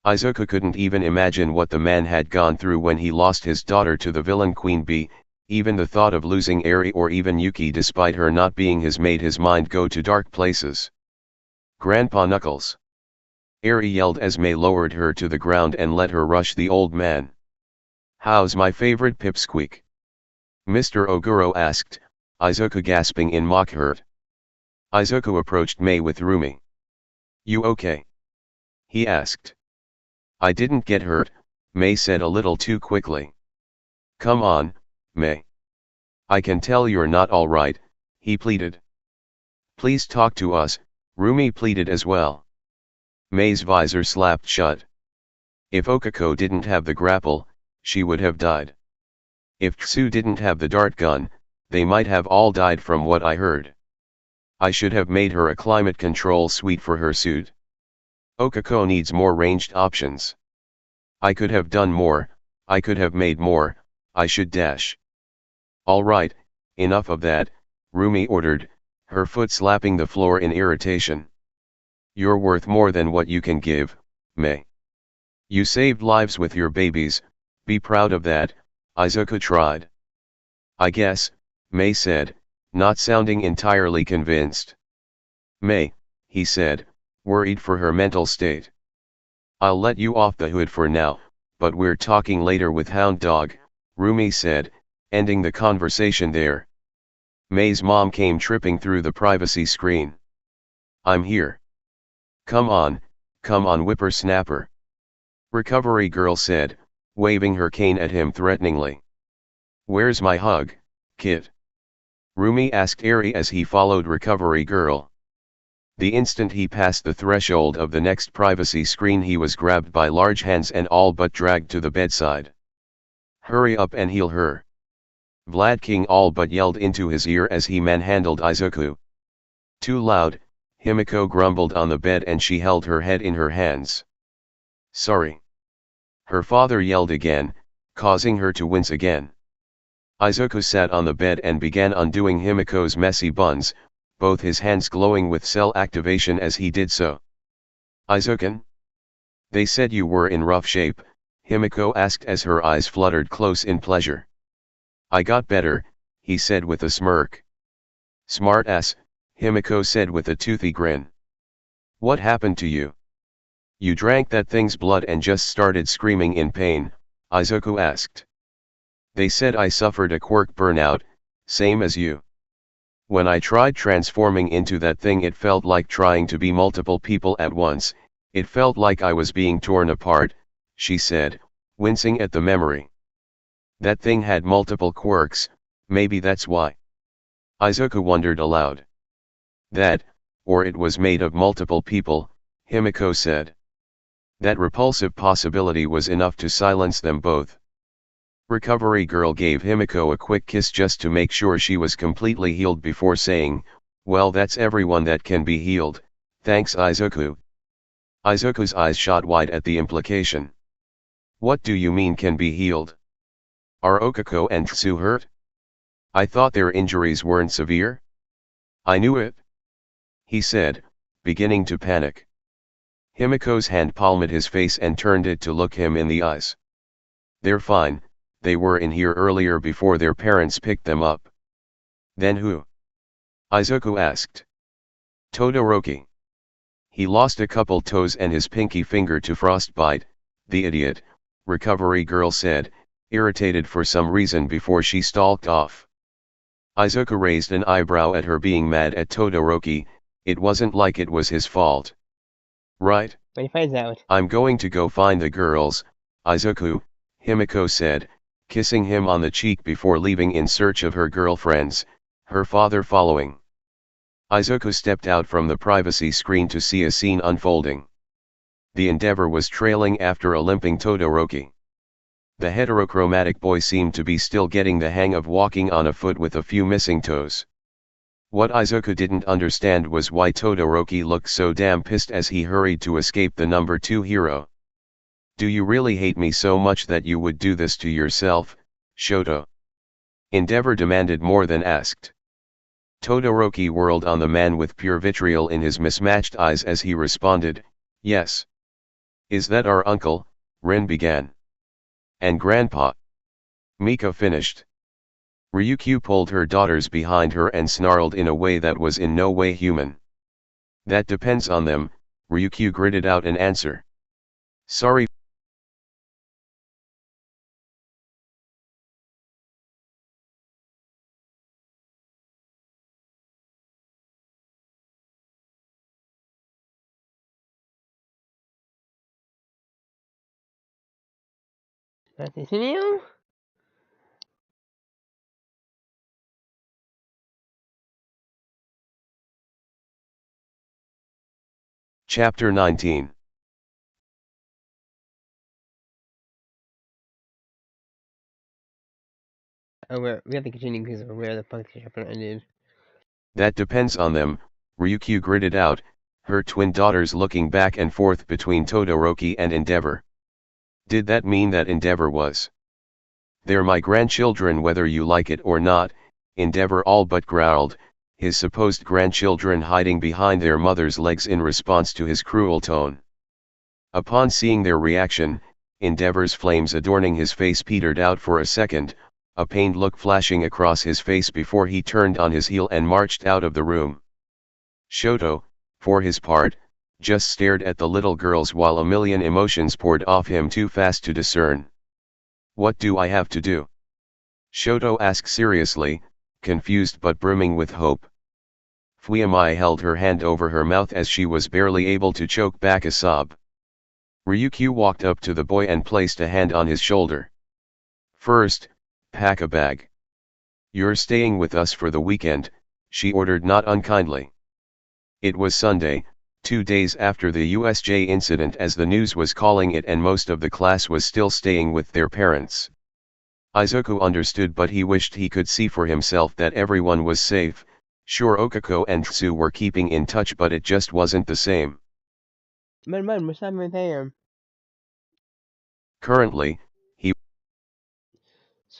Izuku couldn't even imagine what the man had gone through when he lost his daughter to the villain Queen Bee. Even the thought of losing Eri or even Yuki despite her not being his made his mind go to dark places. Grandpa Knuckles! Eri yelled as May lowered her to the ground and let her rush the old man. How's my favorite pipsqueak? Mr. Oguro asked, Izuku gasping in mock hurt. Izuku approached May with Rumi. You okay? He asked. I didn't get hurt, May said a little too quickly. Come on, May. I can tell you're not all right, he pleaded. Please talk to us, Rumi pleaded as well. May's visor slapped shut. If Ochaco didn't have the grapple, she would have died. If Tsu didn't have the dart gun, they might have all died from what I heard. I should have made her a climate control suite for her suit. Ochaco needs more ranged options. I could have done more, I could have made more, I should dash. All right, enough of that, Rumi ordered, her foot slapping the floor in irritation. You're worth more than what you can give, May. You saved lives with your babies, be proud of that, Izuku tried. I guess, May said, not sounding entirely convinced. May, he said, worried for her mental state. I'll let you off the hood for now, but we're talking later with Hound Dog, Rumi said, ending the conversation there. May's mom came tripping through the privacy screen. I'm here. Come on, whippersnapper. Recovery girl said, waving her cane at him threateningly. Where's my hug, kid? Rumi asked Eri as he followed recovery girl. The instant he passed the threshold of the next privacy screen he was grabbed by large hands and all but dragged to the bedside. Hurry up and heal her. Vlad King all but yelled into his ear as he manhandled Izuku. Too loud, Himiko grumbled on the bed and she held her head in her hands. Sorry. Her father yelled again, causing her to wince again. Izuku sat on the bed and began undoing Himiko's messy buns, both his hands glowing with cell activation as he did so. Izuku? They said you were in rough shape, Himiko asked as her eyes fluttered close in pleasure. I got better, he said with a smirk. Smart ass, Himiko said with a toothy grin. What happened to you? You drank that thing's blood and just started screaming in pain, Izuku asked. They said I suffered a quirk burnout, same as you. When I tried transforming into that thing it felt like trying to be multiple people at once, it felt like I was being torn apart, she said, wincing at the memory. That thing had multiple quirks, maybe that's why. Izuku wondered aloud. That, or it was made of multiple people, Himiko said. That repulsive possibility was enough to silence them both. Recovery girl gave Himiko a quick kiss just to make sure she was completely healed before saying, well that's everyone that can be healed, thanks Izuku. Izuku's eyes shot wide at the implication. What do you mean can be healed? Are Ochaco and Tsu hurt? I thought their injuries weren't severe? I knew it. He said, beginning to panic. Himiko's hand palmed his face and turned it to look him in the eyes. They're fine, they were in here earlier before their parents picked them up. Then who? Izuku asked. Todoroki. He lost a couple toes and his pinky finger to frostbite, the idiot, recovery girl said, irritated for some reason before she stalked off. Izuku raised an eyebrow at her being mad at Todoroki, it wasn't like it was his fault. Right? when he finds out. I'm going to go find the girls, Izuku, Himiko said, kissing him on the cheek before leaving in search of her girlfriends, her father following. Izuku stepped out from the privacy screen to see a scene unfolding. The Endeavor was trailing after a limping Todoroki. The heterochromatic boy seemed to be still getting the hang of walking on a foot with a few missing toes. What Izuku didn't understand was why Todoroki looked so damn pissed as he hurried to escape the number 2 hero. Do you really hate me so much that you would do this to yourself, Shoto? Endeavor demanded more than asked. Todoroki whirled on the man with pure vitriol in his mismatched eyes as he responded, yes. Is that our uncle? Ren began. And grandpa? Mika finished. Ryukyu pulled her daughters behind her and snarled in a way that was in no way human. That depends on them, Ryukyu gritted out an answer. Sorry. Let's continue. Chapter 19. Oh, we have to continue because of where the fuck the chapter ended. That depends on them, Ryukyu gritted out, her twin daughters looking back and forth between Todoroki and Endeavor. Did that mean that Endeavor was? They're my grandchildren whether you like it or not, Endeavor all but growled, his supposed grandchildren hiding behind their mother's legs in response to his cruel tone. Upon seeing their reaction, Endeavor's flames adorning his face petered out for a second, a pained look flashing across his face before he turned on his heel and marched out of the room. Shoto, for his part, just stared at the little girls while a million emotions poured off him too fast to discern. What do I have to do? Shoto asked seriously, confused but brimming with hope. Fuyamai held her hand over her mouth as she was barely able to choke back a sob. Ryukyu walked up to the boy and placed a hand on his shoulder. First, pack a bag. You're staying with us for the weekend, she ordered not unkindly. It was Sunday, 2 days after the USJ incident as the news was calling it, and most of the class was still staying with their parents. Izuku understood, but he wished he could see for himself that everyone was safe. Sure, Ochaco and Tsuyu were keeping in touch, but it just wasn't the same. Man, what's happening there? Currently,